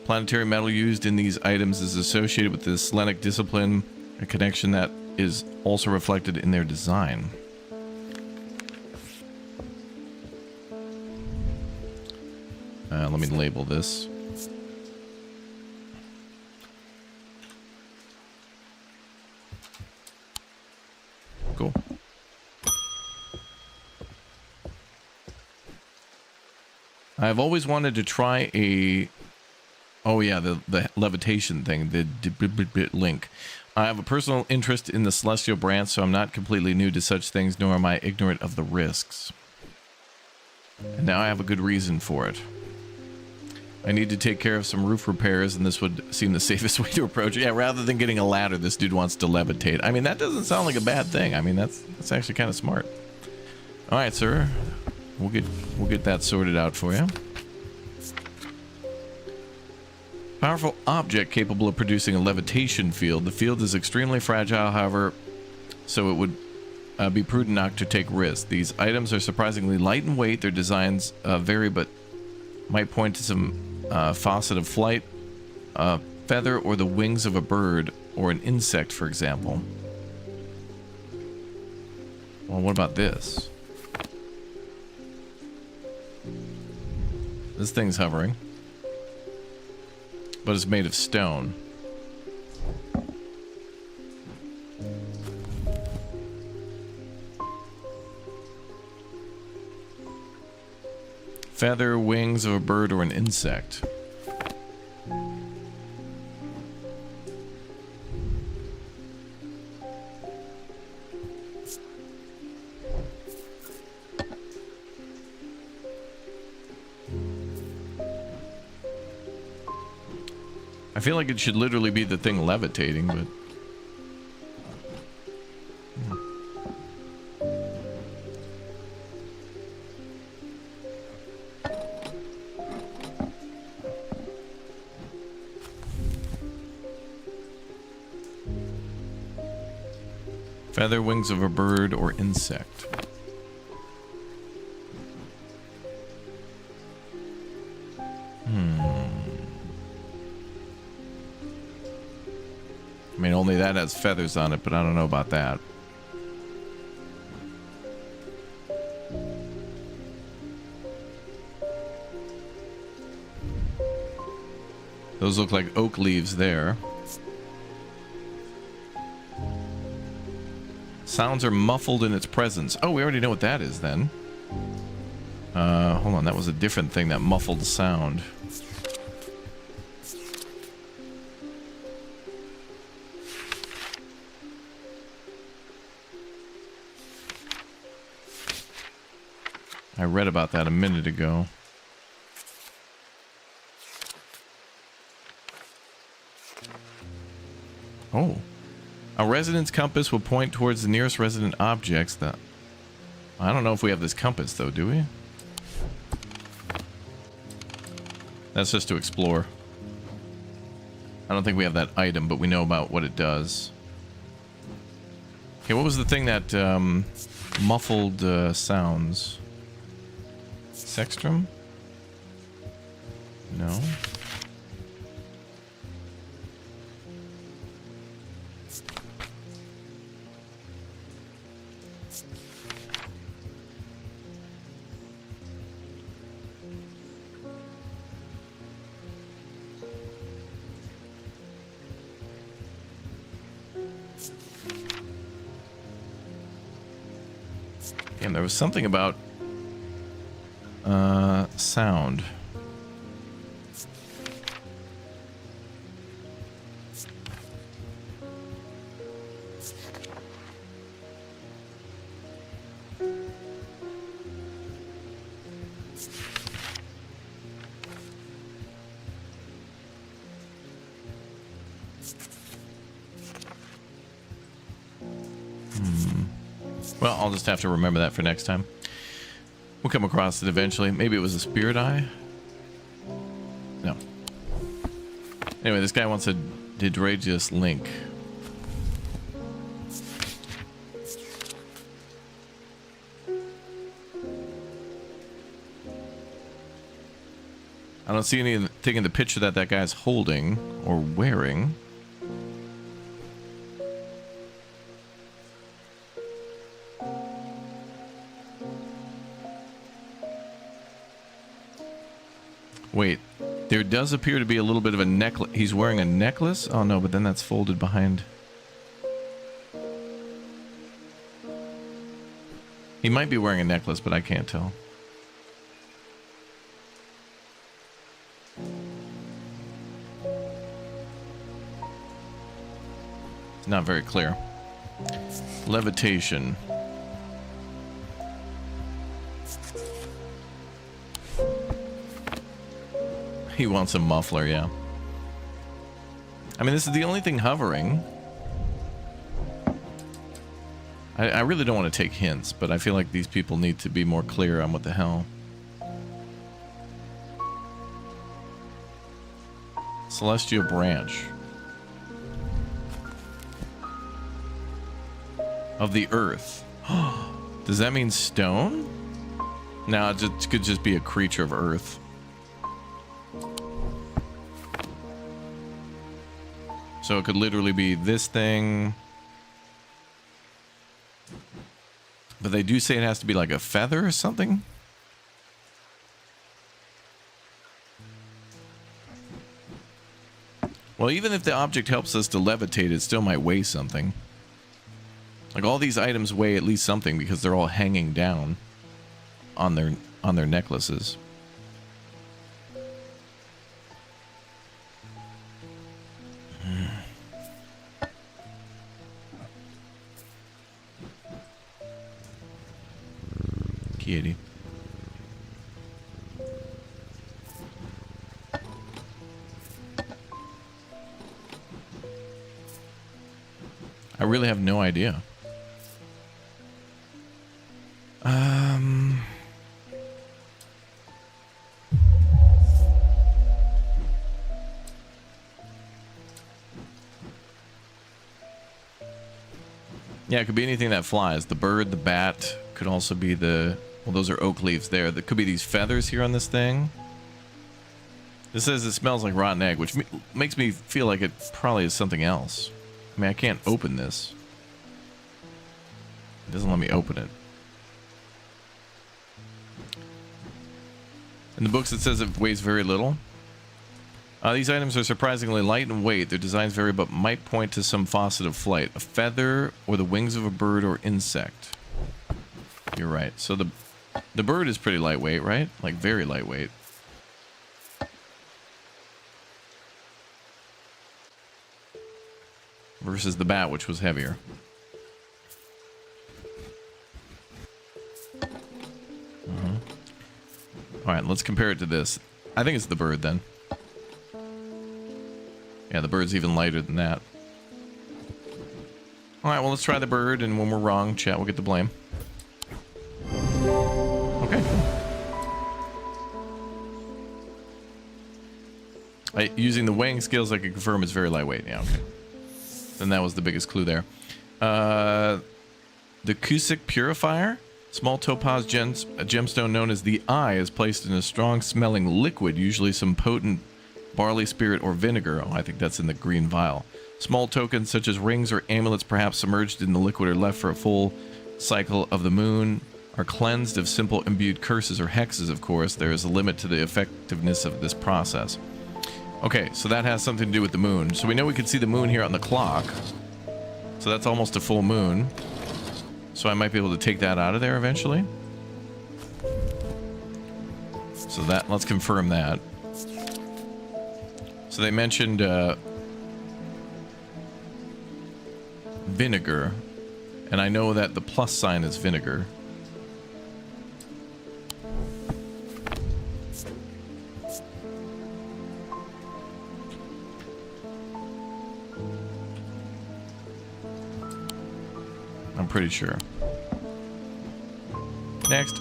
Planetary metal used in these items is associated with the Selenic discipline, a connection that is also reflected in their design. Let me label this. Cool. I've always wanted to try a... Oh yeah, the levitation thing, the link. I have a personal interest in the celestial branch, so I'm not completely new to such things, nor am I ignorant of the risks. And now I have a good reason for it. I need to take care of some roof repairs, and this would seem the safest way to approach it. Yeah, rather than getting a ladder, this dude wants to levitate. I mean, that doesn't sound like a bad thing. I mean, that's actually kind of smart. All right, sir. We'll get that sorted out for you. Powerful object capable of producing a levitation field. The field is extremely fragile, however, so it would be prudent not to take risks. These items are surprisingly light in weight. Their designs vary, but might point to some faucet of flight, feather, or the wings of a bird or an insect, for example. Well, what about this? This thing's hovering, but it's made of stone. Feather, wings of a bird or an insect. I feel like it should literally be the thing levitating, but... Feather, wings of a bird or insect. I mean, only that has feathers on it, but I don't know about that. Those look like oak leaves there. Sounds are muffled in its presence. Oh, we already know what that is then. Hold on, that was a different thing, that muffled sound. I read about that a minute ago. Oh. A resident's compass will point towards the nearest resident objects that... I don't know if we have this compass though, do we? That's just to explore. I don't think we have that item, but we know about what it does. Okay, what was the thing that muffled sounds? Sextrum? No. Damn, there was something about sound. Well, I'll just have to remember that for next time. We'll come across it eventually. Maybe it was a spirit eye? No. Anyway, this guy wants a Dendrodius link. I don't see anything in the picture that guy's holding or wearing. Wait, there does appear to be a little bit of a necklace. He's wearing a necklace? Oh no, but then that's folded behind. He might be wearing a necklace, but I can't tell. It's not very clear. Levitation. He wants a muffler, yeah. I mean, this is the only thing hovering. I really don't want to take hints, but I feel like these people need to be more clear on what the hell. Celestial branch. Of the earth. Does that mean stone? No, it could just be a creature of earth. So it could literally be this thing. But they do say it has to be like a feather or something. Well, even if the object helps us to levitate, it still might weigh something. Like all these items weigh at least something because they're all hanging down on their necklaces. Kitty. I really have no idea. Yeah, it could be anything that flies. The bird, the bat, could also be the... Well, those are oak leaves there. There could be these feathers here on this thing. This says it smells like rotten egg, which makes me feel like it probably is something else. I mean, I can't open this. It doesn't let me open it. In the books, it says it weighs very little. These items are surprisingly light in weight. Their designs vary, but might point to some facet of flight. A feather, or the wings of a bird or insect. You're right. So the bird is pretty lightweight, right? Like very lightweight. Versus the bat, which was heavier. All right, let's compare it to this. I think it's the bird then. Yeah, the bird's even lighter than that. All right, well, let's try the bird, and when we're wrong, chat will get the blame. Okay. Using the weighing scales, I can confirm it's very lightweight. Yeah, okay. Then that was the biggest clue there. The Cusic Purifier. Small topaz gemstone known as the Eye is placed in a strong-smelling liquid, usually some potent barley spirit or vinegar. Oh, I think that's in the green vial. Small tokens such as rings or amulets perhaps submerged in the liquid or left for a full cycle of the moon are cleansed of simple imbued curses or hexes, of course. There is a limit to the effectiveness of this process. Okay, so that has something to do with the moon. So we know we can see the moon here on the clock. So that's almost a full moon. So I might be able to take that out of there eventually. So that, let's confirm that. So they mentioned vinegar, and I know that the plus sign is vinegar. I'm pretty sure. Next.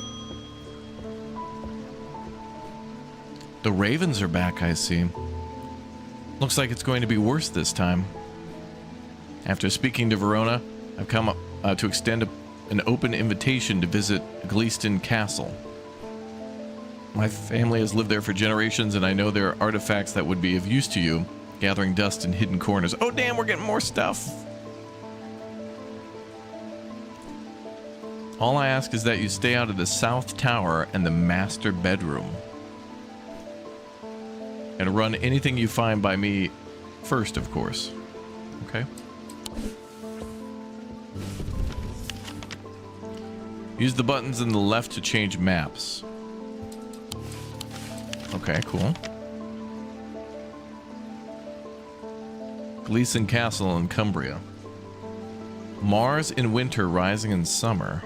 The ravens are back, I see. Looks like it's going to be worse this time. After speaking to Verona, I've come up to extend an open invitation to visit Gleon Castle. My family has lived there for generations, and I know there are artifacts that would be of use to you. Gathering dust in hidden corners. Oh, damn, we're getting more stuff. All I ask is that you stay out of the south tower and the master bedroom. And run anything you find by me first, of course. Okay. Use the buttons in the left to change maps. Okay, cool. Gleon Castle in Cumbria. Mars in winter, rising in summer.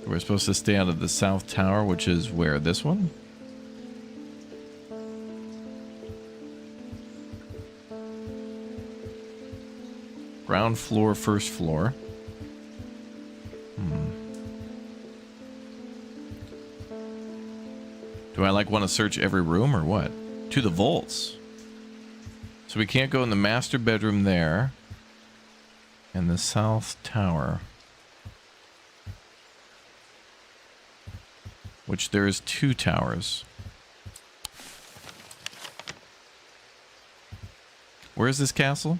We're supposed to stay out of the south tower, which is where? This one? Ground floor, first floor. Do I want to search every room or what? To the vaults. So we can't go in the master bedroom there. And the south tower. Which there is 2 towers. Where is this castle?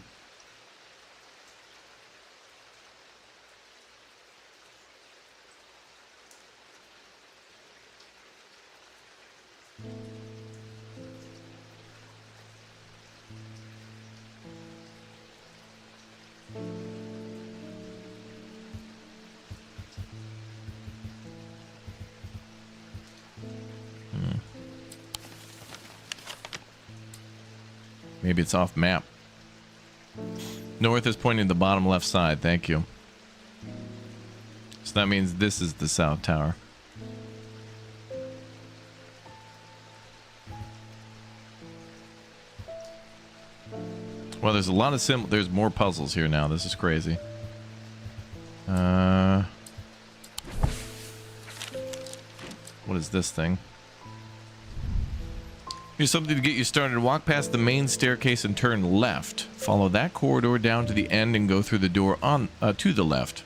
Maybe it's off map. North is pointing to the bottom left side. Thank you. So that means this is the south tower. Well, there's a lot of there's more puzzles here now. This is crazy. What is this thing? Here's something to get you started. Walk past the main staircase and turn left. Follow that corridor down to the end and go through the door on to the left.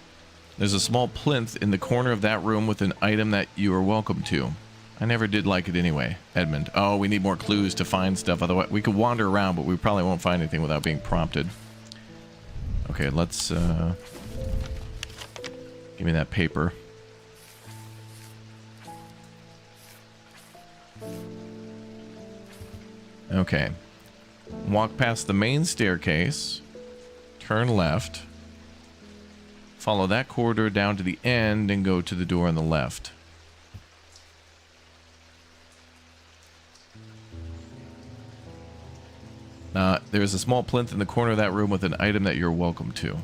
There's a small plinth in the corner of that room with an item that you are welcome to. I never did like it anyway. Edmund. Oh, we need more clues to find stuff. Otherwise, we could wander around, but we probably won't find anything without being prompted. Okay, let's give me that paper. Okay. Walk past the main staircase. Turn left. Follow that corridor down to the end and go to the door on the left. There's a small plinth in the corner of that room with an item that you're welcome to.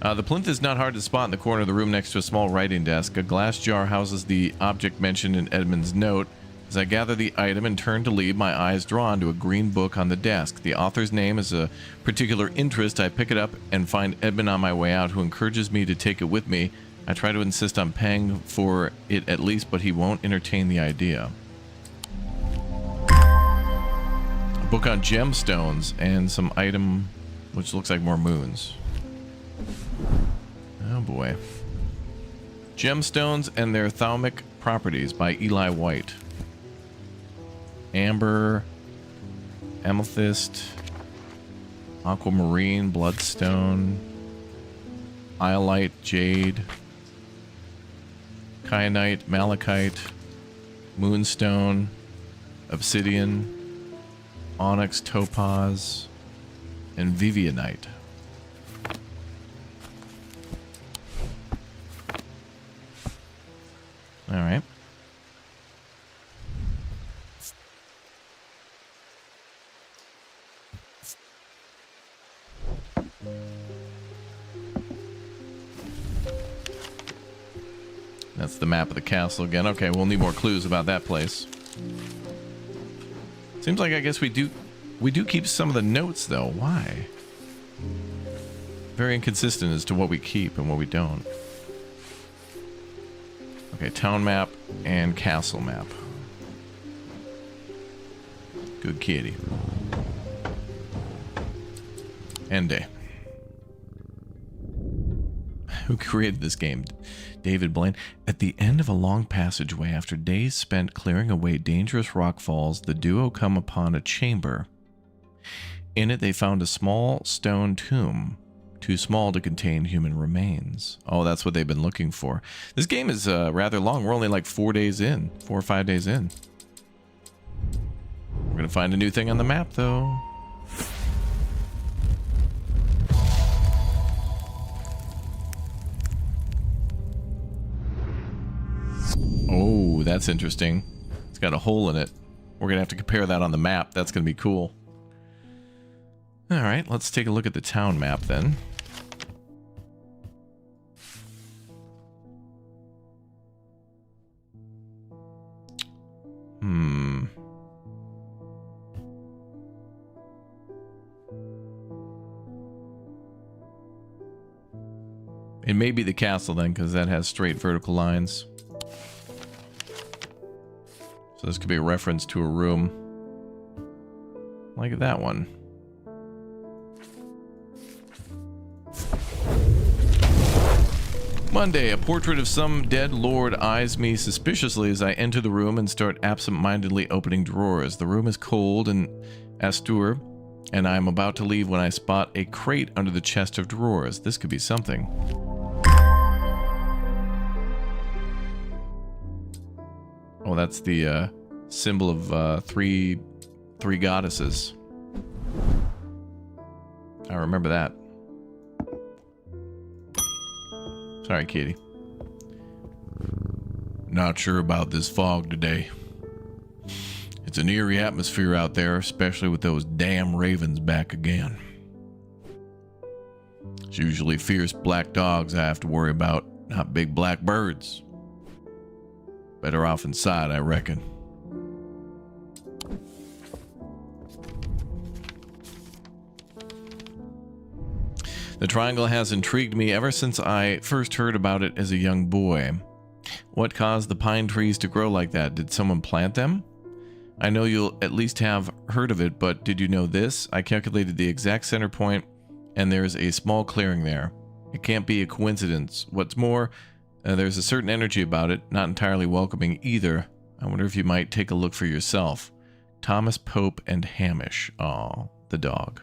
The plinth is not hard to spot in the corner of the room next to a small writing desk. A glass jar houses the object mentioned in Edmund's note. As I gather the item and turn to leave, my eyes drawn to a green book on the desk. The author's name is a particular interest. I pick it up and find Edmund on my way out, who encourages me to take it with me. I try to insist on paying for it at least, but he won't entertain the idea. A book on gemstones and some item which looks like more moons. Oh boy. Gemstones and their thaumic properties by Eli White. Amber, amethyst, aquamarine, bloodstone, iolite, jade, kyanite, malachite, moonstone, obsidian, onyx, topaz, and vivianite. All right. That's the map of the castle again. Okay, we'll need more clues about that place. Seems like I guess we do keep some of the notes though. Why? Very inconsistent as to what we keep and what we don't. Okay, town map and castle map. Good kitty. End day. Who created this game? David Blaine. At the end of a long passageway, after days spent clearing away dangerous rock falls, the duo come upon a chamber. In it, they found a small stone tomb, too small to contain human remains. Oh, that's what they've been looking for. This game is rather long. We're only like 4 days in, 4 or 5 days in. We're going to find a new thing on the map, though. Oh, that's interesting. It's got a hole in it. We're going to have to compare that on the map. That's going to be cool. All right, let's take a look at the town map then. It may be the castle then, because that has straight vertical lines. So this could be a reference to a room. Like that one. Monday, a portrait of some dead lord eyes me suspiciously as I enter the room and start absent-mindedly opening drawers. The room is cold and austere, and I am about to leave when I spot a crate under the chest of drawers. This could be something. Oh, that's the symbol of three goddesses. I remember that. Sorry, Katie. Not sure about this fog today. It's an eerie atmosphere out there, especially with those damn ravens back again. It's usually fierce black dogs I have to worry about, not big black birds. Better off inside, I reckon. The triangle has intrigued me ever since I first heard about it as a young boy. What caused the pine trees to grow like that? Did someone plant them? I know you'll at least have heard of it, but did you know this? I calculated the exact center point, and there's a small clearing there. It can't be a coincidence. What's more, there's a certain energy about it, not entirely welcoming either. I wonder if you might take a look for yourself. Thomas Pope and Hamish. Aw, the dog.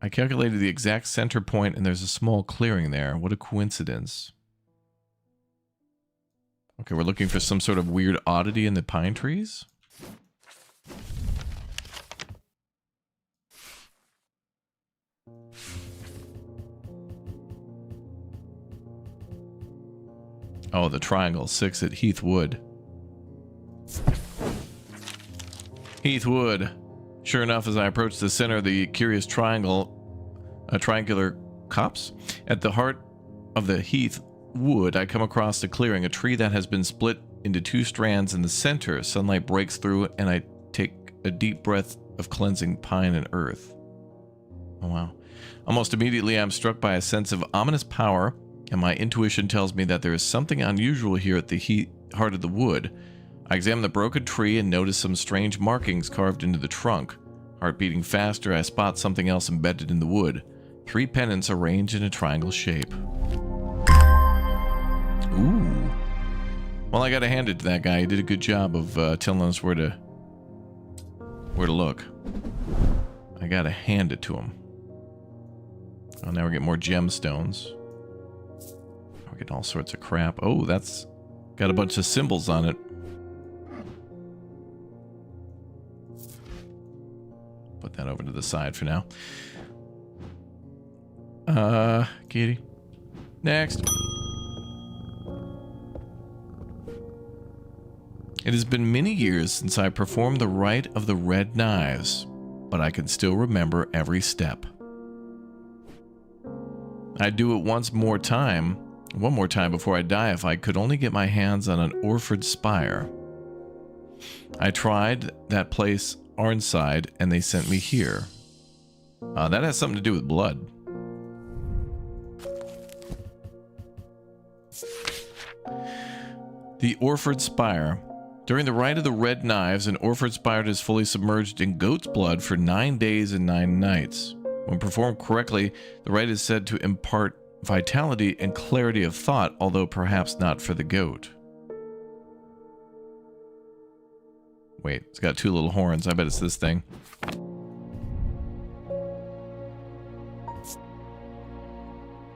I calculated the exact center point and there's a small clearing there. What a coincidence. Okay, we're looking for some sort of weird oddity in the pine trees. Oh, the triangle 6 at Heathwood. Heathwood. Sure enough, as I approach the center of the curious triangular copse, at the heart of the heath wood, I come across a clearing, a tree that has been split into 2 strands in the center. Sunlight breaks through, and I take a deep breath of cleansing pine and earth. Oh, wow. Almost immediately, I'm struck by a sense of ominous power, and my intuition tells me that there is something unusual here at the heart of the wood. I examine the broken tree and notice some strange markings carved into the trunk. Heart beating faster, I spot something else embedded in the wood. 3 pennants arranged in a triangle shape. Ooh. Well, I gotta hand it to that guy. He did a good job of telling us where to look. I gotta hand it to him. Oh, now we're getting more gemstones. We're getting all sorts of crap. Oh, that's got a bunch of symbols on it. Put that over to the side for now. Kitty. Next. It has been many years since I performed the rite of the red knives, but I can still remember every step. I'd do it one more time before I die if I could only get my hands on an Orford spire. I tried that place Arnside, and they sent me here. That has something to do with blood. The Orford Spire. During the Rite of the Red Knives, an Orpheus spider is fully submerged in goat's blood for 9 days and 9 nights. When performed correctly, the rite is said to impart vitality and clarity of thought, although perhaps not for the goat. Wait, it's got 2 little horns. I bet it's this thing.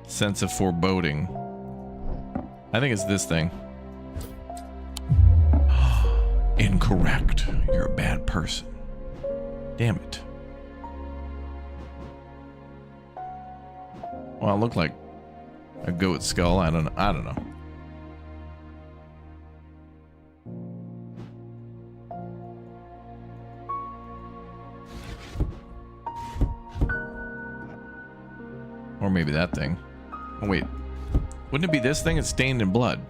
Sense of foreboding. I think it's this thing. Incorrect. You're a bad person. Damn it. Well, it looked like a goat skull. I don't know. Or maybe that thing. Oh, wait. Wouldn't it be this thing? It's stained in blood.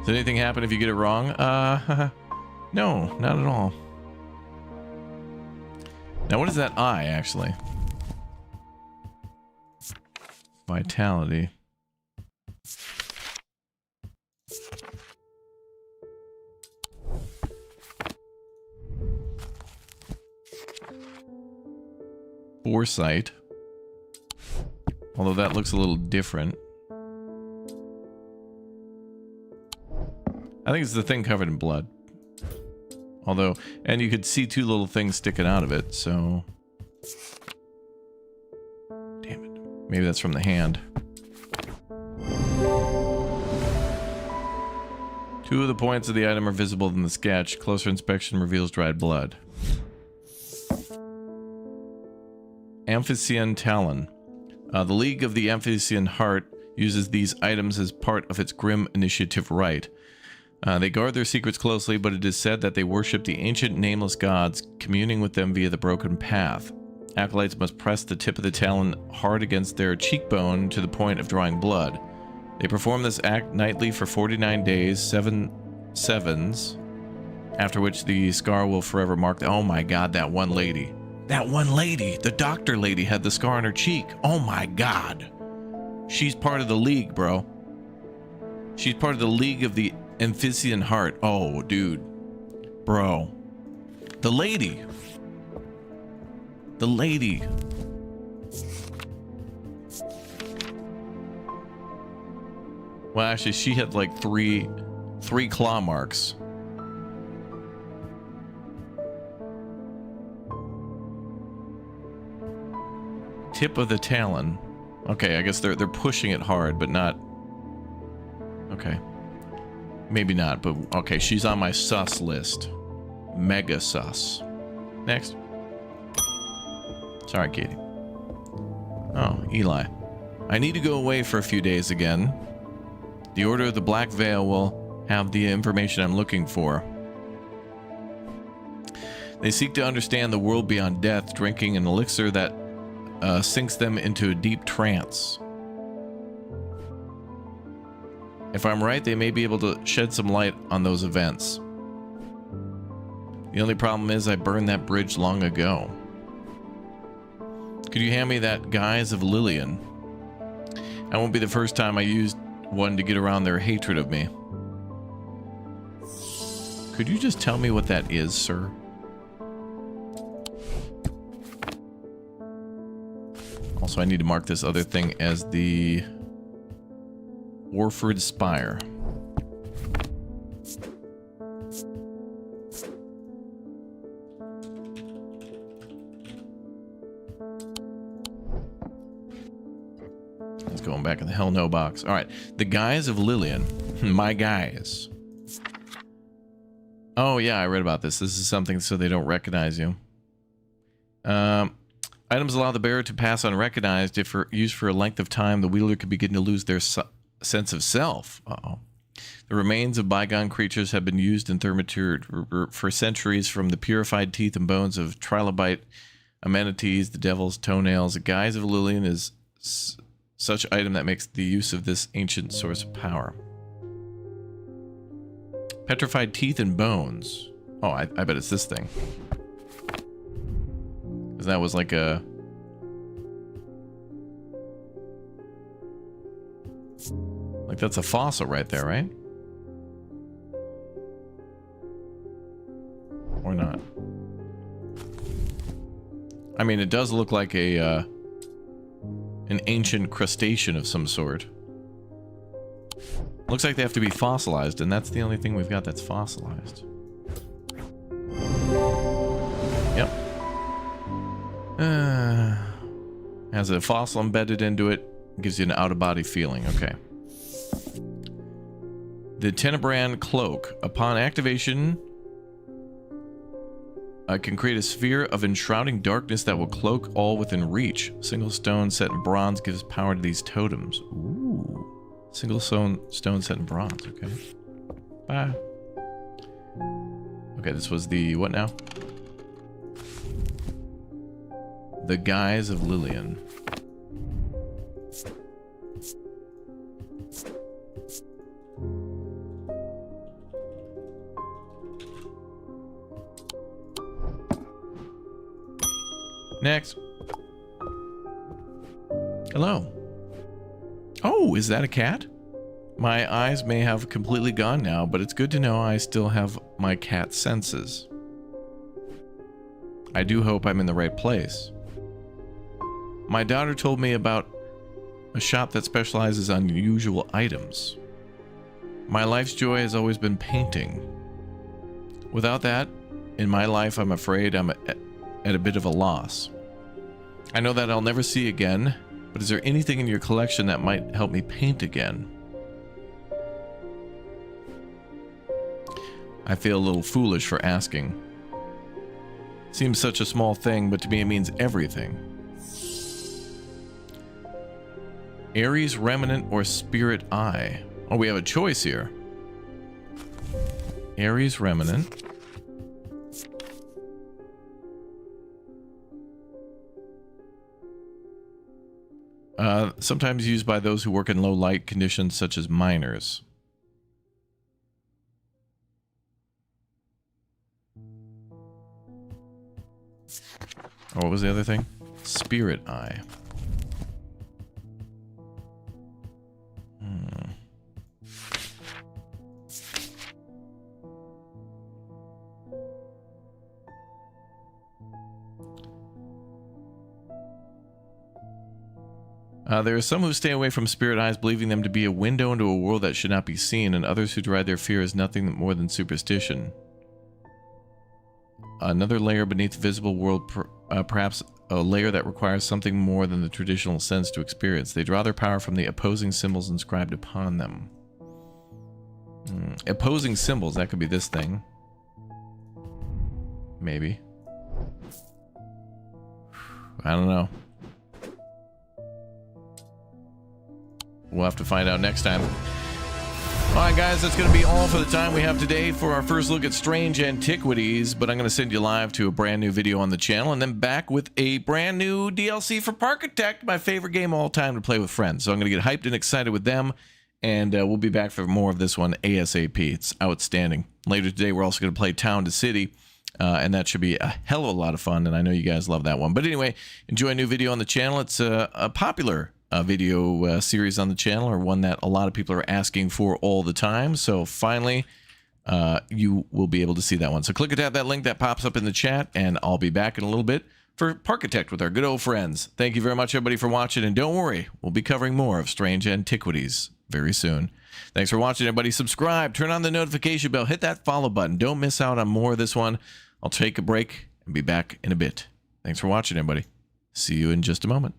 Does anything happen if you get it wrong? No, not at all. Now, what is that eye, actually? Vitality. Foresight. Although that looks a little different. I think it's the thing covered in blood. Although, and you could see 2 little things sticking out of it, so... Damn it. Maybe that's from the hand. 2 of the points of the item are visible in the sketch. Closer inspection reveals dried blood. Amphicyon Talon. The League of the Amphicyon Heart uses these items as part of its grim initiative rite. They guard their secrets closely, but it is said that they worship the ancient nameless gods, communing with them via the broken path. Acolytes must press the tip of the talon hard against their cheekbone to the point of drawing blood. They perform this act nightly for 49 days, 7 sevens, after which the scar will forever mark the— oh my god, that one lady. That one lady! The doctor lady had the scar on her cheek. Oh my god. She's part of the League, bro. She's part of the League of the Amphicyon Heart. Oh, dude. Bro. The lady. The lady. Well, actually, she had like three claw marks. Tip of the talon. Okay, I guess they're pushing it hard, but not... Okay. Maybe not, but okay, she's on my sus list. Mega sus. Next. Sorry, Katie. Oh, Eli. I need to go away for a few days again. The Order of the Black Veil will have the information I'm looking for. They seek to understand the world beyond death, drinking an elixir that sinks them into a deep trance. If I'm right, they may be able to shed some light on those events. The only problem is I burned that bridge long ago. Could you hand me that Guise of Lillian? That won't be the first time I used one to get around their hatred of me. Could you just tell me what that is, sir? Also, I need to mark this other thing as the Orford Spire. Let's go back in the hell no box. All right, the Guise of Lillian. My guys. Oh yeah, I read about this. This is something so they don't recognize you. Items allow the bearer to pass unrecognized. If used for a length of time, the wielder could begin to lose their sense of self. Uh-oh. The remains of bygone creatures have been used in thermaturgy for centuries, from the purified teeth and bones of trilobite, amenities, the devil's toenails. The Guise of Lillian is such item that makes the use of this ancient source of power. Petrified teeth and bones. Oh, I bet it's this thing. Because that was like a... Like that's a fossil right there, right? I mean, it does look like a an ancient crustacean of some sort. Looks like they have to be fossilized, and that's the only thing we've got that's fossilized. Yep. Has a fossil embedded into it. Gives you an out-of-body feeling. Okay. The Tenebrand Cloak. Upon activation, can create a sphere of enshrouding darkness that will cloak all within reach. Single stone set in bronze gives power to these totems. Ooh. Single stone set in bronze. Okay. Bye. Okay, this was the... what now? The Guise of Lillian. Next. Hello. Oh, is that a cat? My eyes may have completely gone now, but it's good to know I still have my cat senses. I do hope I'm in the right place. My daughter told me about a shop that specializes on unusual items. My life's joy has always been painting. Without that, in my life, I'm afraid I'm at a bit of a loss. I know that I'll never see again, but is there anything in your collection that might help me paint again? I feel a little foolish for asking. Seems such a small thing, but to me it means everything. Aries Remnant or Spirit Eye? Oh, we have a choice here. Aries Remnant. Sometimes used by those who work in low light conditions such as miners. Oh, what was the other thing? Spirit Eye. There are some who stay away from spirit eyes, believing them to be a window into a world that should not be seen, and others who deride their fear as nothing more than superstition. Another layer beneath the visible world, perhaps a layer that requires something more than the traditional sense to experience. They draw their power from the opposing symbols inscribed upon them. Opposing symbols, that could be this thing. Maybe. I don't know. We'll have to find out next time. Alright guys, that's going to be all for the time we have today for our first look at Strange Antiquities, but I'm going to send you live to a brand new video on the channel and then back with a brand new DLC for Parkitect, my favorite game of all time to play with friends. So I'm going to get hyped and excited with them, and we'll be back for more of this one ASAP. It's outstanding. Later today we're also going to play Town to City, and that should be a hell of a lot of fun, and I know you guys love that one. But anyway, enjoy a new video on the channel. It's a popular video series on the channel, or one that a lot of people are asking for all the time. So finally, you will be able to see that one. So click and tap that link that pops up in the chat, and I'll be back in a little bit for Parkitect with our good old friends. Thank you very much, everybody, for watching, and don't worry, we'll be covering more of Strange Antiquities very soon. Thanks for watching, everybody. Subscribe, turn on the notification bell, hit that follow button. Don't miss out on more of this one. I'll take a break and be back in a bit. Thanks for watching, everybody. See you in just a moment.